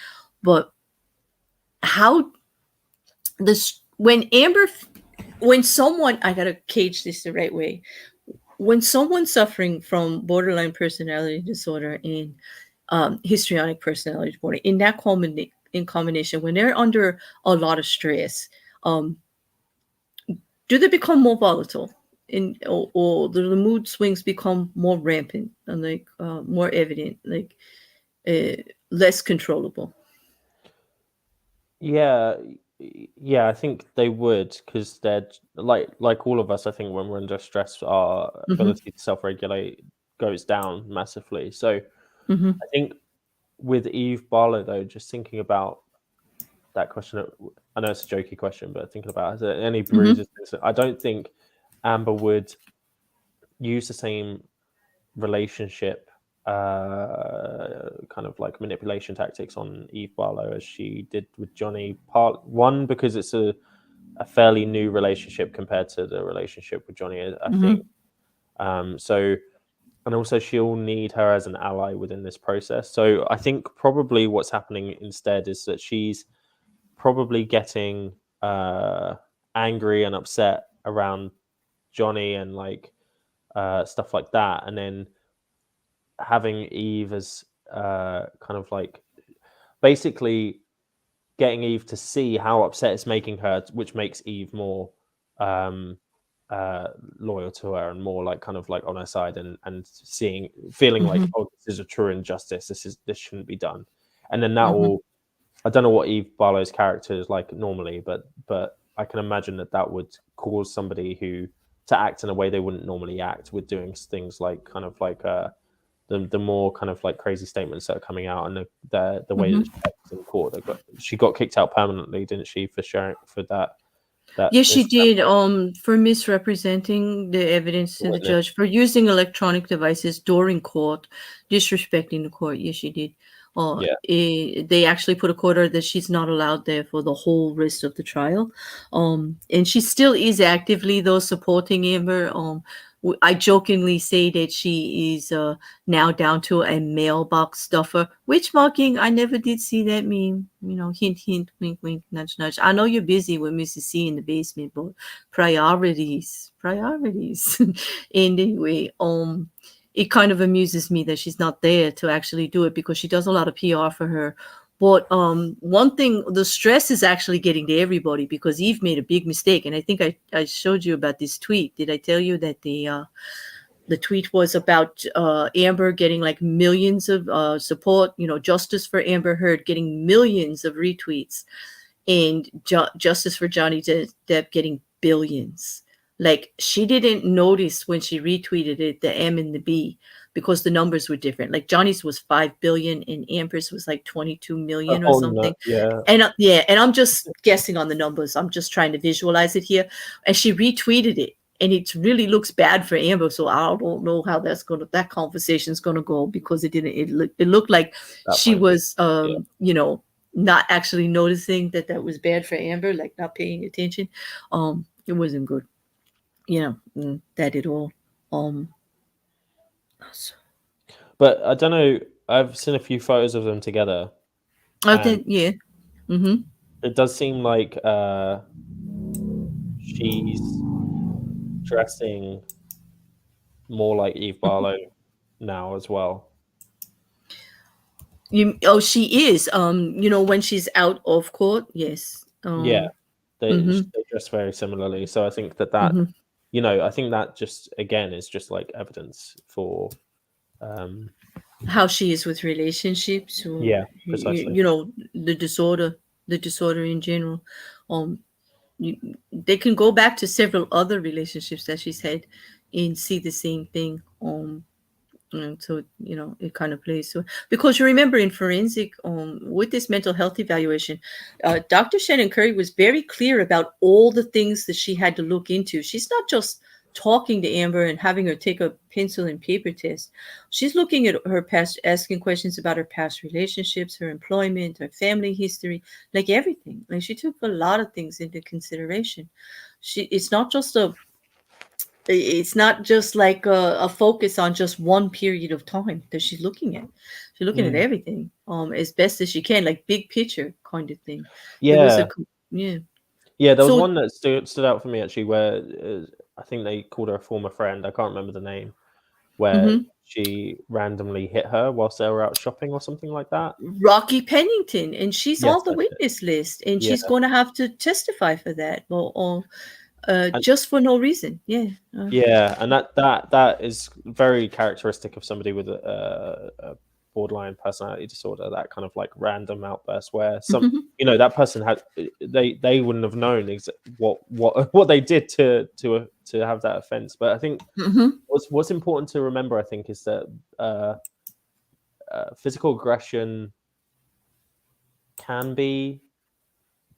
But how this, when someone, I got to cage this the right way, when someone's suffering from borderline personality disorder and histrionic personality disorder, in combination, when they're under a lot of stress, um, do they become more volatile? Or do the mood swings become more rampant and like more evident, like less controllable? Yeah, yeah, I think they would because they're like all of us. I think when we're under stress, our Mm-hmm, ability to self-regulate goes down massively. So mm-hmm, I think with Eve Barlow, though, just thinking about that question, I know it's a jokey question, but thinking about is there any mm-hmm, bruises? I don't think Amber would use the same relationship kind of like manipulation tactics on Eve Barlow as she did with Johnny. Part one, because it's a fairly new relationship compared to the relationship with Johnny, I mm-hmm, think. So, and also she'll need her as an ally within this process. So I think probably what's happening instead is that she's probably getting angry and upset around Johnny and like stuff like that, and then having Eve as kind of like basically getting Eve to see how upset it's making her, which makes Eve more um, loyal to her and more like kind of like on her side, and feeling like, mm-hmm, oh, this is a true injustice. This shouldn't be done. And then that mm-hmm, will, I don't know what Eve Barlow's character is like normally, but I can imagine that would cause somebody who to act in a way they wouldn't normally act, with doing things like kind of like the more kind of like crazy statements that are coming out, and the way that she mm-hmm. acts in court. She got kicked out permanently, didn't she, for sharing for that Yes, she Instagram did. post For misrepresenting the evidence to to the witness? judge, for using electronic devices during court, disrespecting the court. Yes, she did. Yeah, They actually put a court order that she's not allowed there for the whole rest of the trial. And she still is actively though supporting Amber. I jokingly say that she is now down to a mailbox stuffer. Witch marking, I never did see that meme. Hint, hint, wink, wink, nudge, nudge. I know you're busy with Mrs. C in the basement, but priorities, priorities. And anyway, it kind of amuses me that she's not there to actually do it because she does a lot of PR for her But one thing, the stress is actually getting to everybody because Eve made a big mistake, and I think I showed you about this tweet. Did I tell you that the tweet was about Amber getting like millions of support, justice for Amber Heard getting millions of retweets, and justice for Johnny Depp getting billions. Like, she didn't notice when she retweeted it, the M and the B, because the numbers were different. Like, Johnny's was 5 billion and Amber's was like 22 million or Oh no, something. yeah, And yeah, and I'm just guessing on the numbers. I'm just trying to visualize it here. And she retweeted it, and it really looks bad for Amber. So I don't know how that conversation's gonna go, because it didn't. It looked like that she point. was, Yeah, not actually noticing that was bad for Amber, like not paying attention. It wasn't good, that at all. Um, so- but I don't know. I've seen a few photos of them together, I and think, yeah. Mm-hmm. it does seem like she's dressing more like Eve Barlow now as well. She is. When she's out of court, yes. Yeah, Mm-hmm. they dress very similarly. So I think that Mm-hmm. I think that just again is just like evidence for um How she is with relationships, or yeah, precisely. the disorder in general. Um, they can go back to several other relationships that she's had and see the same thing. So it kind of plays. So, because you remember, in forensic, with this mental health evaluation, Dr. Shannon Curry was very clear about all the things that she had to look into. She's not just talking to Amber and having her take a pencil and paper test. She's looking at her past, asking questions about her past relationships, her employment, her family history, like everything. Like, she took a lot of things into consideration. It's not just like a focus on just one period of time that she's looking at. She's looking at Mm. everything, as best as she can, like big picture kind of thing. There was Yeah, yeah. yeah. There was So, one that stood out for me actually, where I think they called her a former friend. I can't remember the name. Where mhm. she randomly hit her whilst they were out shopping or something like that. Rocky Pennington, and she's Yes, on the that's it. witness list, and Yeah, she's going to have to testify for that, or and just for no reason. Yeah. yeah, and that is very characteristic of somebody with a borderline personality disorder. That kind of like random outburst where Mhm. that person had they wouldn't have known what they did to have that offense. But I think Mhm. what's important to remember, I think, is that uh, physical aggression can be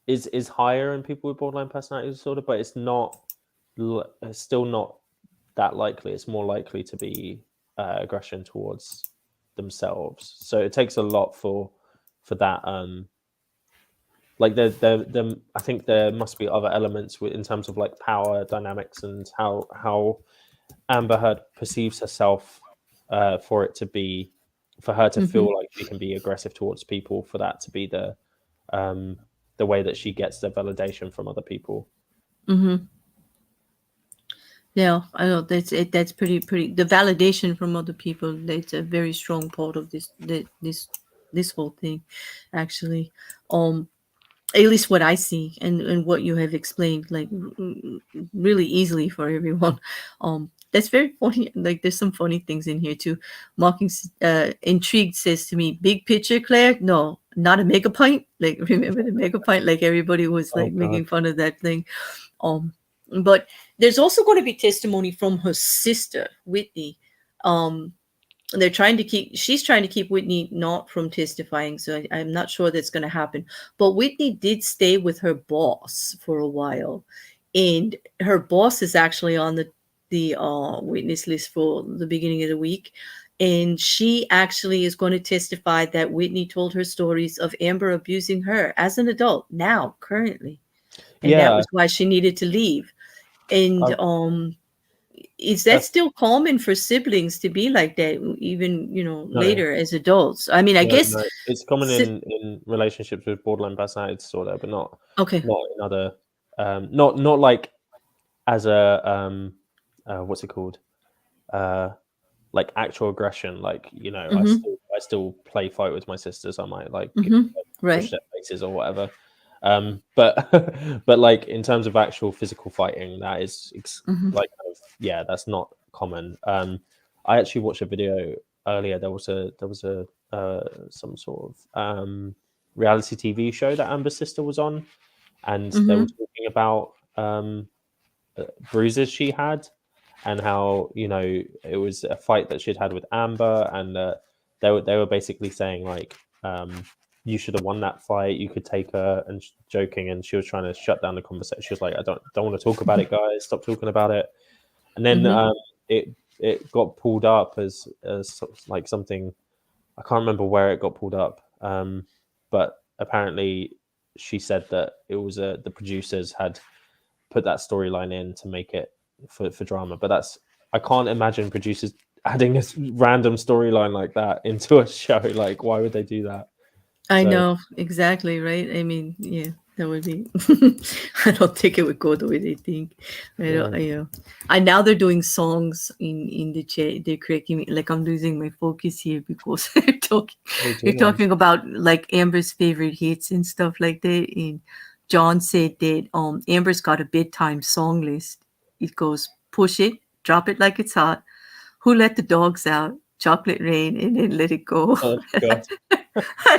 is higher in people with borderline personality disorder, but it's still not that likely. It's more likely to be aggression towards themselves. So it takes a lot for that. Like I think there must be other elements in terms of like power dynamics and how Amber Heard perceives herself, for her to Mhm. feel like she can be aggressive towards people, for that to be the way that she gets the validation from other people. Mhm. Yeah, I know that's it. That's pretty. The validation from other people. That's a very strong part of this whole thing, actually. Um, at least what I see, and what you have explained, like, really easily for everyone. That's very funny. Like, there's some funny things in here too. Mocking, intrigued says to me, "Big picture, Claire? No, not a mega pint. Like, remember the mega pint? Like, everybody was Oh like God. making fun of that thing." Um, but there's also going to be testimony from her sister, Whitney. Um, she's trying to keep Whitney not from testifying, so I'm not sure that's going to happen. But Whitney did stay with her boss for a while, and her boss is actually on the witness list for the beginning of the week. And she actually is going to testify that Whitney told her stories of Amber abusing her as an adult, now currently, and that Yeah, was why she needed to leave. And I've, is that that's still common for siblings to be like that, even no, later as adults? I mean, I guess. no. It's common si- in relationships with borderline personality disorder, but okay. not in other not like as a what's it called? Uh like actual aggression. Like, Mm-hmm. I still play fight with my sisters. I might like Mm-hmm. Right. push their faces or whatever. But but like in terms of actual physical fighting, that is Mm-hmm. like yeah, that's not common. I actually watched a video earlier. There was a some sort of reality TV show that Amber's sister was on, and they were Mm-hmm. talking about bruises she had, and how it was a fight that she'd had with Amber, and they were basically saying like, you should have won that fight. You could take her, and joking, and she was trying to shut down the conversation. She was like, I don't want to talk about it, guys. Stop talking about it. And then Mm-hmm. it got pulled up as like something. I can't remember where it got pulled up, but apparently she said that it was the producers had put that storyline in to make it for drama. But I can't imagine producers adding a random storyline like that into a show. Like, why would they do that? I So know exactly, right? I mean, yeah, that would be. I don't think it would go the way they think. I don't. yeah, You know, and now they're doing songs in the chat. They're correcting me. Like I'm losing my focus here because they they're do. talking about like Amber's favorite hits and stuff like that. And John said that Amber's got a bedtime song list. It goes push it, drop it like it's hot. Who let the dogs out? Chocolate rain, and then let it go. Oh God.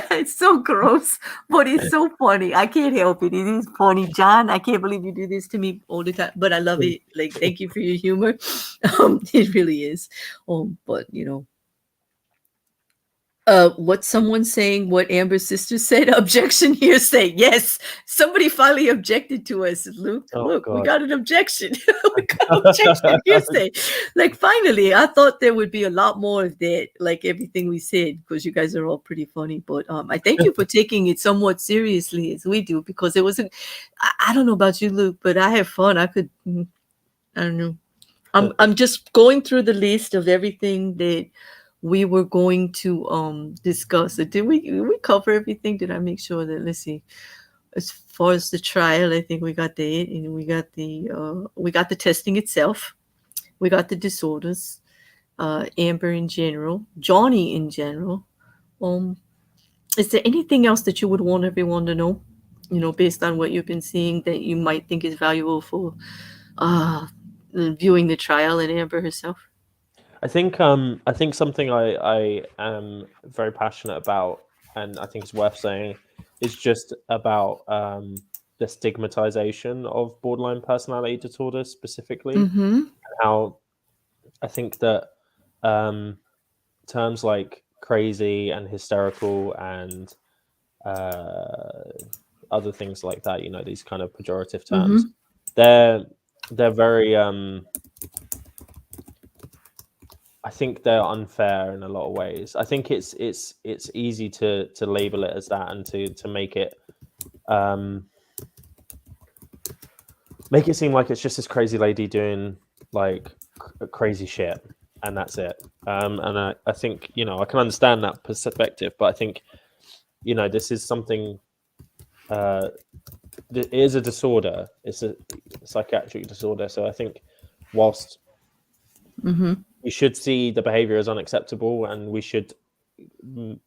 It's so gross, but it's so funny. I can't help it. It is funny, John. I can't believe you do this to me all the time, but I love it. Like, thank you for your humor. It really is. But what someone saying what Amber's sister said, objection here say yes. Somebody finally objected to us. Luke, Oh look, we God. got an objection. We got objection hearsay. Like finally, I thought there would be a lot more of that, like everything we said, because you guys are all pretty funny. But I thank you for taking it somewhat seriously as we do, because it wasn't. I don't know about you, Luke, but I have fun. I don't know. I'm just going through the list of everything that we were going to discuss. Did we cover everything? Did I make sure that, let's see, as far as the trial, I think we got that, and we got the testing itself. We got the disorders, Amber in general, Johnny in general. Um is there anything else that you would want everyone to know? Based on what you've been seeing that you might think is valuable for uh viewing the trial and Amber herself? I think something I am very passionate about, and I think it's worth saying, is just about the stigmatization of borderline personality disorder specifically. Mm-hmm. How I think that terms like crazy and hysterical and uh, other things like that, these kind of pejorative terms, Mm-hmm. they're very I think they're unfair in a lot of ways. I think it's easy to label it as that, and to um, make it seem like it's just this crazy lady doing like crazy shit, and that's it. And I think I can understand that perspective, but I think this is something. It is a disorder. It's a psychiatric disorder. So I think whilst Mm-hmm. we should see the behavior as unacceptable, and we should you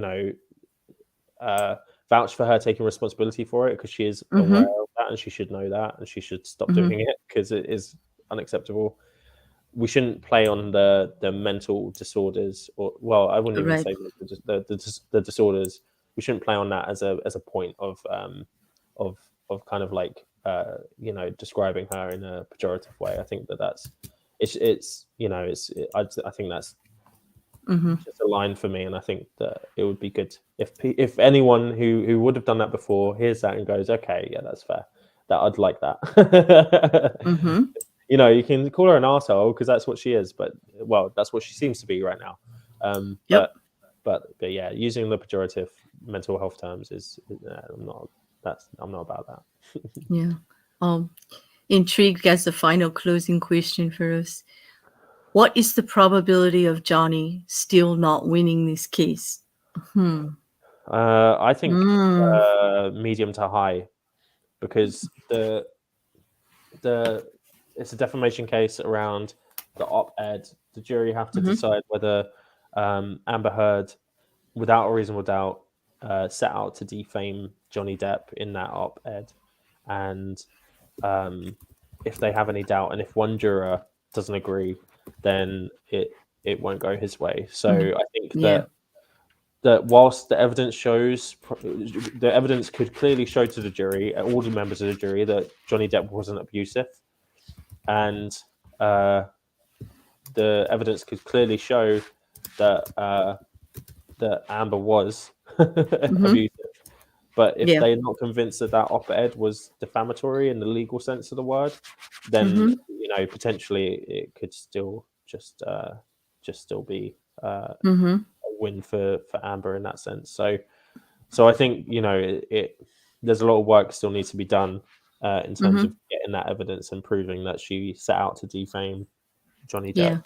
know vouch for her taking responsibility for it, because she is aware Mm-hmm. of that, and she should know that, and she should stop Mm-hmm. doing it because it is unacceptable. We shouldn't play on the mental disorders, or well, I wouldn't even Right. say the disorders. We shouldn't play on that as a point of kind of like describing her in a pejorative way. I think that's I think that's Mm-hmm. just a line for me, and I think that it would be good if anyone who would have done that before hears that and goes, okay, yeah, that's fair. That I'd like that. Mm-hmm. You can call her an arsehole because that's what she is, but well, that's what she seems to be right now. Um, Yep. but but yeah, using the pejorative mental health terms I'm not about that. Yeah. Um, Intrigued as the final closing question for us. What is the probability of Johnny still not winning this case? Hmm. I think Mm. medium to high, because the it's a defamation case around the op-ed. The jury have to Mm-hmm. decide whether Amber Heard, without a reasonable doubt, set out to defame Johnny Depp in that op-ed, and um, if they have any doubt, and if one juror doesn't agree, then it won't go his way. So Mhm. I think Yeah. that whilst the evidence shows, the evidence could clearly show to the jury, all the members of the jury, that Johnny Depp wasn't abusive, and the evidence could clearly show that that Amber was Mhm. abusive. But if Yeah. they're not convinced that that op-ed was defamatory in the legal sense of the word, then Mhm. potentially it could still just still be Mhm. a win for Amber in that sense. So I think there's a lot of work still needs to be done in terms of Mhm. getting that evidence and proving that she set out to defame Johnny Depp. Yeah.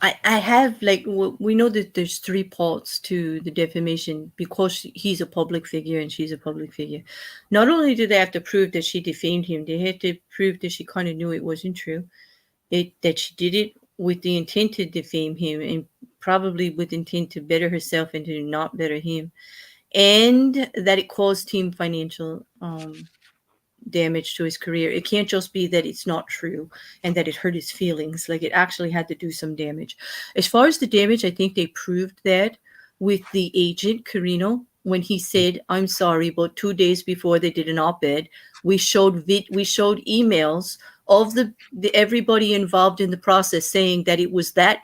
I have like we know that there's three parts to the defamation because he's a public figure and she's a public figure. Not only do they have to prove that she defamed him, they had to prove that she kind of knew it wasn't true. That she did it with the intent to defame him and probably with intent to better herself and to not better him, and that it caused him financial damage to his career. It can't just be that it's not true and that it hurt his feelings. Like it actually had to do some damage. As far as the damage, I think they proved that with the agent Carino when he said, "I'm sorry," but 2 days before they did an op-ed, we showed emails of the everybody involved in the process saying that it was that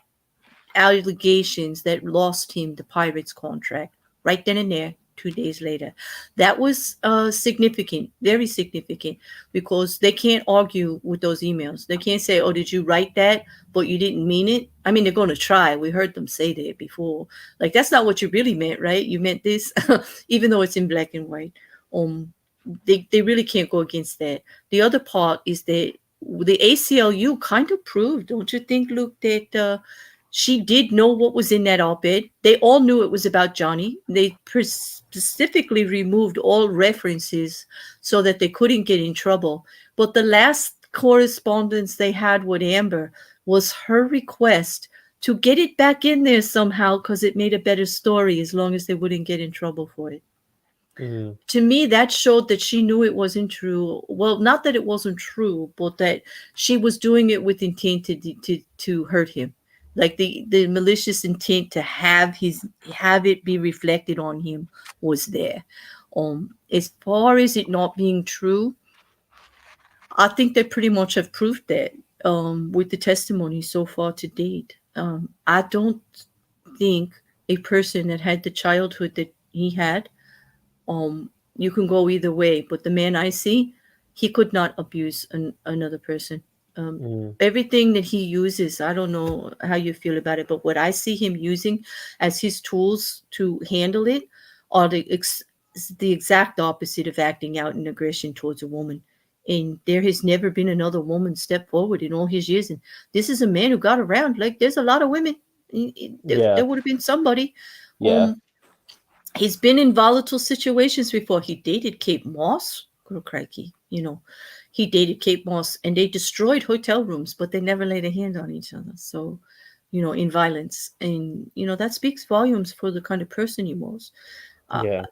allegations that lost him the Pirates contract right then and there. 2 days later, that was significant, very significant, because they can't argue with those emails. They can't say, "Oh, did you write that, but you didn't mean it?" I mean, they're going to try. We heard them say that before. Like that's not what you really meant, right? You meant this, even though it's in black and white. Um, they really can't go against that. The other part is that the ACLU kind of proved, don't you think, Luke, that she did know what was in that op-ed. They all knew it was about Johnny. They specifically removed all references so that they couldn't get in trouble. But the last correspondence they had with Amber was her request to get it back in there somehow because it made a better story as long as they wouldn't get in trouble for it. Mm, To me, that showed that she knew it wasn't true. Well, not that it wasn't true, but that she was doing it with intent to hurt him, like the malicious intent to have it be reflected on him was there. As far as it not being true, I think they pretty much have proved that with the testimony so far to date. I don't think a person that had the childhood that he had, you can go either way, but the man I see, he could not abuse another person. um, mm, Everything that he uses, I don't know how you feel about it, but what I see him using as his tools to handle it are the exact opposite of acting out in aggression towards a woman. And there has never been another woman step forward in all his years, and this is a man who got around. Like there's a lot of women. yeah, There would have been somebody. yeah, um he's been in volatile situations before. He dated Kate Moss. Oh, crikey. He dated Kate Moss and they destroyed hotel rooms, but they never laid a hand on each other. So, in violence. And, that speaks volumes for the kind of person he was. Uh, yeah,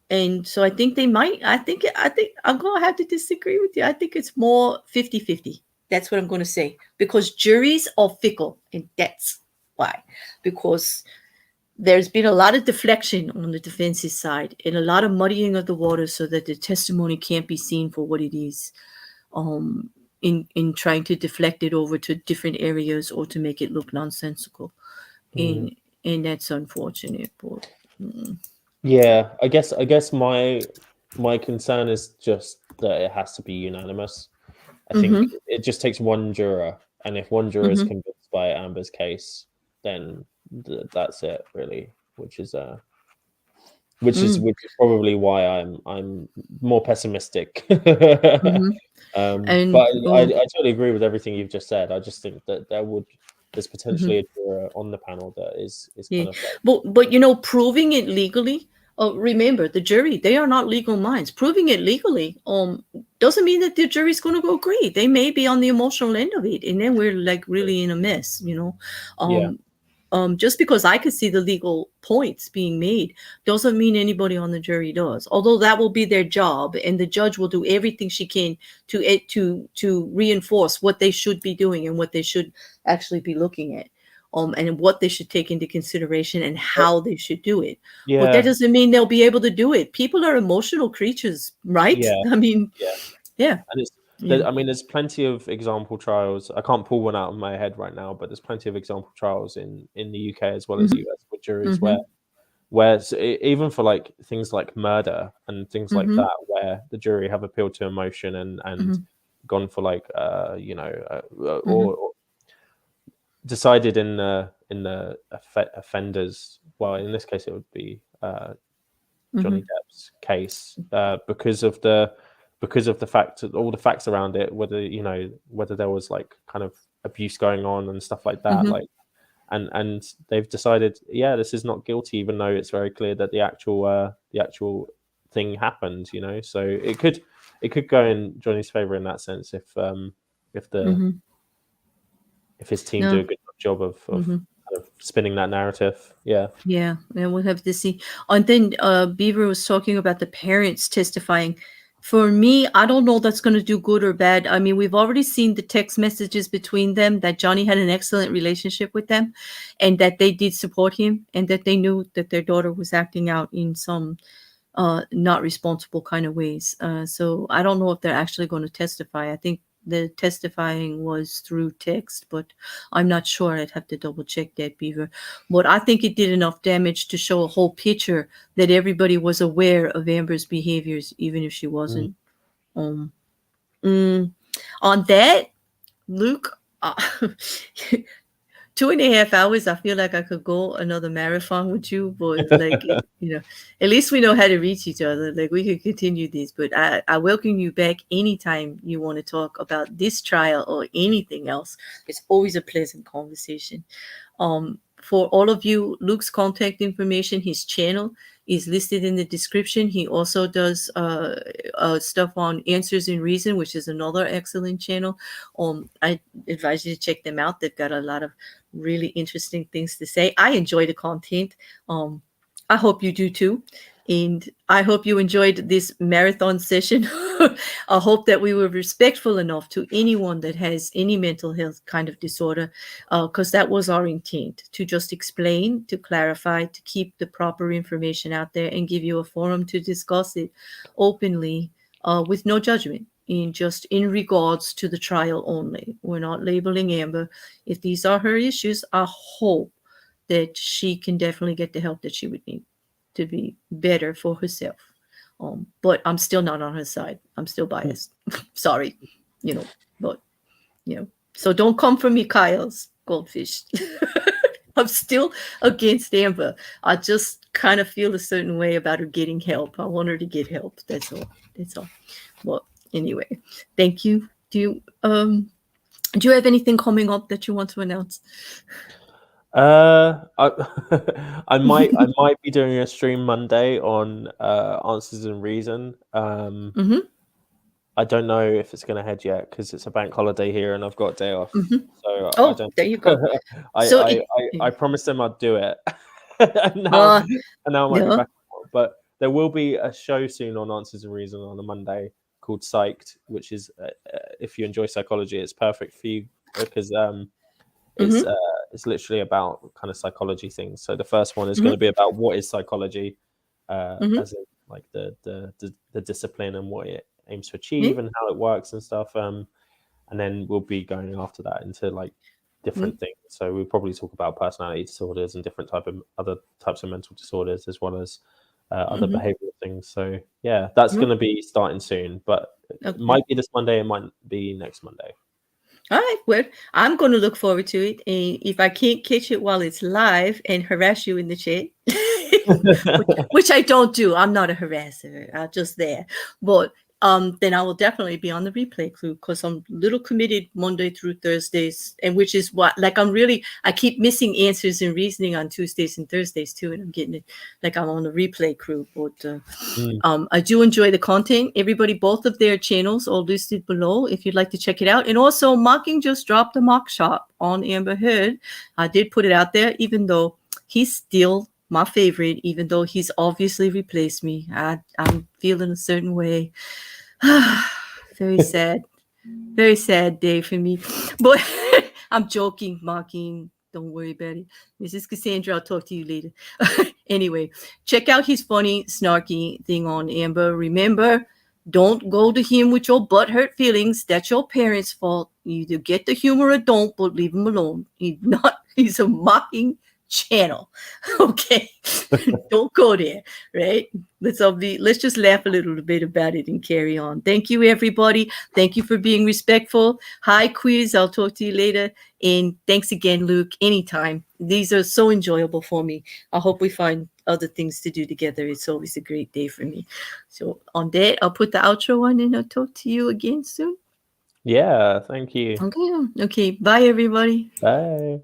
and so I think they might, I think I'm going to have to disagree with you. I think it's more 50-50. That's what I'm going to say. Because juries are fickle. And that's why. Because there's been a lot of deflection on the defense's side and a lot of muddying of the water so that the testimony can't be seen for what it is, in trying to deflect it over to different areas or to make it look nonsensical. mm, And that's unfortunate. But yeah. I guess my concern is just that it has to be unanimous. I think mm-hmm, it just takes one juror, and if one juror is mm-hmm, convinced by Amber's case, then that's it, really. Which is mm, probably why I'm more pessimistic. mm-hmm. But And I totally agree with everything you've just said. I just think that there's mhm. potentially a juror on the panel that is Yeah, kind of like, but proving it legally. Remember, the jury, they are not legal minds. Proving it legally doesn't mean that the jury's going to go agree. They may be on the emotional end of it, and then we're like really in a mess. yeah, Um, just because I could see the legal points being made doesn't mean anybody on the jury does. Although that will be their job, and the judge will do everything she can to reinforce what they should be doing and what they should actually be looking at, and what they should take into consideration and how they should do it. But that Yeah, doesn't mean they'll be able to do it. People are emotional creatures, right? yeah, I mean, yeah. yeah, And yeah. I mean, there's plenty of example trials. I can't pull one out of my head right now, but there's plenty of example trials in the UK as well as Mm-hmm, US with juries mm-hmm, where even for like things like murder and things like mm-hmm, that, where the jury have appealed to emotion and mm-hmm, gone for like mm-hmm, or decided in the offenders. Well, in this case, it would be mm-hmm, Johnny Depp's case because of the fact all the facts around it, whether there was like kind of abuse going on and stuff like that, mm-hmm. like and they've decided, yeah, this is not guilty, even though it's very clear that the actual thing happened. So it could go in Johnny's favor in that sense if the Mm-hmm. if his team do a No. good job of Mm-hmm. kind of spinning that narrative. Yeah. Yeah, and we'll have to see. And then Beaver was talking about the parents testifying. For me, I don't know that's going to do good or bad. I mean, we've already seen the text messages between them that Johnny had an excellent relationship with them, and that they did support him, and that they knew that their daughter was acting out in some not responsible kind of ways. So I don't know if they're actually going to testify. I think the testifying was through text, but I'm not sure. I'd have to double check that, Beaver. But I think it did enough damage to show a whole picture that everybody was aware of Amber's behaviors, even if she Mm. wasn't. Um, mm, on that, Luke, 2.5 hours, I feel like I could go another marathon with you, but like, at least we know how to reach each other. Like, we could continue this, but I welcome you back anytime you want to talk about this trial or anything else. It's always a pleasant conversation. For all of you, Luke's contact information, his channel is listed in the description. He also does stuff on Answers in Reason, which is another excellent channel. I advise you to check them out. They've got a lot of really interesting things to say. I enjoy the content. I hope you do too. And I hope you enjoyed this marathon session. I hope that we were respectful enough to anyone that has any mental health kind of disorder, because that was our intent, to just explain, to clarify, to keep the proper information out there and give you a forum to discuss it openly, with no judgment, in regards to the trial only. We're not labeling Amber. If these are her issues, I hope that she can definitely get the help that she would need to be better for herself. But I'm still not on her side. I'm still biased. Sorry, but so don't come for me, Kyle's goldfish. I'm still against Amber. I just kind of feel a certain way about her getting help. I want her to get help. That's all. That's all. Well, anyway, thank you. Do you have anything coming up that you want to announce? I, I might be doing a stream Monday on Answers in Reason. Mm-hmm. I don't know if it's going to head yet because it's a bank holiday here and I've got a day off. Mm-hmm. So I Oh, don't. there you go. I, So I, it. I promised them I'd do it, and now Uh, I might be yeah. back. But there will be a show soon on Answers in Reason on a Monday called Psyched, which is if you enjoy psychology, it's perfect for you because it's Mm-hmm. it's literally about kind of psychology things. So the first one is going Mm-hmm. to be about what is psychology, Mm-hmm. as in like the discipline and what it aims to Yeah. achieve and how it works and stuff. And then we'll be going after that into like different things. So we'll probably talk about personality disorders and different other types of mental disorders as well as other Mm-hmm. behavioral things. So yeah, that's Mm-hmm. going to be starting soon, but it Okay. might be this Monday. It might be next Monday. All right. Well, I'm going to look forward to it. And if I can't catch it while it's live and harass you in the chat, which I don't do, I'm not a harasser. I'm just there. But then I will definitely be on the replay crew because I'm a little committed Monday through Thursdays, and which is what, like, I keep missing answers and reasoning on Tuesdays and Thursdays too, and I'm getting it like I'm on the replay crew. But I do enjoy the content. Everybody, both of their channels are listed below if you'd like to check it out. And also, Mocking just dropped a mock shop on Amber Heard. I did put it out there, even though he's still my favorite, even though he's obviously replaced me. I'm feeling a certain way. Very sad. Very sad day for me. But I'm joking, Mocking. Don't worry about it. Mrs. Cassandra, I'll talk to you later. Anyway, check out his funny, snarky thing on Amber. Remember, don't go to him with your butthurt feelings. That's your parents' fault. You either get the humor or don't, but leave him alone. He's a mocking channel. Okay. Don't go there, right? Let's just laugh a little bit about it and carry on. Thank you, everybody. Thank you for being respectful. Hi, quiz. I'll talk to you later. And thanks again, Luke. Anytime. These are so enjoyable for me. I hope we find other things to do together. It's always a great day for me. So on that, I'll put the outro on and I'll talk to you again soon. Yeah, thank you. Okay. Bye, everybody. Bye.